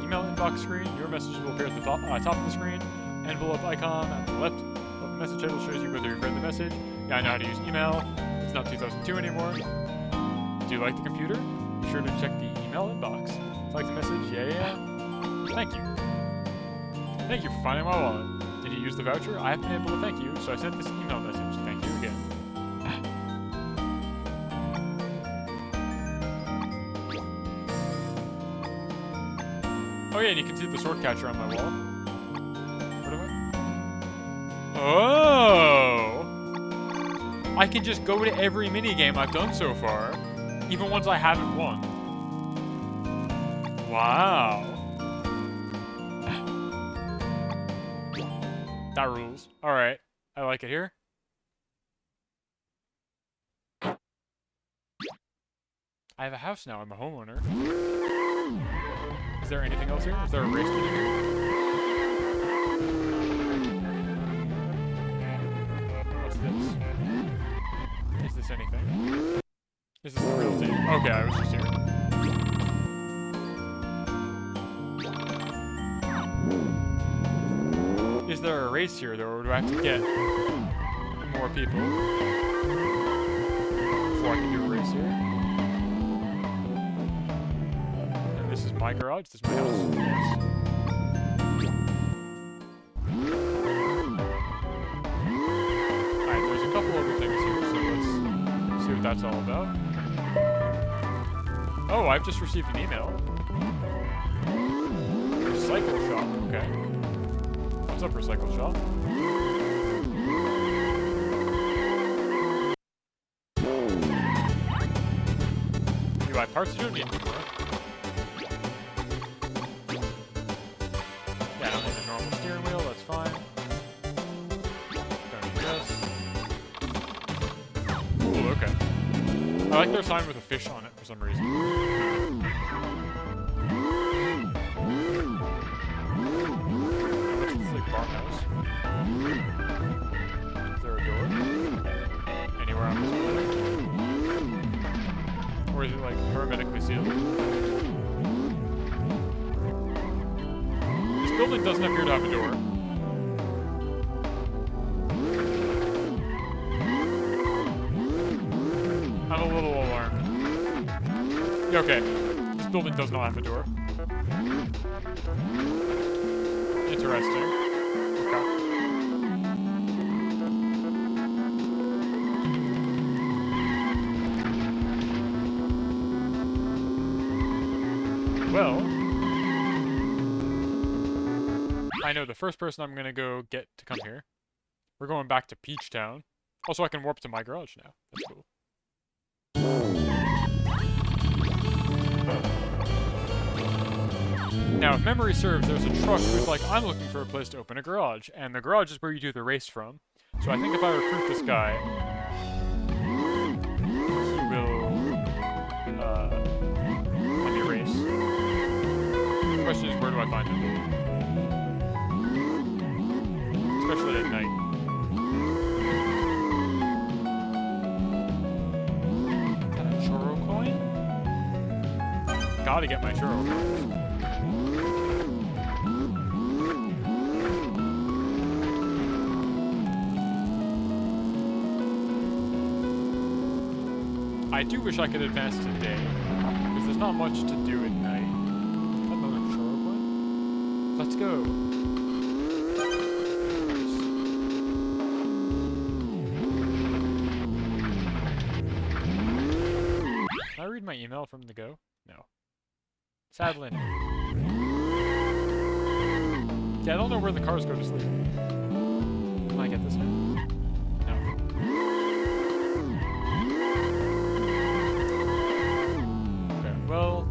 email inbox screen, your messages will appear at the top of the screen. Envelope icon at the left of the message title shows you whether you've read the message. Yeah, I know how to use email. It's not 2002 anymore. Do you like the computer? Be sure to check the email inbox. Like the message? Yeah. Thank you. Thank you for finding my wallet. Did you use the voucher? I haven't been able to thank you, so I sent this email message. Thank you again. Oh yeah, and you can see the sword catcher on my wall. What am I? Oh! I can just go to every minigame I've done so far, even ones I haven't won. Wow. That rules. Alright. I like it here. I have a house now. I'm a homeowner. Is there anything else here? Is there a race to do here? missed anything. This is the real team. Okay, I was just here. Is there a race here, though, or do I have to get more people before I can do a race here? And this is my garage. This is my house. Yes. Alright, there's a couple other things here, so let's see what that's all about. Oh, I've just received an email. Recycle shop, okay. What's up, recycle shop? You buy parts, you don't need anymore. Yeah, I don't need a normal steering wheel, that's fine. Don't need this. Ooh, okay. I like their sign with a fish on it for some reason. What's this, like, farmhouse? Is there a door? Anywhere on this building? Or is it, like, hermetically sealed? This building doesn't appear to have a door. I'm a little alarmed. Yeah, okay. This building does not have a door. Interesting. Okay. Well, I know the first person I'm gonna go get to come here. We're going back to Peach Town. Also, I can warp to my garage now. That's cool. Now, if memory serves, there's a truck who's like, I'm looking for a place to open a garage, and the garage is where you do the race from. So I think if I recruit this guy, he will let me race. The question is, where do I find him? Especially at night. Is that a churro coin? Gotta get my churro coins. I do wish I could advance today, because there's not much to do at night. Is that another churro coin? Let's go. Can I read my email from the go? No. Sadly, no. Yeah, I don't know where the cars go to sleep. Can I get this here? No. Well,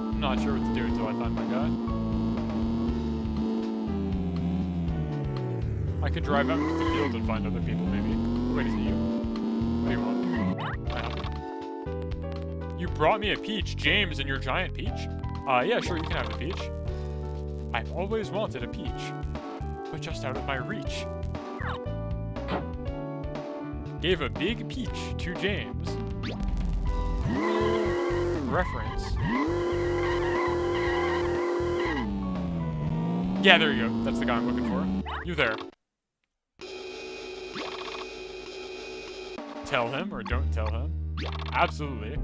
I'm not sure what to do until I find my guy. I could drive out into the field and find other people, maybe. Wait, is it you? What do you want? You brought me a peach, James, and your giant peach? Yeah, sure, you can have a peach. I've always wanted a peach, but just out of my reach. Gave a big peach to James. Reference. Yeah, there you go. That's the guy I'm looking for. You there. Tell him or don't tell him. Absolutely.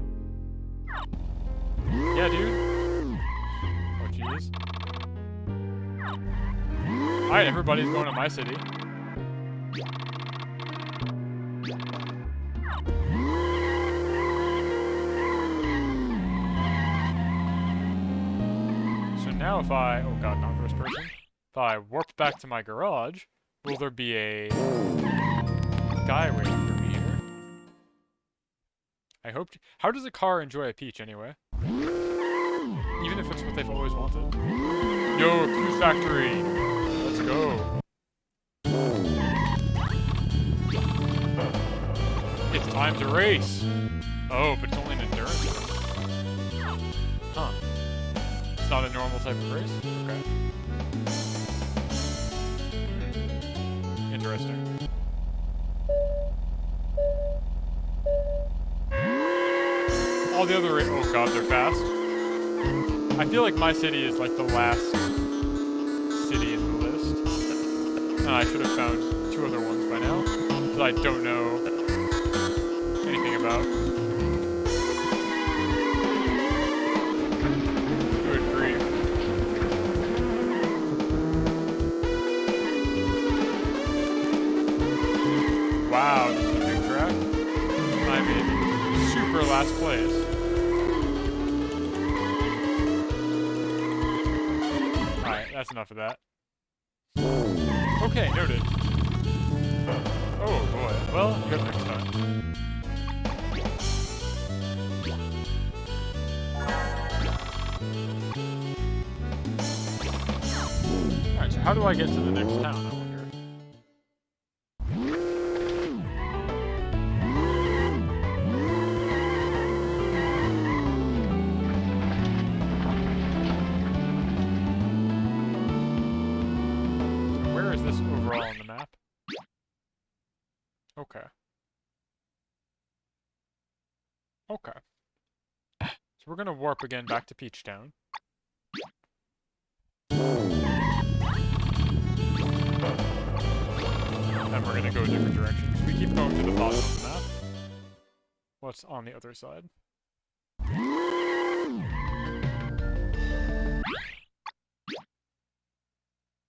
Yeah, dude. Oh, jeez. Alright, everybody's going to my city. Now if I, oh god, not first person. If I warp back to my garage, will there be a guy waiting for me here? I hope. How does a car enjoy a peach anyway? Even if it's what they've always wanted. Yo, Peach Factory! Let's go. It's time to race! Oh, but it's only an endurance race. Huh. It's not a normal type of race? Okay. Interesting. all the other... Oh god, they're fast. I feel like my city is like the last city in the list. And I should have found 2 other ones by now that I don't know anything about. Good grief. Wow, this is a big track. I'm in super last place. Alright, that's enough of that. Okay, noted. Oh boy. Well, you got next time. Alright, so how do I get to the next town, I wonder? Where is this overall on the map? Okay. Okay. So we're gonna warp again back to Peach Town. And we're gonna go different directions. We keep going to the bottom of the map. What's on the other side?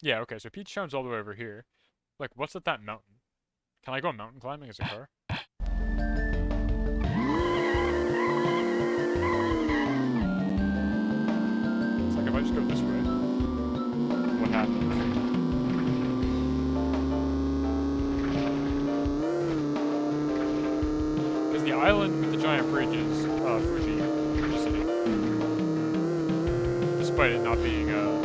Yeah, okay, so Peach Town's all the way over here. Like, what's at that mountain? Can I go mountain climbing as a car? It's like if I just go this way, what happens? Is the island with the giant bridge is Fuji City. Despite it not being a mountain.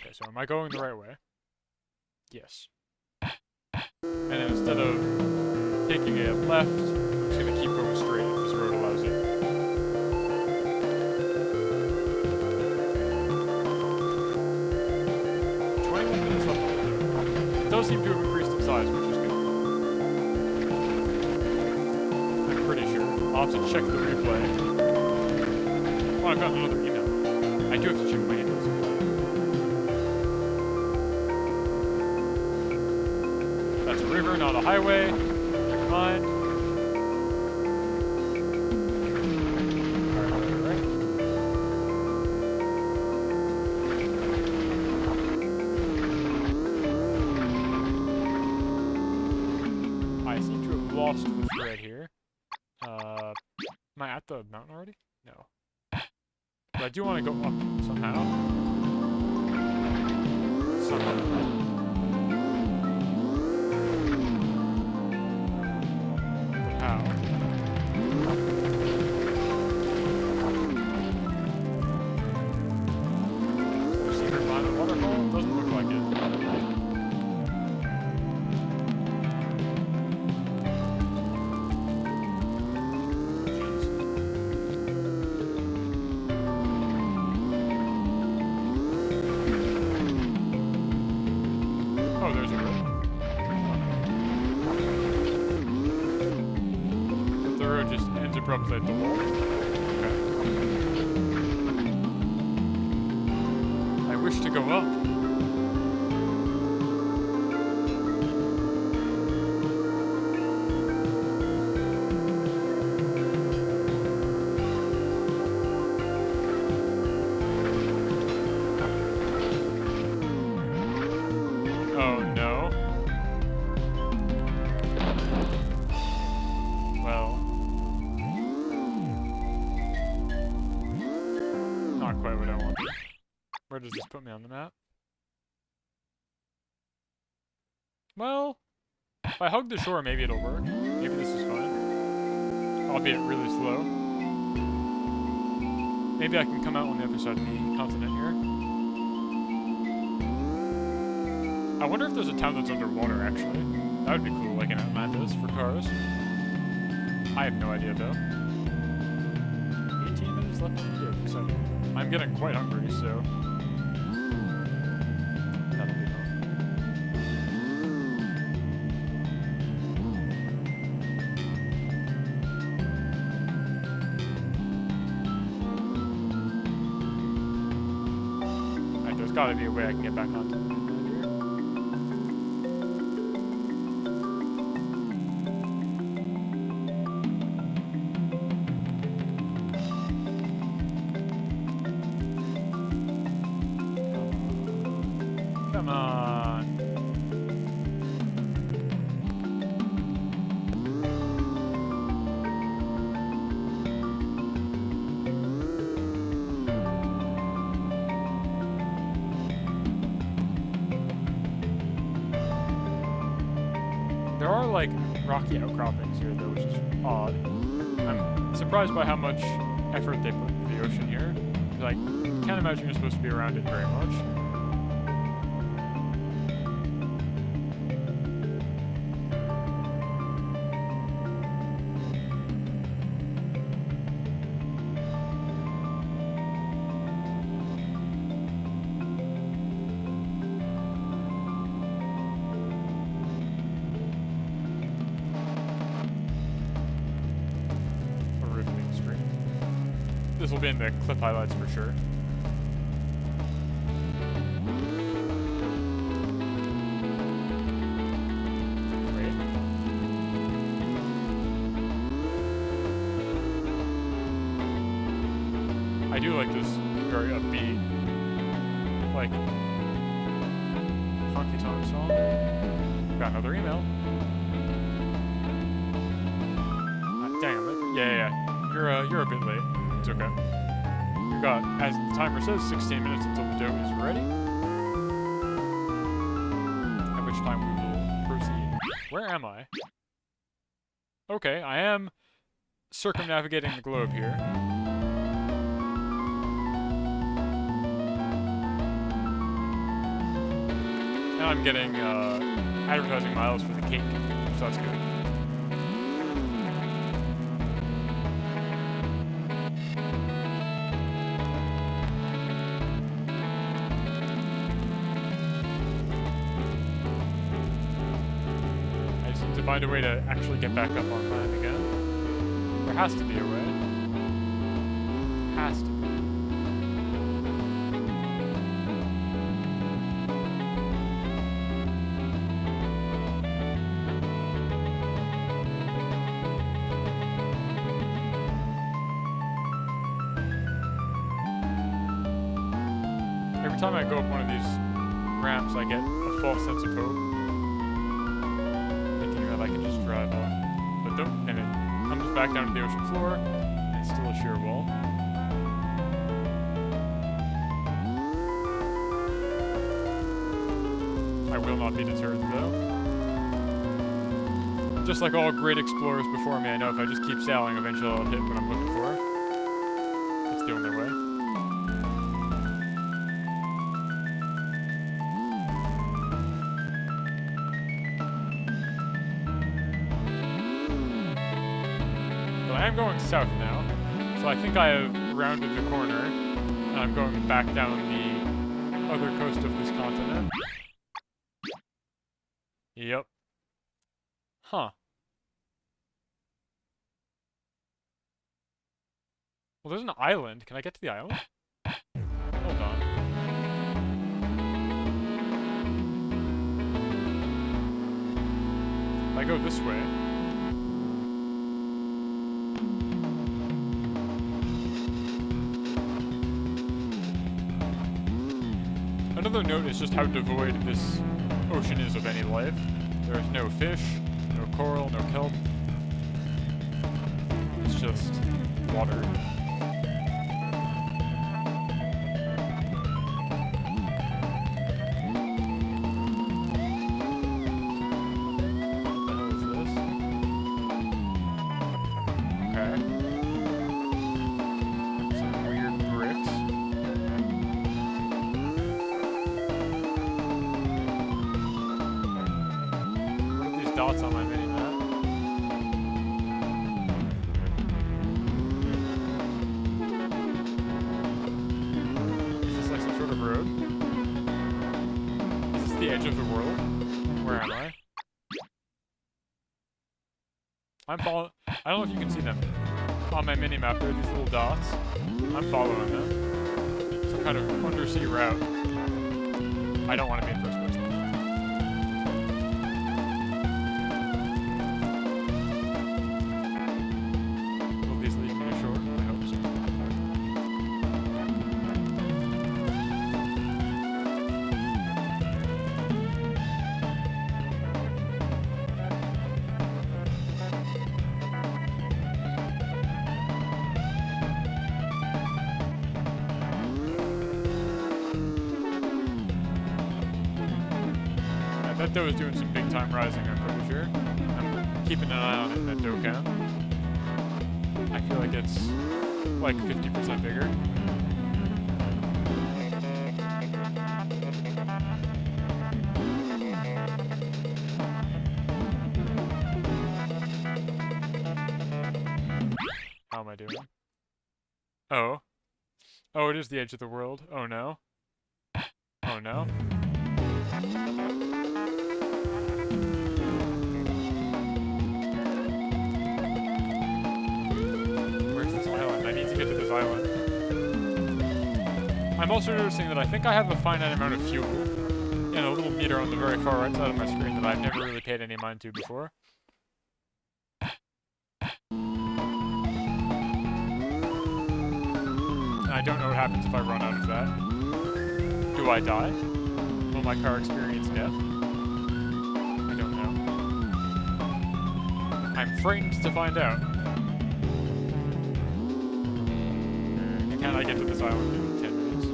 Okay, so am I going the right way? Yes. And then instead of taking a left, I'm just gonna keep going straight if this road allows it. 21 minutes left on the road. It does seem to have increased in size, which is good. I'm pretty sure. I'll have to check the replay. Oh, I've got another email. I do have to check my emails. That's a river, not a highway. Never mind. Alright. I seem to have lost the thread here. Am I at the mountain already? No. But I do want to go up somehow. Somehow. Abruptly at the wall. Okay. I wish to go up. Oh no. Well. Not quite what I wanted. Where does this put me on the map? Well, if I hug the shore, maybe it'll work. Maybe this is fine. Albeit really slow. Maybe I can come out on the other side of the continent here. I wonder if there's a town that's underwater, actually. That would be cool, like in Atlantis, for cars. I have no idea, though. 18 minutes left on the video. Exciting. I'm getting quite hungry, so that'll be fun. gotta be a way I can get back onto the mainland here. Come on. There are like rocky outcroppings here though, which is odd. I'm surprised by how much effort they put into the ocean here. Like, can't imagine you're supposed to be around it very much. This will be in the clip highlights for sure. Wait. I do like this very upbeat, like, honky tonk song. Got another email. Dang, yeah. You're a bit late. It's okay. We've got, as the timer says, 16 minutes until the dough is ready. At which time we will proceed. Where am I? Okay, I am circumnavigating the globe here. And I'm getting advertising miles for the cake, so that's good. Find a way to actually get back up on land again. There has to be a way. Has to be. Every time I go up one of these ramps, I get a false sense of hope. I can just drive on. But don't, and it comes back down to the ocean floor, and it's still a sheer wall. I will not be deterred though. Just like all great explorers before me, I know if I just keep sailing, eventually I'll hit what I'm looking for. It's the only way. I'm going south now, so I think I have rounded the corner, and I'm going back down the other coast of this continent. Yep. Huh. Well, there's an island. Can I get to the island? Hold on. If I go this way... Another note is just how devoid this ocean is of any life. There's no fish, no coral, no kelp. It's just water. What the hell is this? Okay. Some weird bricks. Dots on my mini-map. Is this like some sort of road? Is this the edge of the world? Where am I? I'm following... I don't know if you can see them. On my mini-map, there are these little dots. I'm following them. Some kind of undersea route. I don't want to be in first person. Will these lead me to shore? I hope so. That doe is doing some big time rising, I'm pretty sure. I'm keeping an eye on it in that doe count. I feel like it's like 50% bigger. How am I doing? Oh. Oh, it is the edge of the world. Oh no. Oh no. Island. I'm also noticing that I think I have a finite amount of fuel and a little meter on the very far right side of my screen that I've never really paid any mind to before. And I don't know what happens if I run out of that. Do I die? Will my car experience death? I don't know. I'm frightened to find out. Can I get to this island in 10 minutes?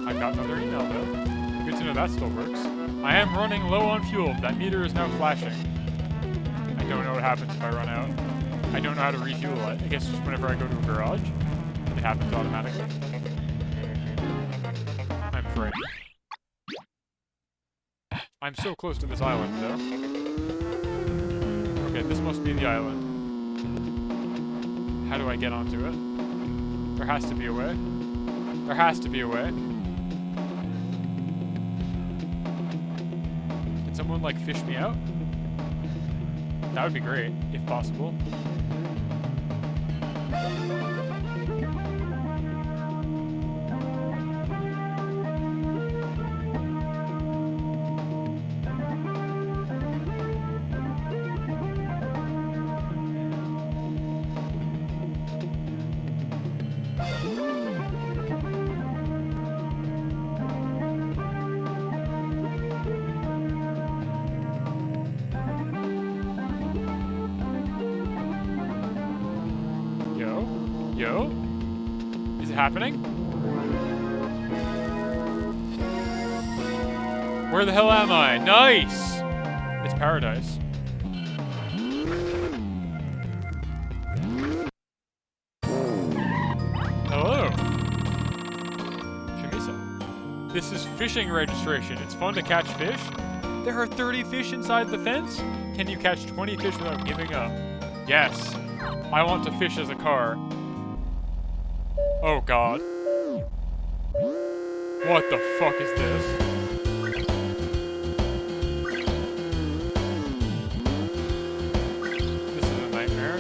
I got another email though. Good to know that still works. I am running low on fuel. That meter is now flashing. I don't know what happens if I run out. I don't know how to refuel it. I guess just whenever I go to a garage, it happens automatically. I'm frightened. I'm so close to this island, though. Okay, this must be the island. How do I get onto it? There has to be a way. There has to be a way. Someone like fish me out? That would be great, if possible. Yo? Is it happening? Where the hell am I? Nice! It's paradise. Hello. Shamisa. This is fishing registration. It's fun to catch fish. There are 30 fish inside the fence? Can you catch 20 fish without giving up? Yes. I want to fish as a car. Oh god. What the fuck is this? This is a nightmare.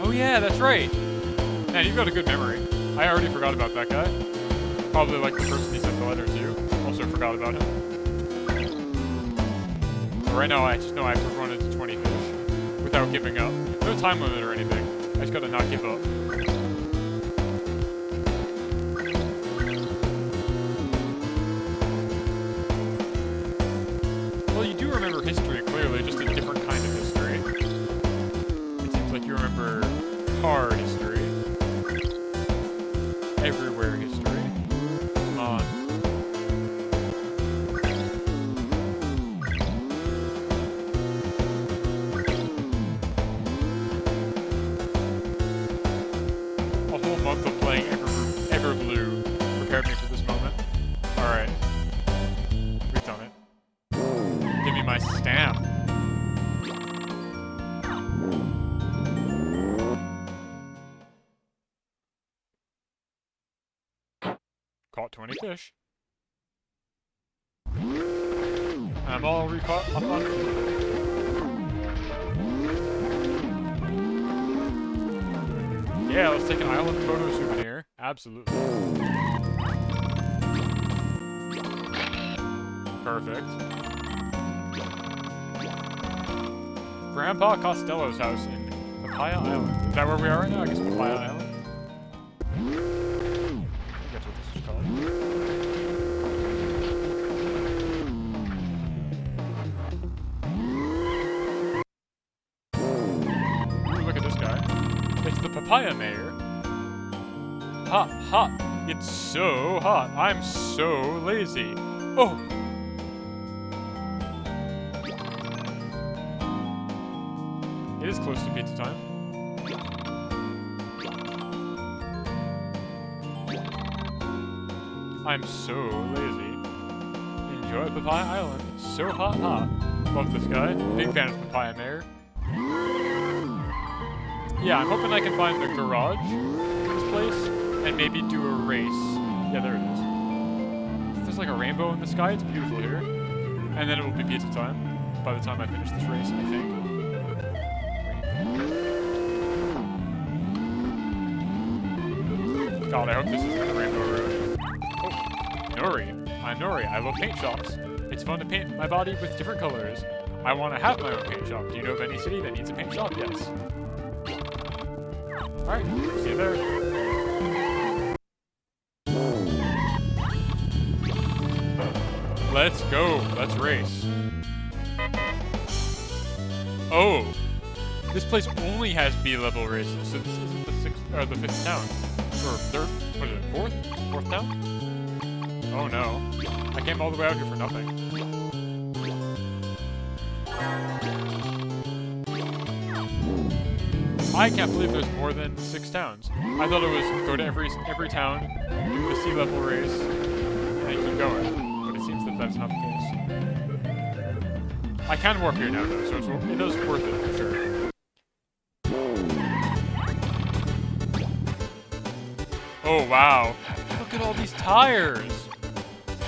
Oh yeah, that's right. Man, you've got a good memory. I already forgot about that guy. Probably like the person he sent the letter to. Also forgot about him. Right now, I just know I have to run into 20 fish without giving up. No time limit or anything. I just gotta not give up. Well, you do remember history clearly, just a different kind of history. It seems like you remember car history. Everywhere history. Come on. Month of playing Everblue prepared me for this moment. Damn. Caught 20 fish. I'm all recaught up on food. Yeah, let's take an island photo souvenir. Absolutely. Perfect. Grandpa Costello's house in Papaya Island. Is that where we are right now? I guess Papaya Island. I think that's what this is called. Ooh, look at this guy. It's the Papaya Mayor. Hot, hot. It's so hot. I'm so lazy. Oh! It is close to pizza time. I'm so lazy. Enjoy Papaya Island. So hot, hot. Love this guy. Big fan of Papaya Mayor. Yeah, I'm hoping I can find the garage in this place and maybe do a race. Yeah, there it is. There's like a rainbow in the sky. It's beautiful here. And then it will be pizza time by the time I finish this race, I think. God, I hope this isn't the Rainbow Road. Oh, Nori. I'm Nori. I love paint shops. It's fun to paint my body with different colors. I want to have my own paint shop. Do you know of any city that needs a paint shop? Yes. Alright, see you there. Let's go. Let's race. Oh. This place only has B-level races, so this isn't the fifth town. Or third, what is it, fourth town? Oh no. I came all the way out here for nothing. I can't believe there's more than 6 towns. I thought it was go to every town, do the sea-level race, and then keep going. But it seems that that's not the case. I can warp here now though, so it is worth it for sure. Oh, wow. Look at all these tires.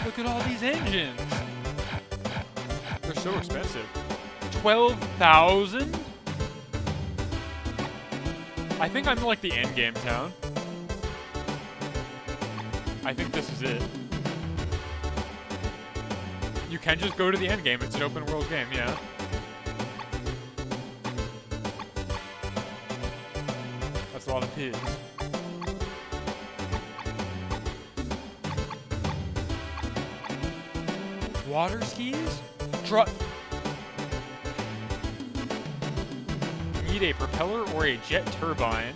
Look at all these engines. They're so expensive. 12,000? I think I'm like the end game town. I think this is it. You can just go to the end game. It's an open world game, yeah. That's a lot of pigs. Water skis? Need a propeller or a jet turbine?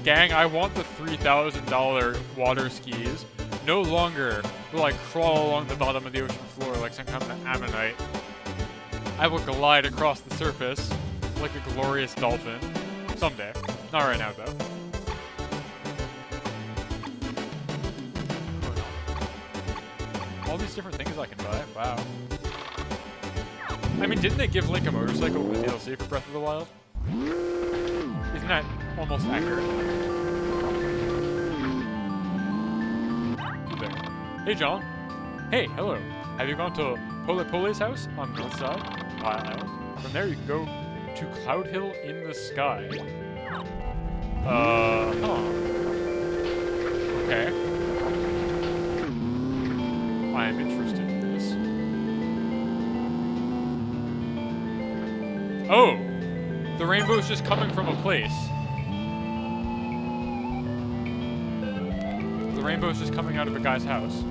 Gang, I want the $3,000 water skis. No longer will I crawl along the bottom of the ocean floor like some kind of ammonite. I will glide across the surface like a glorious dolphin. Someday. Not right now, though. All these different things I can buy. Wow. I mean, didn't they give Link a motorcycle in the DLC for Breath of the Wild? Isn't that almost accurate? There. Hey, John. Hey, hello. Have you gone to Pole Pole's house on the north side? Island. From there, you can go to Cloud Hill in the sky. Huh. Okay. I am interested in this. Oh! The rainbow's just coming from a place. The rainbow's just coming out of a guy's house.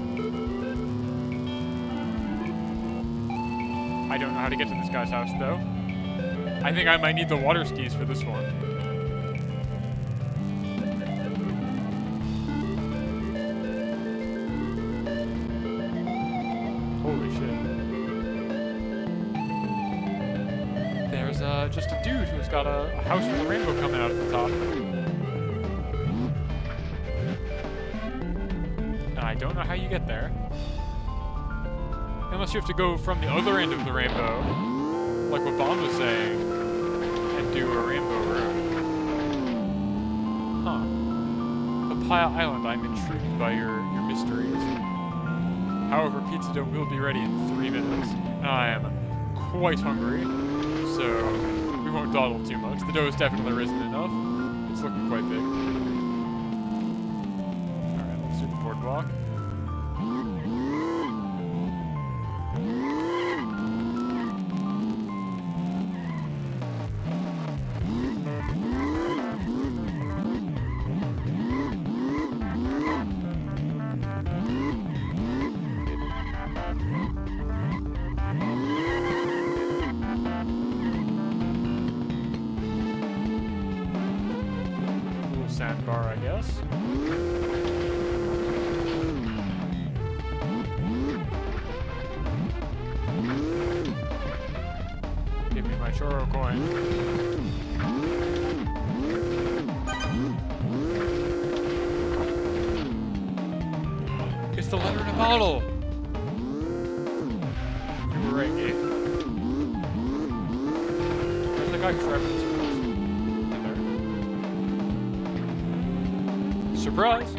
I don't know how to get to this guy's house, though. I think I might need the water skis for this one. Holy shit. There's just a dude who's got a house with a rainbow coming out at the top. And I don't know how you get there. Unless you have to go from the other end of the rainbow, like what Bond was saying, and do a rainbow road. Huh. Papaya Island, I'm intrigued by your mysteries. However, PIZZATSUDAN will be ready in 3 minutes. And I am quite hungry, so we won't dawdle too much. The dough has definitely risen enough. It's looking quite big. Alright, let's do the boardwalk. Sandbar, I guess. Give me my choro coin. It's the letter in a bottle! You were right, Gabe. Where's the guy who's driving this? Surprise!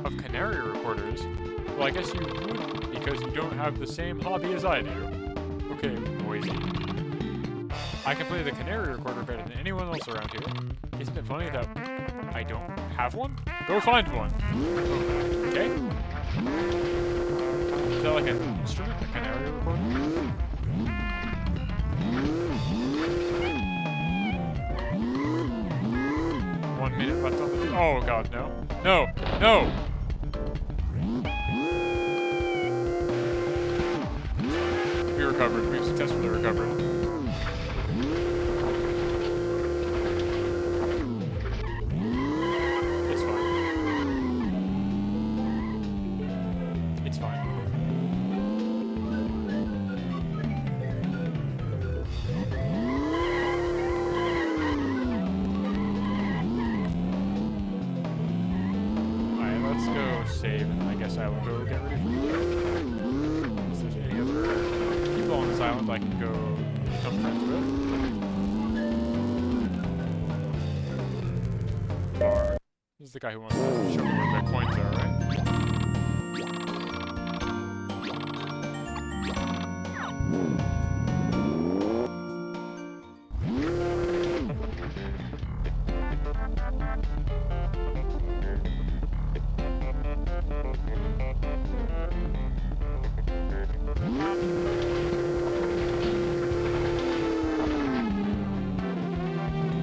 Of canary recorders? Well, I guess you would, because you don't have the same hobby as I do. Okay, Moisey. I can play the canary recorder better than anyone else around here. Isn't it funny that I don't have one? Go find one! Okay? Is that like an instrument? A canary recorder? 1 minute left on the video. Oh god, no. No! No! We recovered. We successfully recovered. It's fine. It's fine. Let's go save, and I guess I will go get ready for the day. If there's any other people on this island I can go become friends with. Bar. This is the guy who wants to show me where the coins are, right?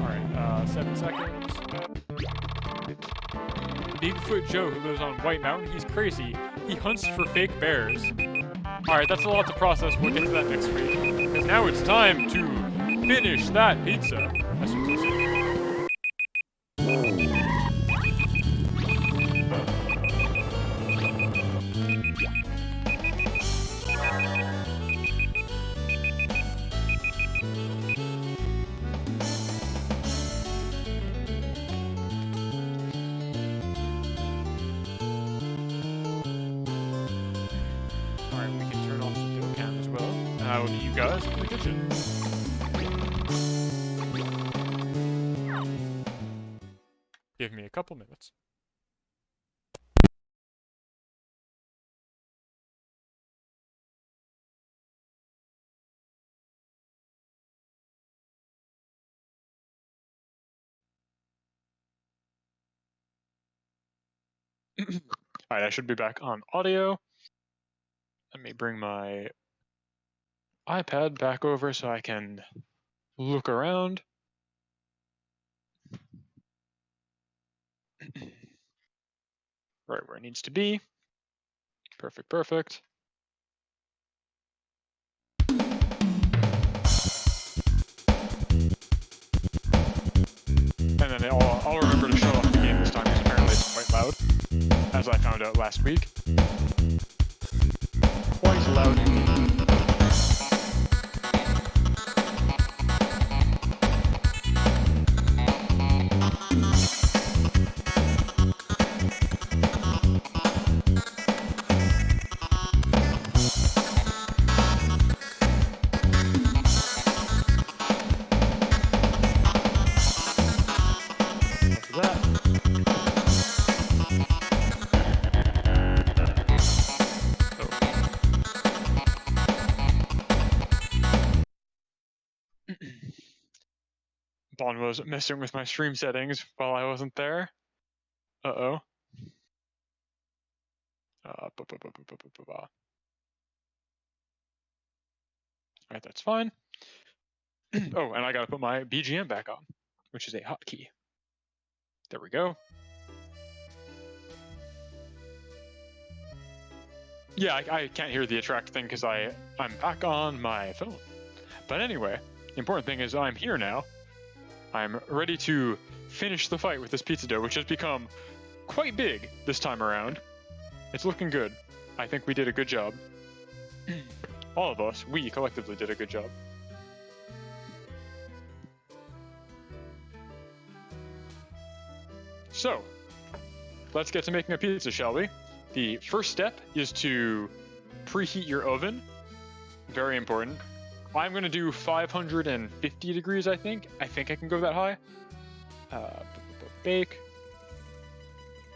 Alright, 7 seconds. Bigfoot Joe, who lives on White Mountain, he's crazy. He hunts for fake bears. Alright, that's a lot to process. We'll get to that next week. Because now it's time to finish that pizza. That's what it is. I will meet you guys in the kitchen. Give me a couple minutes. Alright, I should be back on audio. Let me bring my iPad back over so I can look around. Right where it needs to be. Perfect, perfect. And then I'll remember to show off the game this time because apparently it's quite loud, as I found out last week. Quite loud indeed. Bon was messing with my stream settings while I wasn't there. Uh-oh. Alright, that's fine. Oh, and I gotta put my BGM back on, which is a hotkey. There we go. Yeah, I can't hear the attract thing because I'm back on my phone. But anyway, the important thing is I'm here now. I'm ready to finish the fight with this pizza dough, which has become quite big this time around. It's looking good. I think we did a good job. All of us, we collectively did a good job. So, let's get to making a pizza, shall we? The first step is to preheat your oven. Very important. I'm going to do 550 degrees, I think. I think I can go that high. Bake.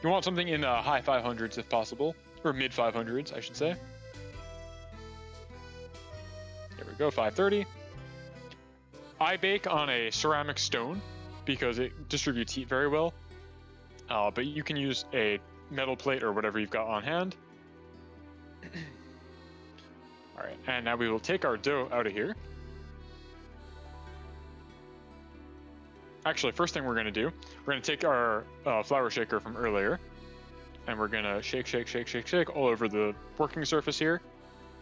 You want something in the high 500s if possible. Or mid 500s, I should say. There we go, 530. I bake on a ceramic stone because it distributes heat very well. But you can use a metal plate or whatever you've got on hand. All right, and now we will take our dough out of here. Actually, first thing we're going to do, we're going to take our flour shaker from earlier, and we're going to shake, shake, shake, shake, shake all over the working surface here.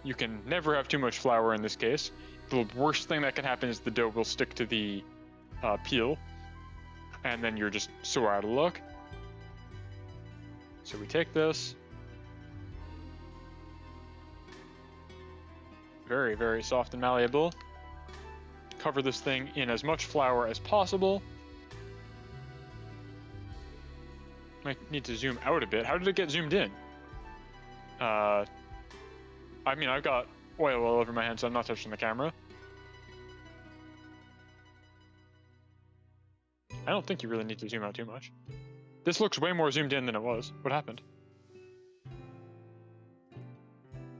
You can never have too much flour in this case. The worst thing that can happen is the dough will stick to the peel, and then you're just so out of luck. So we take this. Very, very soft and malleable. Cover this thing in as much flour as possible. Might need to zoom out a bit. How did it get zoomed in? I mean, I've got oil all over my hands, so I'm not touching the camera. I don't think you really need to zoom out too much. This looks way more zoomed in than it was. What happened?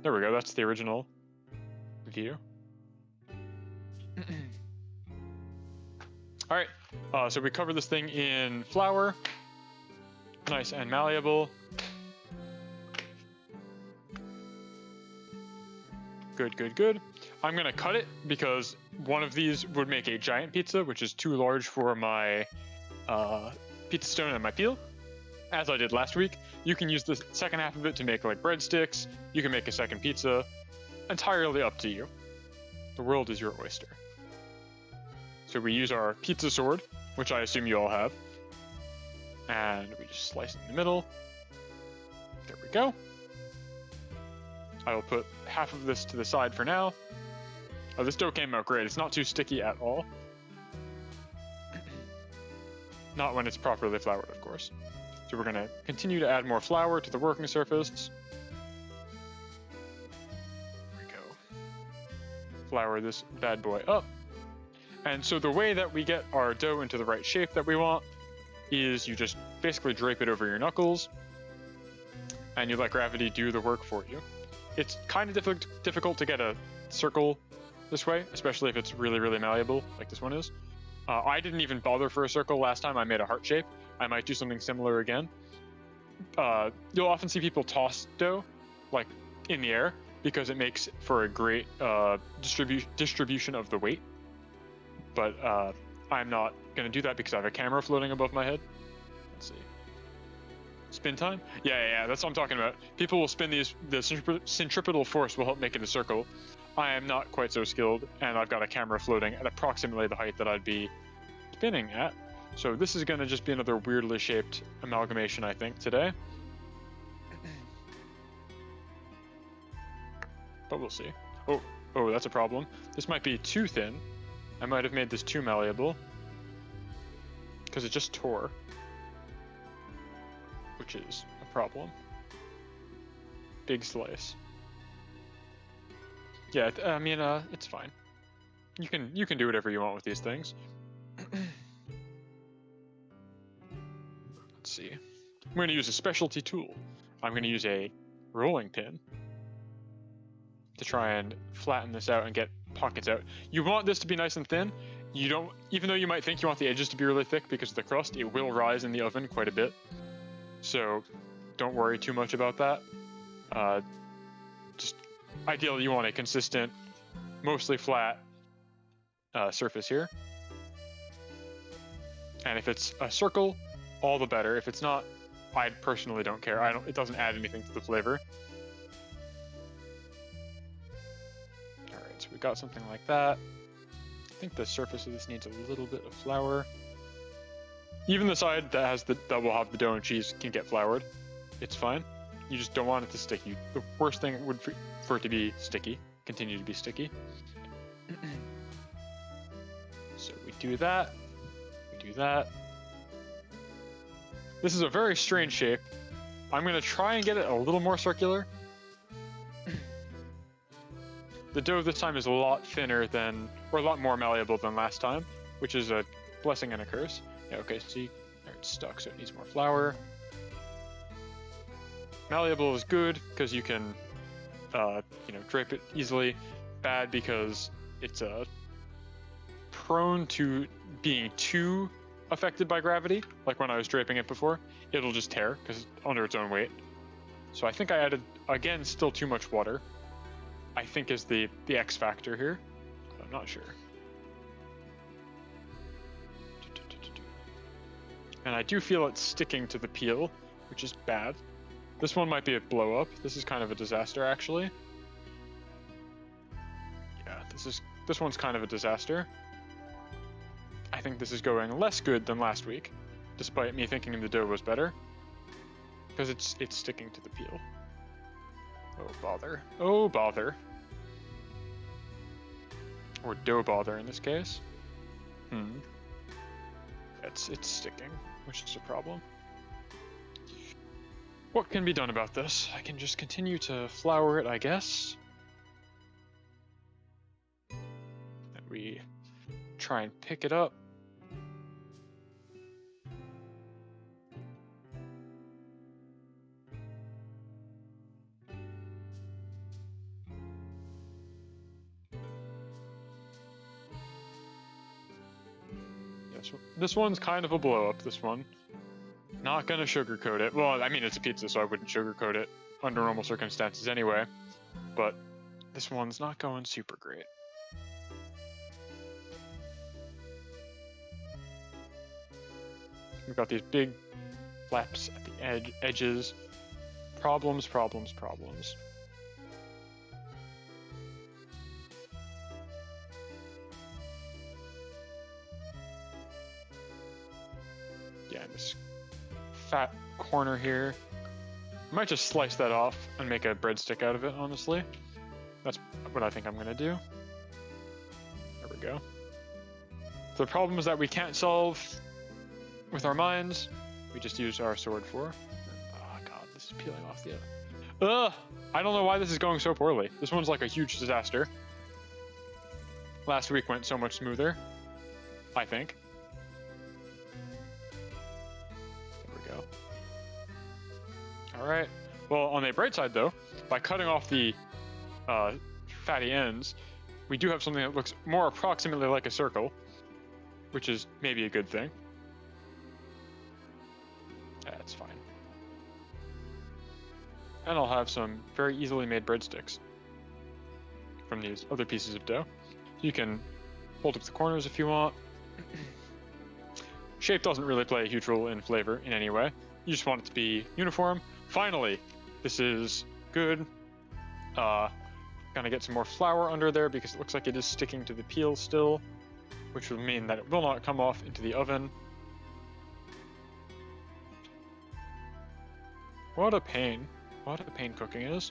There we go, that's the original view. Alright, so we cover this thing in flour. Nice and malleable. Good, good, good. I'm gonna cut it because one of these would make a giant pizza, which is too large for my pizza stone and my peel. As I did last week, you can use the second half of it to make like breadsticks. You can make a second pizza. Entirely up to you. The world is your oyster. So we use our pizza sword, which I assume you all have. And we just slice it in the middle. There we go. I will put half of this to the side for now. Oh, this dough came out great. It's not too sticky at all. Not when it's properly floured, of course. So we're going to continue to add more flour to the working surface. There we go. Flour this bad boy up. And so the way that we get our dough into the right shape that we want is you just basically drape it over your knuckles and you let gravity do the work for you. It's kind of difficult to get a circle this way, especially if it's really, really malleable like this one is. I didn't even bother for a circle last time. I made a heart shape. I might do something similar again. You'll often see people toss dough, like in the air, because it makes for a great distribution of the weight. But I'm not going to do that because I have a camera floating above my head. Let's see. Spin time? Yeah, that's what I'm talking about. People will spin these. The centripetal force will help make it a circle. I am not quite so skilled, and I've got a camera floating at approximately the height that I'd be spinning at. So this is going to just be another weirdly shaped amalgamation, I think, today. But we'll see. Oh, that's a problem. This might be too thin. I might have made this too malleable. Because it just tore. Which is a problem. Big slice. Yeah, I mean, it's fine. You can do whatever you want with these things. Let's see. I'm going to use a specialty tool. I'm going to use a rolling pin to try and flatten this out and get pockets out. You want this to be nice and thin. You don't, even though you might think you want the edges to be really thick because of the crust, it will rise in the oven quite a bit. So don't worry too much about that. Just ideally you want a consistent, mostly flat surface here. And if it's a circle, all the better. If it's not, I personally don't care. It doesn't add anything to the flavor. All right, so we got something like that. I think the surface of this needs a little bit of flour. Even the side that will have the dough and cheese can get floured. It's fine. You just don't want it to stick. The worst thing would for it to be sticky, continue to be sticky. So we do that. We do that. This is a very strange shape. I'm going to try and get it a little more circular. The dough this time is a lot thinner than, or a lot more malleable than last time, which is a blessing and a curse. Yeah, okay, see, there it's stuck, so it needs more flour. Malleable is good because you can, drape it easily. Bad because it's prone to being too affected by gravity. Like when I was draping it before, it'll just tear because it's under its own weight. So I think I added, again, still too much water. I think is the X factor here. I'm not sure. And I do feel it sticking to the peel, which is bad. This one might be a blow up. This is kind of a disaster, actually. Yeah, this one's kind of a disaster. I think this is going less good than last week, despite me thinking the dough was better, because it's sticking to the peel. Oh bother! Oh bother! Or dough bother in this case. It's sticking, which is a problem. What can be done about this? I can just continue to flour it, I guess. And we try and pick it up. Yes, this one's kind of a blow up, this one. Not gonna sugarcoat it. Well, I mean, it's a pizza, so I wouldn't sugarcoat it under normal circumstances anyway. But this one's not going super great. We've got these big flaps at the edges. Problems, problems, problems. Yeah, this fat corner here. I might just slice that off and make a breadstick out of it, honestly. That's what I think I'm gonna do. There we go. So the problems that we can't solve with our minds, we just use our sword for. Oh god, this is peeling off the other. Ugh! I don't know why this is going so poorly. This one's like a huge disaster. Last week went so much smoother, I think. Alright, well, on the bright side though, by cutting off the fatty ends, we do have something that looks more approximately like a circle, which is maybe a good thing. That's fine. And I'll have some very easily made breadsticks from these other pieces of dough. You can hold up the corners if you want. Shape doesn't really play a huge role in flavor in any way. You just want it to be uniform. Finally, this is good. Gonna get some more flour under there because it looks like it is sticking to the peel still, which will mean that it will not come off into the oven. What a pain. What a pain cooking is.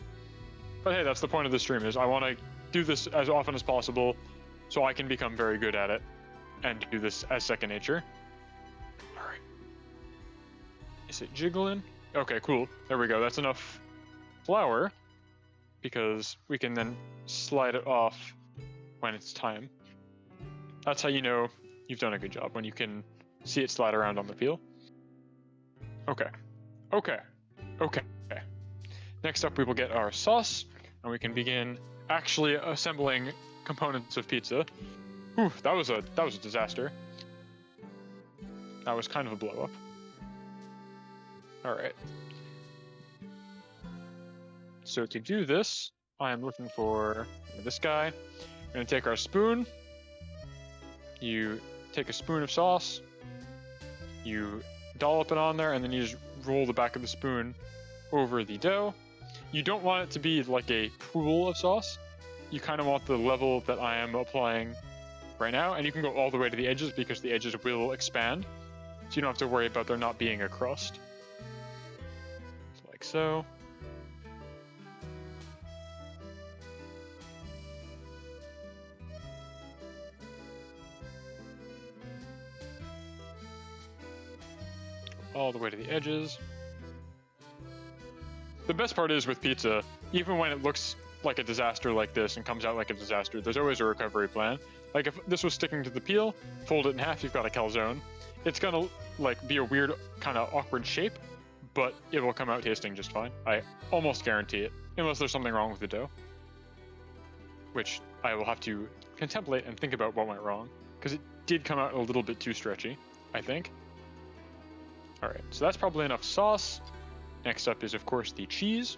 But hey, that's the point of the stream, is I want to do this as often as possible so I can become very good at it and do this as second nature. Alright. Is it jiggling? Okay, cool. There we go. That's enough flour because we can then slide it off when it's time. That's how you know you've done a good job, when you can see it slide around on the peel. Okay. Okay. Okay. Next up, we will get our sauce, and we can begin actually assembling components of pizza. Whew, that was a disaster. That was kind of a blow up. All right. So to do this, I am looking for this guy. We're gonna take our spoon. You take a spoon of sauce. You dollop it on there, and then you just roll the back of the spoon over the dough. You don't want it to be like a pool of sauce. You kind of want the level that I am applying right now, and you can go all the way to the edges because the edges will expand. So you don't have to worry about there not being a crust. Like so. All the way to the edges. The best part is with pizza, even when it looks like a disaster like this and comes out like a disaster, there's always a recovery plan. Like if this was sticking to the peel, fold it in half, you've got a calzone. It's gonna like be a weird kind of awkward shape, but it will come out tasting just fine. I almost guarantee it, unless there's something wrong with the dough, which I will have to contemplate and think about what went wrong, because it did come out a little bit too stretchy, I think. All right, so that's probably enough sauce. Next up is, of course, the cheese.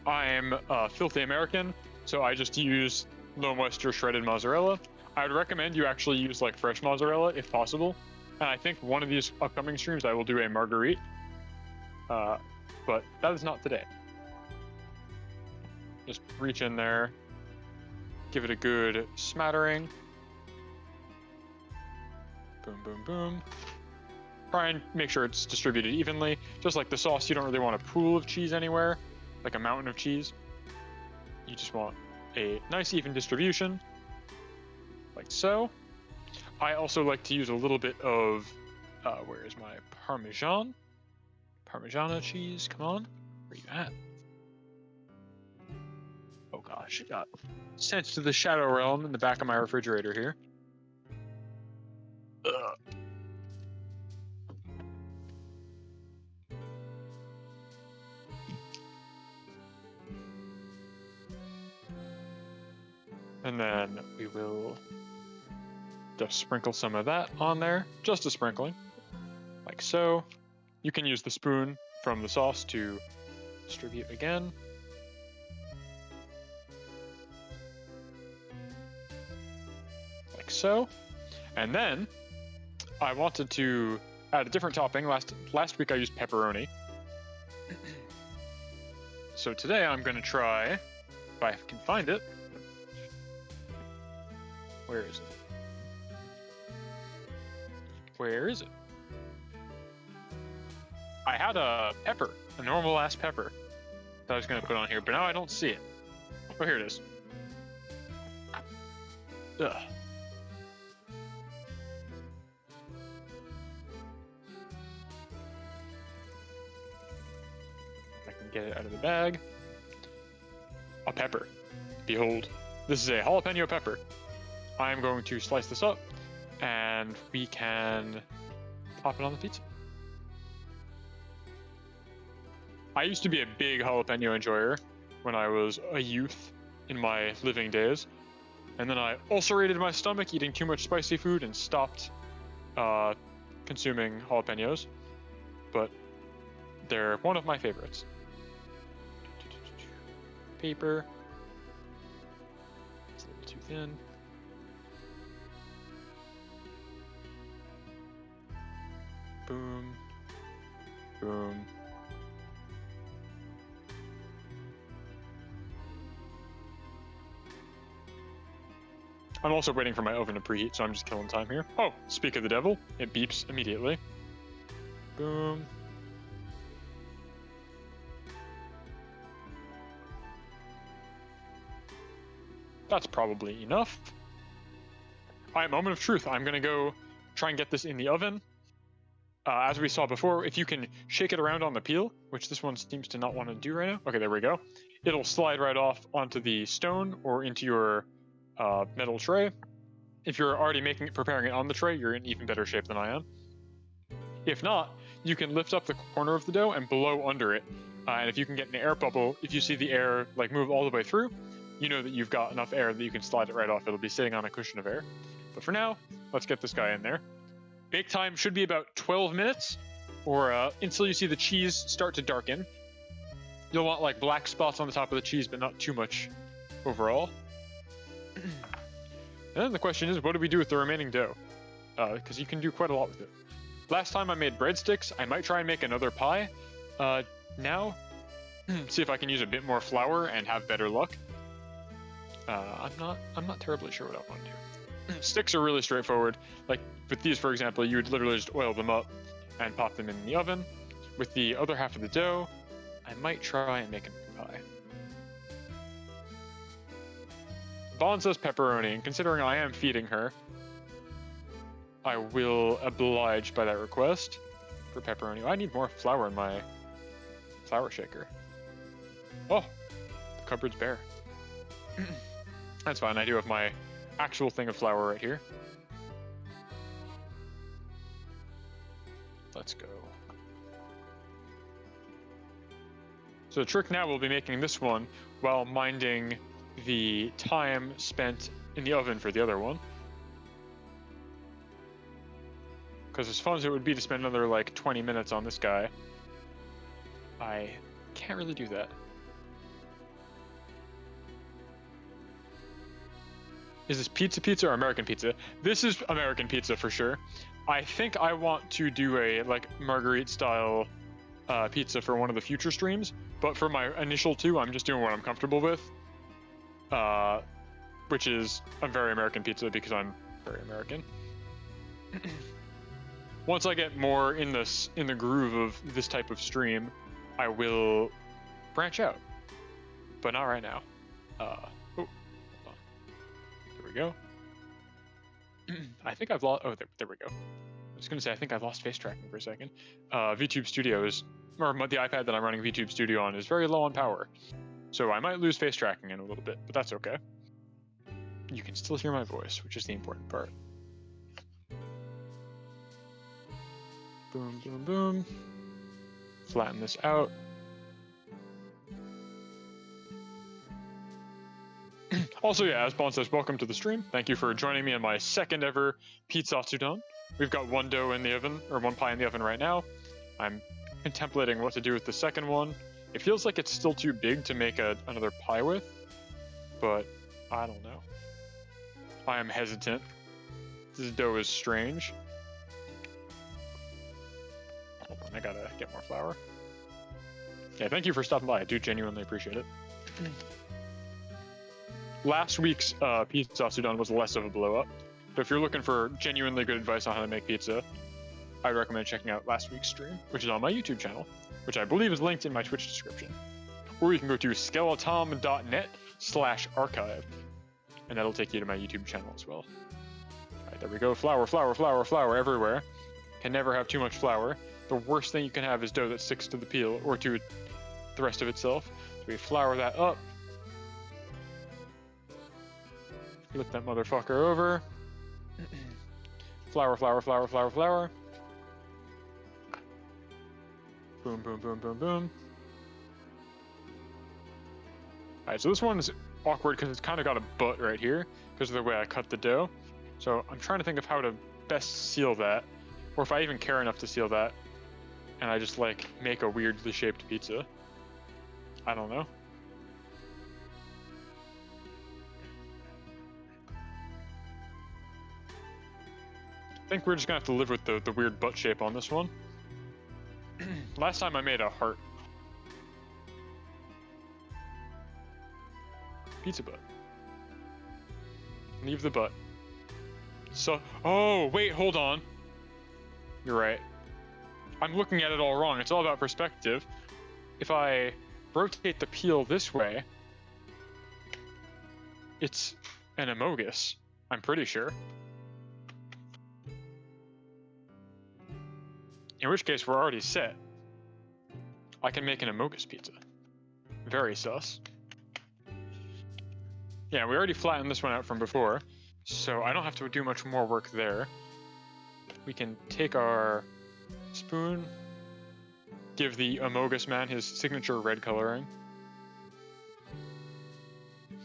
I'm a filthy American, so I just use low moisture shredded mozzarella. I would recommend you actually use like fresh mozzarella if possible. And I think one of these upcoming streams I will do a marguerite, but that is not today. Just reach in there, give it a good smattering. Boom, boom, boom. Try and make sure it's distributed evenly. Just like the sauce, you don't really want a pool of cheese anywhere, like a mountain of cheese. You just want a nice even distribution, like so. I also like to use a little bit of, where is my Parmesan? Parmigiana cheese, come on. Where you at? Oh gosh, it got sent to the shadow realm in the back of my refrigerator here. Ugh. And then we will just sprinkle some of that on there, just a sprinkling, like so. You can use the spoon from the sauce to distribute again. Like so. And then I wanted to add a different topping. Last week I used pepperoni. So today I'm going to try, if I can find it. Where is it? Where is it? I had a pepper, a normal ass pepper that I was going to put on here, but now I don't see it. Oh, here it is. Ugh. I can get it out of the bag. A pepper. Behold, this is a jalapeno pepper. I'm going to slice this up, and we can pop it on the pizza. I used to be a big jalapeno enjoyer when I was a youth in my living days, and then I ulcerated my stomach eating too much spicy food and stopped consuming jalapenos, but they're one of my favorites. Paper. It's a little too thin. Boom. Boom. I'm also waiting for my oven to preheat, so I'm just killing time here. Oh, speak of the devil, it beeps immediately. Boom. That's probably enough. Alright, moment of truth. I'm gonna go try and get this in the oven. As we saw before, if you can shake it around on the peel, which this one seems to not want to do right now. Okay, there we go. It'll slide right off onto the stone or into your metal tray. If you're already preparing it on the tray, you're in even better shape than I am. If not, you can lift up the corner of the dough and blow under it. And if you can get an air bubble, if you see the air like move all the way through, you know that you've got enough air that you can slide it right off. It'll be sitting on a cushion of air. But for now, let's get this guy in there. Bake time should be about 12 minutes, or until you see the cheese start to darken. You'll want like black spots on the top of the cheese, but not too much overall. And then the question is, what do we do with the remaining dough? Because you can do quite a lot with it. Last time I made breadsticks. I might try and make another pie. Now, see if I can use a bit more flour and have better luck. I'm not terribly sure what I want to do. Sticks are really straightforward. Like with these, for example, you would literally just oil them up and pop them in the oven. With the other half of the dough, I might try and make a pie. Vaughn says pepperoni, and considering I am feeding her, I will oblige by that request for pepperoni. I need more flour in my flour shaker. Oh, the cupboard's bare. That's fine, I do have my actual thing of flour right here. Let's go. So the trick now will be making this one while minding the time spent in the oven for the other one. Because as fun as it would be to spend another like 20 minutes on this guy, I can't really do that. Is this pizza or American pizza? This is American pizza for sure. I think I want to do a like Marguerite style pizza for one of the future streams, but for my initial two, I'm just doing what I'm comfortable with, which is a very American pizza because I'm very American. Once I get more in the groove of this type of stream, I will branch out, but not right now. Oh, hold on. There we go. I think I've lost. Oh, there we go. I was gonna say I think I've lost face tracking for a second. VTube Studio is, or the iPad that I'm running VTube Studio on is very low on power, so I might lose face tracking in a little bit, but that's okay. You can still hear my voice, which is the important part. Boom, boom, boom. Flatten this out. Also, yeah, as Bon says, welcome to the stream. Thank you for joining me in my second ever PIZZATSUDAN. We've got one dough in the oven, or one pie in the oven right now. I'm contemplating what to do with the second one. It feels like it's still too big to make another pie with, but I don't know. I am hesitant. This dough is strange. Hold on, I gotta get more flour. Yeah, thank you for stopping by. I do genuinely appreciate it. Last week's PIZZATSUDAN was less of a blow up, but if you're looking for genuinely good advice on how to make pizza, I'd recommend checking out last week's stream, which is on my YouTube channel, which I believe is linked in my Twitch description. Or you can go to skeletom.net/archive, and that'll take you to my YouTube channel as well. Alright, there we go. Flour, flour, flour, flour everywhere. Can never have too much flour. The worst thing you can have is dough that sticks to the peel or to the rest of itself. So we flour that up. Flip that motherfucker over. Flour, flour, flour, flour, flour. Boom, boom, boom, boom, boom. Alright, so this one's awkward because it's kind of got a butt right here because of the way I cut the dough. So I'm trying to think of how to best seal that, or if I even care enough to seal that, and I just like make a weirdly shaped pizza. I don't know. I think we're just gonna have to live with the weird butt shape on this one. Last time I made a heart. Pizza butt. Leave the butt. So, oh, wait, hold on. You're right. I'm looking at it all wrong. It's all about perspective. If I rotate the peel this way, it's an amogus, I'm pretty sure. In which case, we're already set. I can make an amogus pizza. Very sus. Yeah, we already flattened this one out from before, so I don't have to do much more work there. We can take our spoon, give the amogus man his signature red coloring.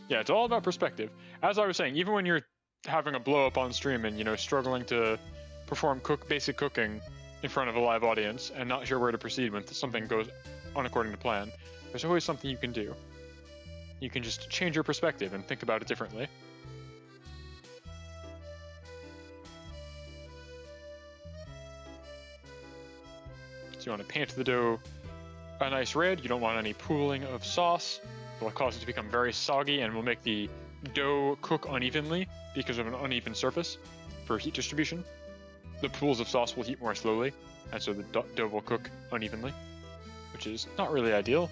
Yeah, it's all about perspective. As I was saying, even when you're having a blow up on stream and, you know, struggling to perform basic cooking in front of a live audience and not sure where to proceed when something goes unaccording to plan, there's always something you can do. You can just change your perspective and think about it differently. So you want to paint the dough a nice red. You don't want any pooling of sauce. It will cause it to become very soggy and will make the dough cook unevenly because of an uneven surface for heat distribution. The pools of sauce will heat more slowly, and so the dough will cook unevenly, which is not really ideal.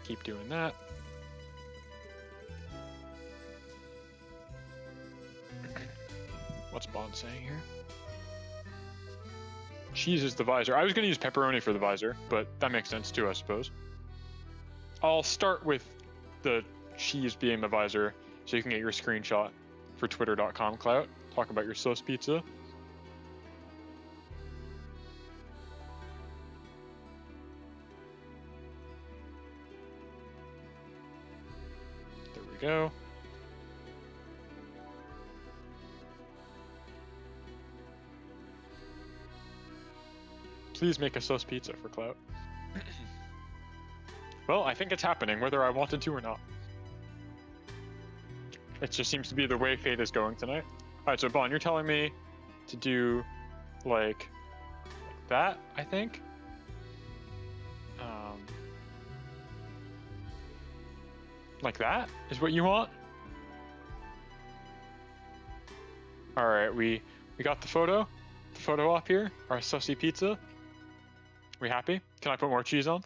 Keep doing that. What's Bond saying here? Cheese is the visor. I was going to use pepperoni for the visor, but that makes sense too, I suppose. I'll start with the cheese being the visor so you can get your screenshot for twitter.com clout. Talk about your sauce pizza. There we go. Please make a sauce pizza for clout. Well, I think it's happening, whether I wanted to or not. It just seems to be the way fate is going tonight. Alright, so Bon, you're telling me to do, like that, I think? Like that is what you want? Alright, we got the photo op here, our saucy pizza. We happy? Can I put more cheese on?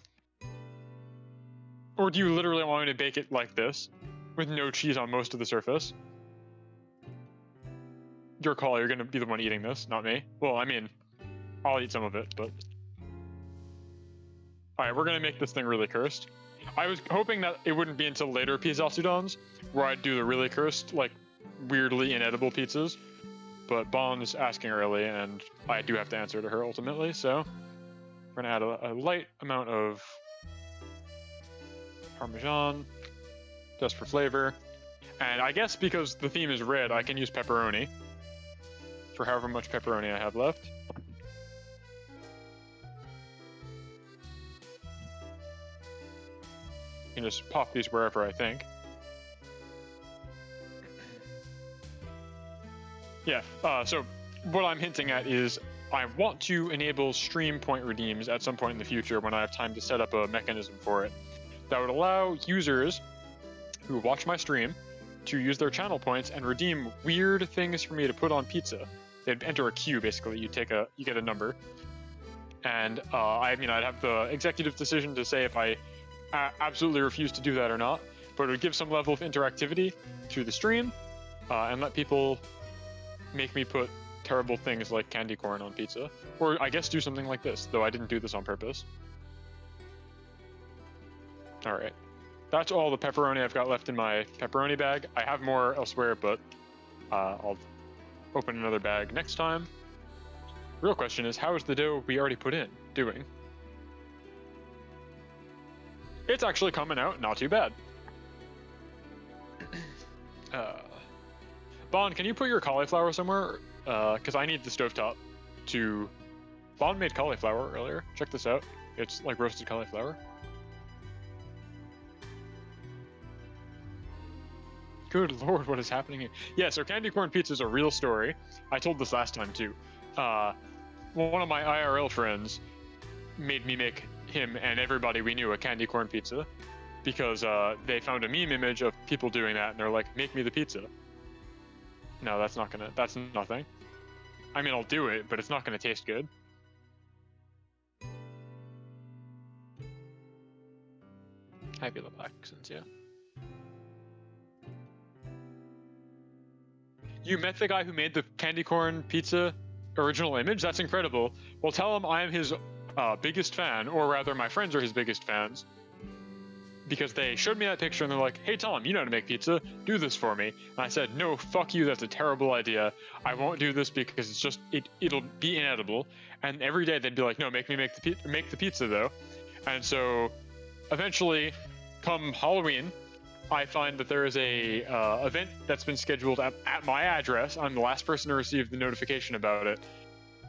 Or do you literally want me to bake it like this, with no cheese on most of the surface? Your call, you're gonna be the one eating this, not me. Well, I mean, I'll eat some of it, but... Alright, we're gonna make this thing really cursed. I was hoping that it wouldn't be until later PIZZATSUDANs, where I'd do the really cursed, like, weirdly inedible pizzas. But Bon is asking early, and I do have to answer to her ultimately, so... We're gonna add a light amount of Parmesan, just for flavor. And I guess because the theme is red, I can use pepperoni for however much pepperoni I have left. You can just pop these wherever I think. Yeah, so what I'm hinting at is I want to enable stream point redeems at some point in the future when I have time to set up a mechanism for it that would allow users who watch my stream to use their channel points and redeem weird things for me to put on pizza. They'd enter a queue, basically. You get a number, and I'd have the executive decision to say if I absolutely refuse to do that or not, but it would give some level of interactivity to the stream and let people make me put terrible things like candy corn on pizza, or I guess do something like this, though I didn't do this on purpose. All right, that's all the pepperoni I've got left in my pepperoni bag. I have more elsewhere, but I'll open another bag next time. Real question is, how is the dough we already put in doing? It's actually coming out not too bad. Bond, can you put your cauliflower somewhere? Because I need the stovetop to... Bond made cauliflower earlier. Check this out. It's like roasted cauliflower. Good lord, what is happening here? Yeah, so candy corn pizza is a real story. I told this last time too. One of my IRL friends made me make him and everybody we knew a candy corn pizza because they found a meme image of people doing that and they're like, make me the pizza. No, that's nothing. I mean, I'll do it, but it's not gonna taste good. Happy little accents, yeah. You met the guy who made the candy corn pizza original image? That's incredible. Well, tell him I am his biggest fan, or rather my friends are his biggest fans. because they showed me that picture and they're like, hey Tom, you know how to make pizza, do this for me. And I said, no, fuck you, that's a terrible idea. I won't do this because it's just, it'll be inedible. And every day they'd be like, no, make the pizza though. And so eventually, come Halloween, I find that there is a event that's been scheduled at my address. I'm the last person to receive the notification about it.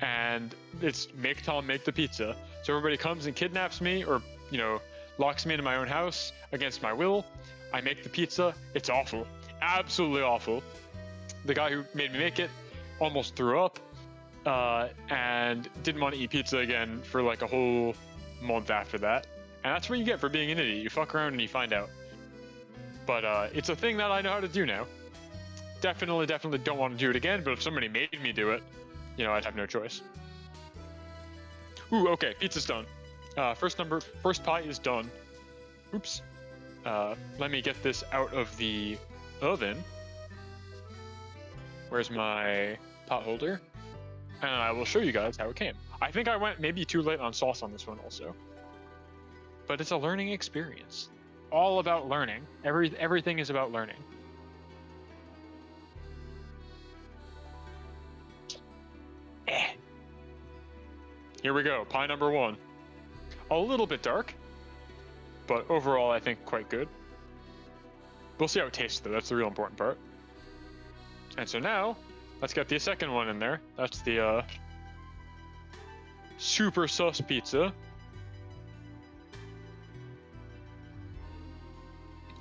And it's make Tom make the pizza. So everybody comes and kidnaps me, or, you know, locks me into my own house against my will. I make the pizza. It's awful. Absolutely awful. The guy who made me make it almost threw up and didn't want to eat pizza again for like a whole month after that. And that's what you get for being an idiot. You fuck around and you find out. But it's a thing that I know how to do now. Definitely don't want to do it again, but if somebody made me do it, you know, I'd have no choice. Ooh, okay, pizza's done. First pie is done. Oops. Let me get this out of the oven. Where's my pot holder? And I will show you guys how it came. I think I went maybe too late on sauce on this one also. But it's a learning experience. All about learning. Everything is about learning. Here we go, pie number 1. A little bit dark, but overall I think quite good. We'll see how it tastes though, that's the real important part. And so now, let's get the second one in there. That's the super sus pizza.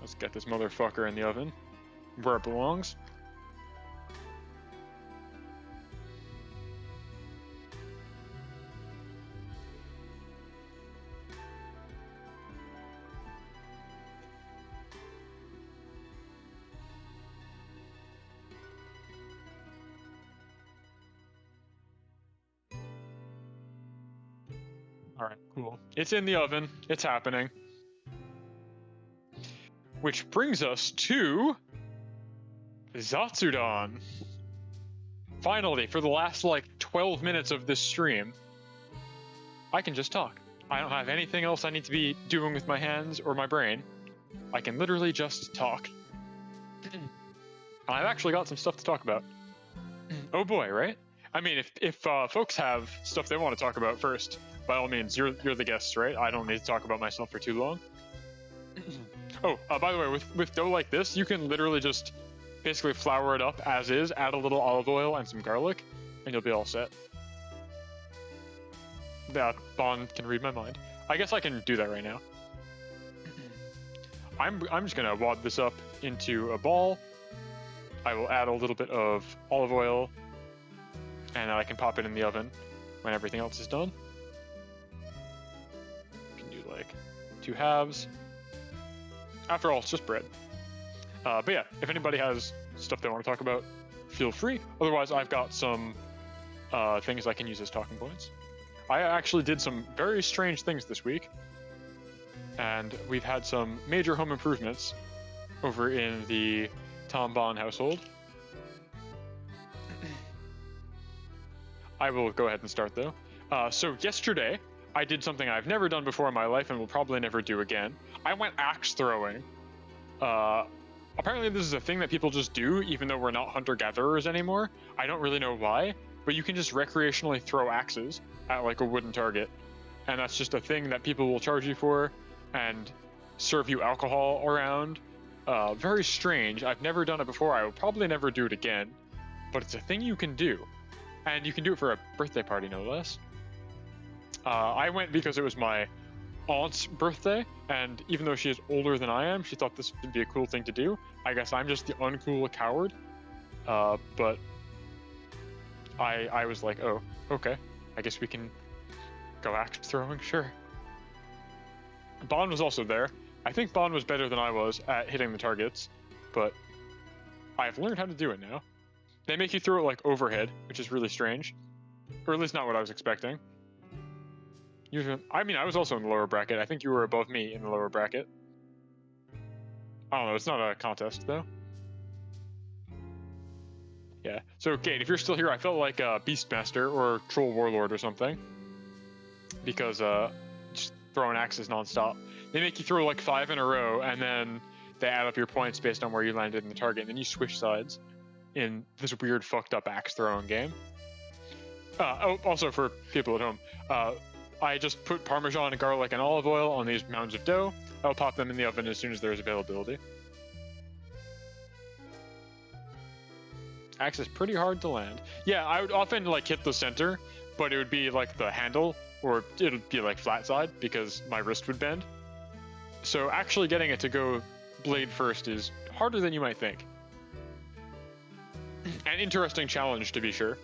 Let's get this motherfucker in the oven, where it belongs. All right, cool. It's in the oven. It's happening. Which brings us to PIZZATSUDAN. Finally, for the last like 12 minutes of this stream, I can just talk. I don't have anything else I need to be doing with my hands or my brain. I can literally just talk. I've actually got some stuff to talk about. Oh boy, right? I mean, if folks have stuff they want to talk about first, by all means, you're the guests, right? I don't need to talk about myself for too long. Oh, by the way, with dough like this, you can literally just basically flour it up as is, add a little olive oil and some garlic, and you'll be all set. That Bond can read my mind. I guess I can do that right now. I'm just gonna wad this up into a ball. I will add a little bit of olive oil, and I can pop it in the oven when everything else is done. Can do like 2 halves. After all, it's just bread. But yeah, if anybody has stuff they want to talk about, feel free. Otherwise, I've got some things I can use as talking points. I actually did some very strange things this week, and we've had some major home improvements over in the Tom Bond household. I will go ahead and start though. So yesterday, I did something I've never done before in my life and will probably never do again. I went axe throwing. Apparently this is a thing that people just do, even though we're not hunter-gatherers anymore. I don't really know why, but you can just recreationally throw axes at like a wooden target. And that's just a thing that people will charge you for and serve you alcohol around. Very strange. I've never done it before. I will probably never do it again, but it's a thing you can do. And you can do it for a birthday party, no less. I went because it was my aunt's birthday, and even though she is older than I am, she thought this would be a cool thing to do. I guess I'm just the uncool coward. But I was like, oh, okay. I guess we can go axe throwing, sure. Bond was also there. I think Bond was better than I was at hitting the targets, but I've learned how to do it now. They make you throw it like overhead, which is really strange. Or at least not what I was expecting. Usually, I mean, I was also in the lower bracket. I think you were above me in the lower bracket. I don't know, it's not a contest though. Yeah, so Kate, if you're still here, I felt like Beastmaster or Troll Warlord or something. Because just throwing axes nonstop. They make you throw like 5 in a row, and then they add up your points based on where you landed in the target, and then you switch sides in this weird, fucked up axe throwing game. Also for people at home, I just put Parmesan and garlic and olive oil on these mounds of dough. I'll pop them in the oven as soon as there's availability. Axe is pretty hard to land. Yeah, I would often like hit the center, but it would be like the handle, or it would be like flat side because my wrist would bend. So actually getting it to go blade first is harder than you might think. An interesting challenge, to be sure.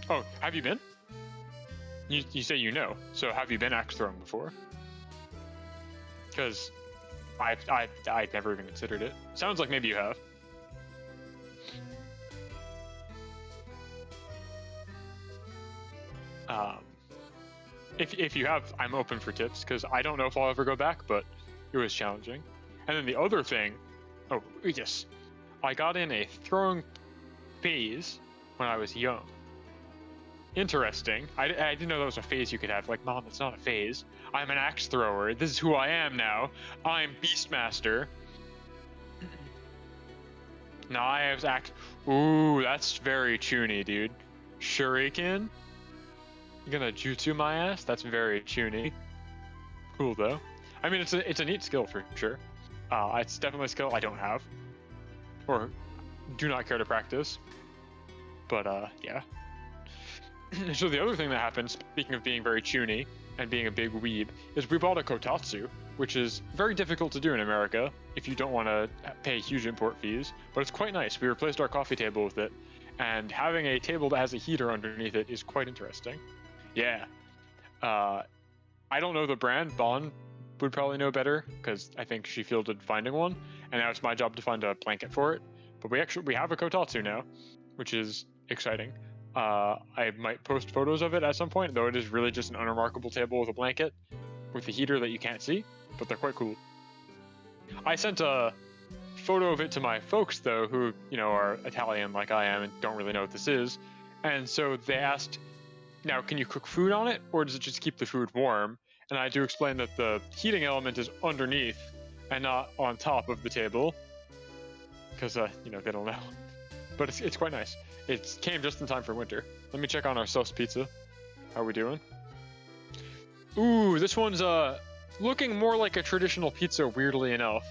Oh, have you been? You say you know, so have you been axe throwing before? Because I've never even considered it. Sounds like maybe you have. If you have, I'm open for tips, because I don't know if I'll ever go back, but it was challenging. And then the other thing, oh yes, I got in a throwing phase when I was young. Interesting. I didn't know that was a phase you could have. Like, Mom, it's not a phase. I'm an axe thrower. This is who I am now. I'm Beastmaster. Now I have axe. Ooh, that's very chuny, dude. Shuriken? You gonna jutsu my ass? That's very chuny. Cool though. I mean, it's a neat skill for sure. It's definitely a skill I don't have, or do not care to practice. But yeah. So the other thing that happened, speaking of being very chuny and being a big weeb, is we bought a kotatsu, which is very difficult to do in America if you don't want to pay huge import fees, but it's quite nice. We replaced our coffee table with it, and having a table that has a heater underneath it is quite interesting. Yeah. I don't know the brand. Bon would probably know better, because I think she fielded finding one, and now it's my job to find a blanket for it. But we have a kotatsu now, which is exciting. I might post photos of it at some point, though it is really just an unremarkable table with a blanket with a heater that you can't see, but they're quite cool. I sent a photo of it to my folks, though, who, you know, are Italian like I am and don't really know what this is. And so they asked, now, can you cook food on it, or does it just keep the food warm? And I do explain that the heating element is underneath and not on top of the table, because, you know, they don't know. But it's quite nice. It came just in time for winter. Let me check on our sauce pizza. How are we doing? Ooh, this one's looking more like a traditional pizza, weirdly enough.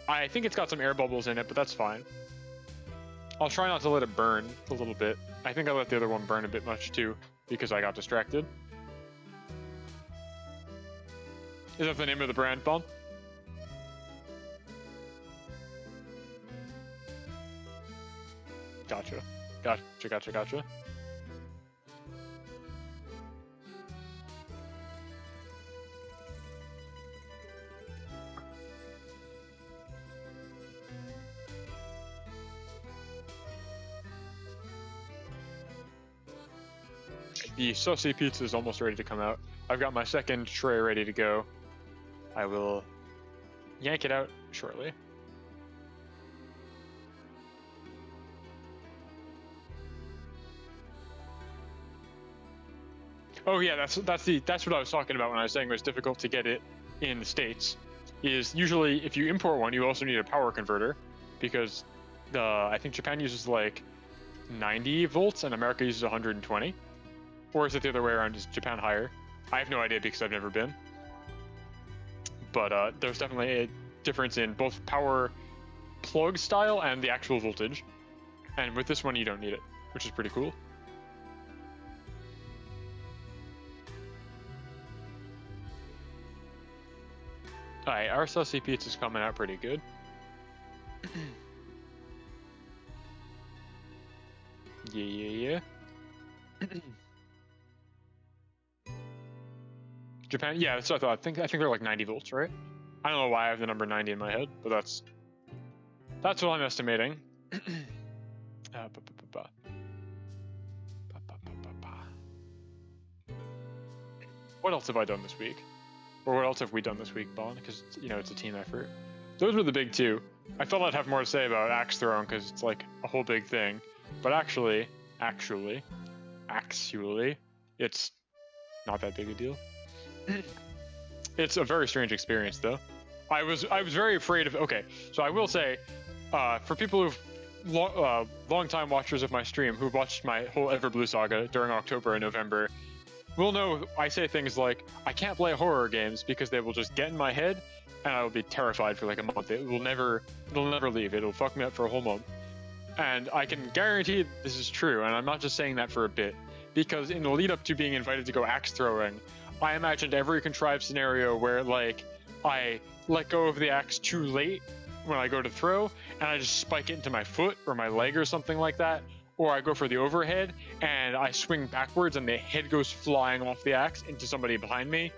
I think it's got some air bubbles in it, but that's fine. I'll try not to let it burn a little bit. I think I let the other one burn a bit much too, because I got distracted. Is that the name of the brand, Bon? Gotcha. Gotcha. The saucy pizza is almost ready to come out. I've got my second tray ready to go. I will yank it out shortly. Oh yeah, that's what I was talking about when I was saying it was difficult to get it in the States. Is usually if you import one, you also need a power converter, because I think Japan uses like 90 volts and America uses 120. Or is it the other way around? Is Japan higher? I have no idea because I've never been. But there's definitely a difference in both power plug style and the actual voltage. And with this one, you don't need it, which is pretty cool. Alright, our saucy pizza's coming out pretty good. Yeah. Japan, yeah, that's what I thought. I think they're like 90 volts, right? I don't know why I have the number 90 in my head, but that's what I'm estimating. What else have I done this week? Or what else have we done this week, Bon? Because, you know, it's a team effort. Those were the big two. I thought I'd have more to say about axe throwing because it's like a whole big thing. But actually, it's not that big a deal. It's a very strange experience, though. I was very afraid of. Okay, so I will say, for people who've long-time watchers of my stream who watched my whole Everblue saga during October and November, will know I say things like, I can't play horror games because they will just get in my head, and I will be terrified for like a month. It'll never leave. It'll fuck me up for a whole month. And I can guarantee this is true, and I'm not just saying that for a bit, because in the lead up to being invited to go axe throwing, I imagined every contrived scenario where, like, I let go of the axe too late when I go to throw, and I just spike it into my foot or my leg or something like that, or I go for the overhead, and I swing backwards and the head goes flying off the axe into somebody behind me,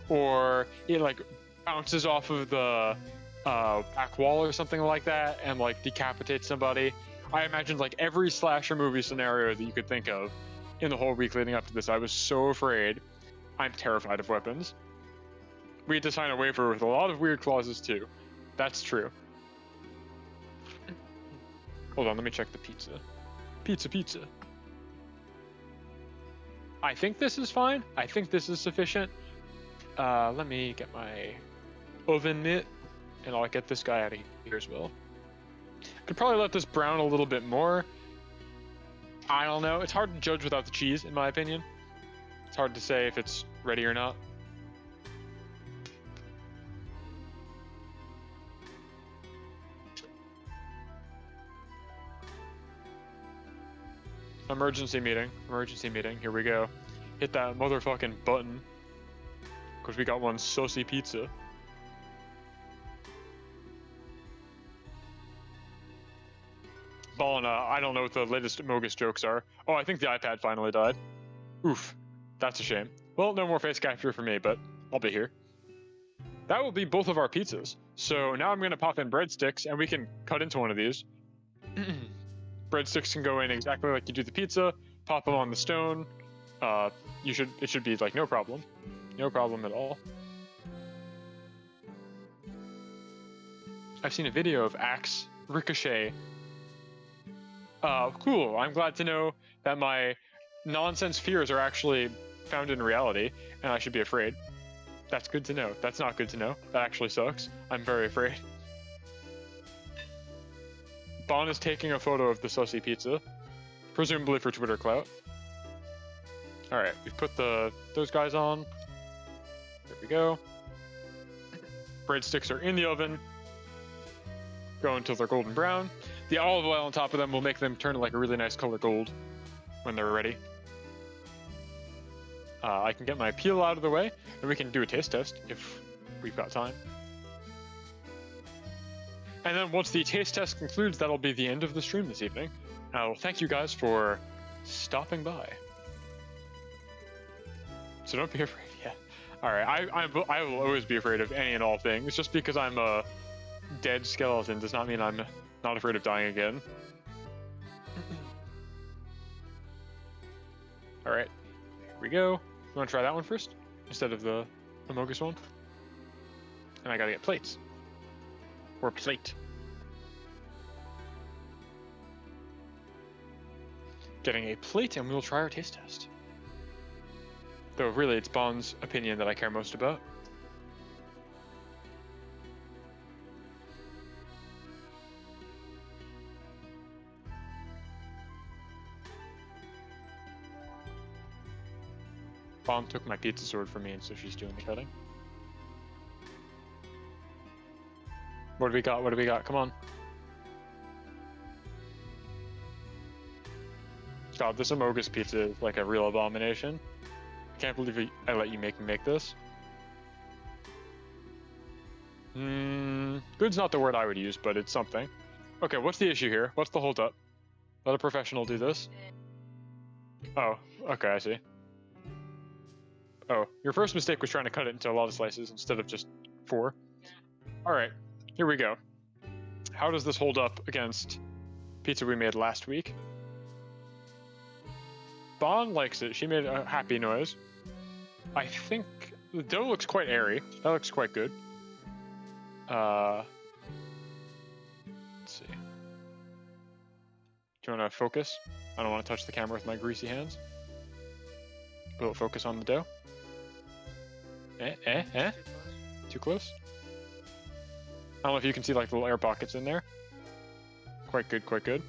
or it, like, bounces off of the back wall or something like that and, like, decapitates somebody. I imagined, like, every slasher movie scenario that you could think of in the whole week leading up to this. I was so afraid. I'm terrified of weapons. We had to sign a waiver with a lot of weird clauses, too. That's true. Hold on, let me check the pizza. Pizza. I think this is fine. I think this is sufficient. Let me get my oven mitt, and I'll get this guy out of here as well. Could probably let this brown a little bit more. I don't know. It's hard to judge without the cheese, in my opinion. It's hard to say if it's ready or not. Emergency meeting. Here we go. Hit that motherfucking button. Because we got one saucy pizza. Ballin', I don't know what the latest Mogus jokes are. Oh, I think the iPad finally died. Oof. That's a shame. Well, no more face capture for me, but I'll be here. That will be both of our pizzas. So now I'm going to pop in breadsticks, and we can cut into one of these. Breadsticks can go in exactly like you do the pizza. Pop them on the stone. It should be like no problem. No problem at all. I've seen a video of Axe Ricochet. Cool. I'm glad to know that my nonsense fears are actually found in reality, and I should be afraid. That's good to know. That's not good to know. That actually sucks. I'm very afraid. Bon is taking a photo of the saucy pizza, presumably for Twitter clout. Alright, we've put those guys on. There we go. Breadsticks are in the oven. Go until they're golden brown. The olive oil on top of them will make them turn like a really nice color gold when they're ready. I can get my peel out of the way, and we can do a taste test if we've got time. And then once the taste test concludes, that'll be the end of the stream this evening. I'll thank you guys for stopping by. So don't be afraid. Yeah. All right. I will always be afraid of any and all things. Just because I'm a dead skeleton does not mean I'm not afraid of dying again. All right. Here we go. You want to try that one first instead of the Amogus one? And I gotta get plates. Or plate. Getting a plate, and we'll try our taste test. Though really, it's Bon's opinion that I care most about. Bon took my pizza sword from me, and so she's doing the cutting. What do we got? What do we got? Come on. God, this Amogus pizza is like a real abomination. I can't believe I let you make this. Good's not the word I would use, but it's something. Okay, what's the issue here? What's the holdup? Let a professional do this. Oh, okay, I see. Oh, your first mistake was trying to cut it into a lot of slices instead of just 4. Alright, here we go. How does this hold up against pizza we made last week? Bon likes it. She made a happy noise. I think the dough looks quite airy. That looks quite good. Let's see. Do you want to focus? I don't want to touch the camera with my greasy hands. Will it focus on the dough? Too close? I don't know if you can see like the little air pockets in there. Quite good, quite good.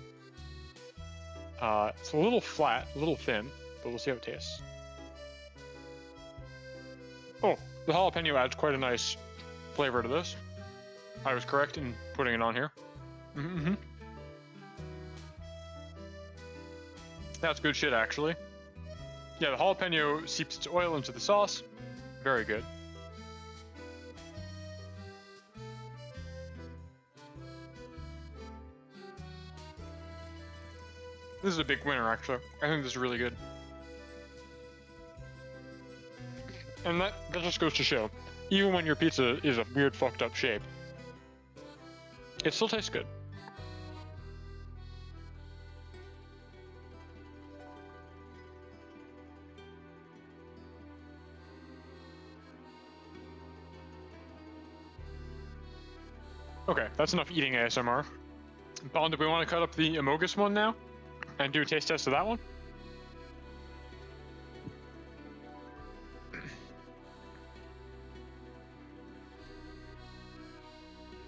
It's a little flat, a little thin, but we'll see how it tastes. Oh, the jalapeno adds quite a nice flavor to this. I was correct in putting it on here. Mm-hmm. That's good shit, actually. Yeah, the jalapeno seeps its oil into the sauce. Very good. This is a big winner, actually. I think this is really good. And that just goes to show, even when your pizza is a weird, fucked up shape, it still tastes good. Okay, that's enough eating ASMR. Bond, do we want to cut up the Amogus one now? And do a taste test of that one?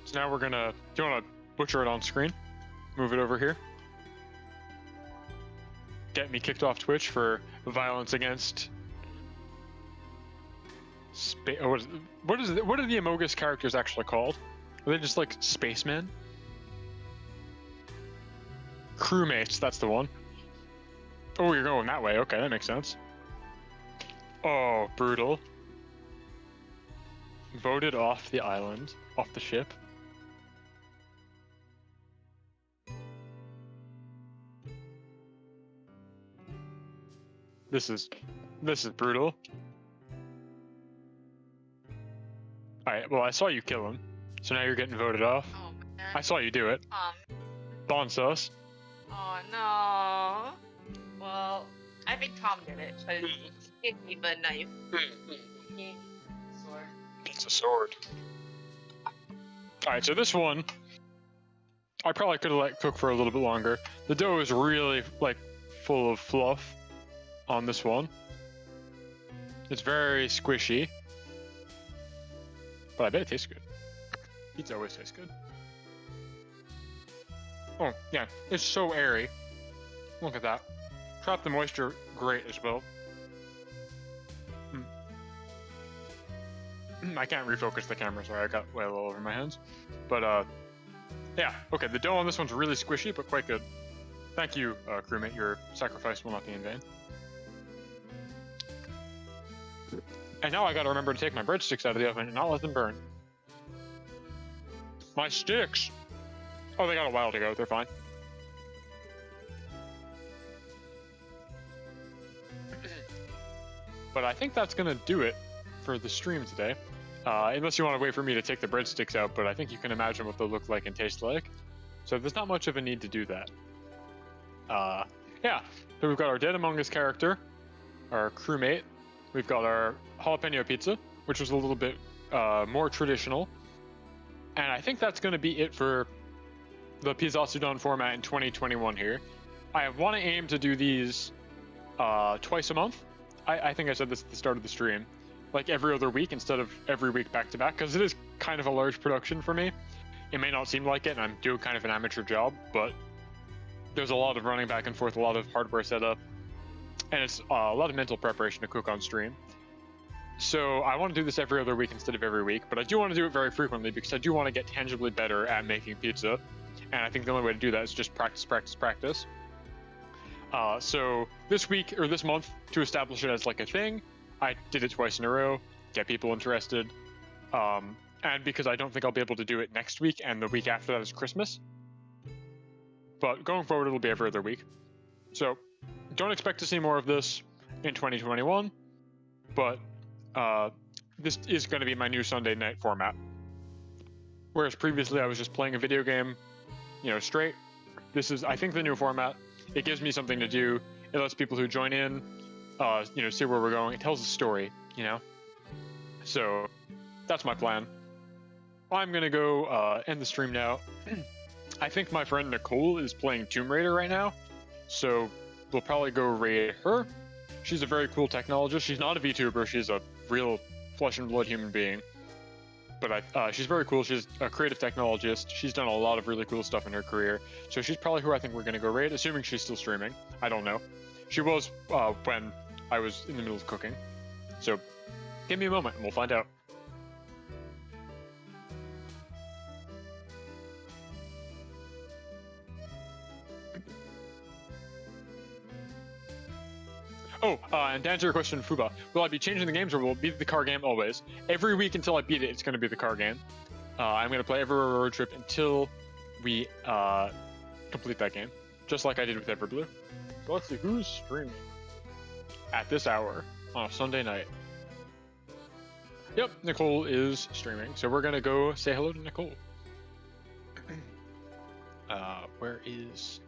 So now we're gonna... Do you want to butcher it on screen? Move it over here. Get me kicked off Twitch for violence against... What are the Amogus characters actually called? Are they just like spacemen? Crewmates, that's the one. Oh, you're going that way. Okay, that makes sense. Oh, brutal. Voted off the island, off the ship. This is brutal. Alright, well, I saw you kill him, so now you're getting voted off. Oh, man. I saw you do it. Bon sauce. Oh, no. Well, I think Tom did it, because he gave me the knife. Sword. It's a sword. Alright, so this one, I probably could have let cook for a little bit longer. The dough is really, like, full of fluff on this one. It's very squishy. But I bet it tastes good. Pizza always tastes good. Oh, yeah, it's so airy. Look at that. Trap the moisture great as well. I can't refocus the camera, sorry, I got oil all over my hands. But, yeah, okay, the dough on this one's really squishy, but quite good. Thank you, crewmate, your sacrifice will not be in vain. And now I gotta remember to take my breadsticks out of the oven and not let them burn. My sticks! Oh, they got a while to go, they're fine. But I think that's gonna do it for the stream today. Unless you want to wait for me to take the breadsticks out, but I think you can imagine what they'll look like and taste like. So there's not much of a need to do that. Yeah, so we've got our Dead Among Us character, our crewmate. We've got our jalapeno pizza, which was a little bit more traditional. And I think that's going to be it for the PIZZATSUDAN format in 2021 here. I want to aim to do these twice a month. I think I said this at the start of the stream. Like every other week instead of every week back to back, because it is kind of a large production for me. It may not seem like it, and I'm doing kind of an amateur job, but there's a lot of running back and forth, a lot of hardware setup, and it's a lot of mental preparation to cook on stream. So I want to do this every other week instead of every week, but I do want to do it very frequently because I do want to get tangibly better at making pizza, and I think the only way to do that is just practice, practice, practice. So this week, or this month, to establish it as like a thing, I did it twice in a row, get people interested, and because I don't think I'll be able to do it next week, and the week after that is Christmas. But going forward, it'll be every other week. So don't expect to see more of this in 2021, but this is going to be my new Sunday night format. Whereas previously I was just playing a video game, straight. This is, I think, the new format. It gives me something to do. It lets people who join in, see where we're going. It tells a story, So that's my plan. I'm going to go end the stream now. I think my friend Nicole is playing Tomb Raider right now, so we'll probably go raid her. She's a very cool technologist. She's not a VTuber. She's a real flesh and blood human being. But she's very cool. She's a creative technologist. She's done a lot of really cool stuff in her career. So she's probably who I think we're going to go raid, assuming she's still streaming. I don't know. She was when I was in the middle of cooking. So give me a moment and we'll find out. Oh, and to answer your question, Fuba, will I be changing the games or will it be the car game always? Every week until I beat it, it's going to be the car game. I'm going to play Everywhere Road Trip until we complete that game, just like I did with Everblue. So let's see, who's streaming at this hour on a Sunday night? Yep, Nicole is streaming, so we're going to go say hello to Nicole. Where is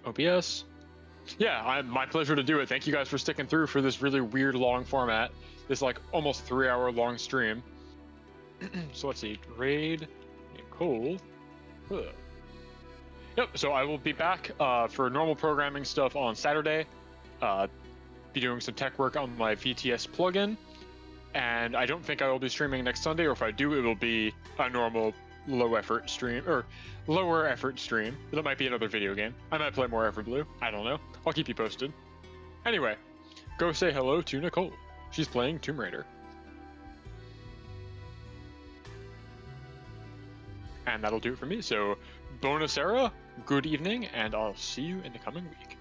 OBS? Yeah, my pleasure to do it. Thank you guys for sticking through for this really weird long format. This like almost 3-hour long stream. So let's see, raid Nicole. Huh. Yep, so I will be back for normal programming stuff on Saturday. Be doing some tech work on my VTS plugin. And I don't think I will be streaming next Sunday, or if I do, it will be a normal low effort stream, or lower effort stream. That might be another video game. I might play more Everblue. I don't know. I'll keep you posted. Anyway, go say hello to Nicole. She's playing Tomb Raider. And that'll do it for me. So, Bonacera, good evening, and I'll see you in the coming week.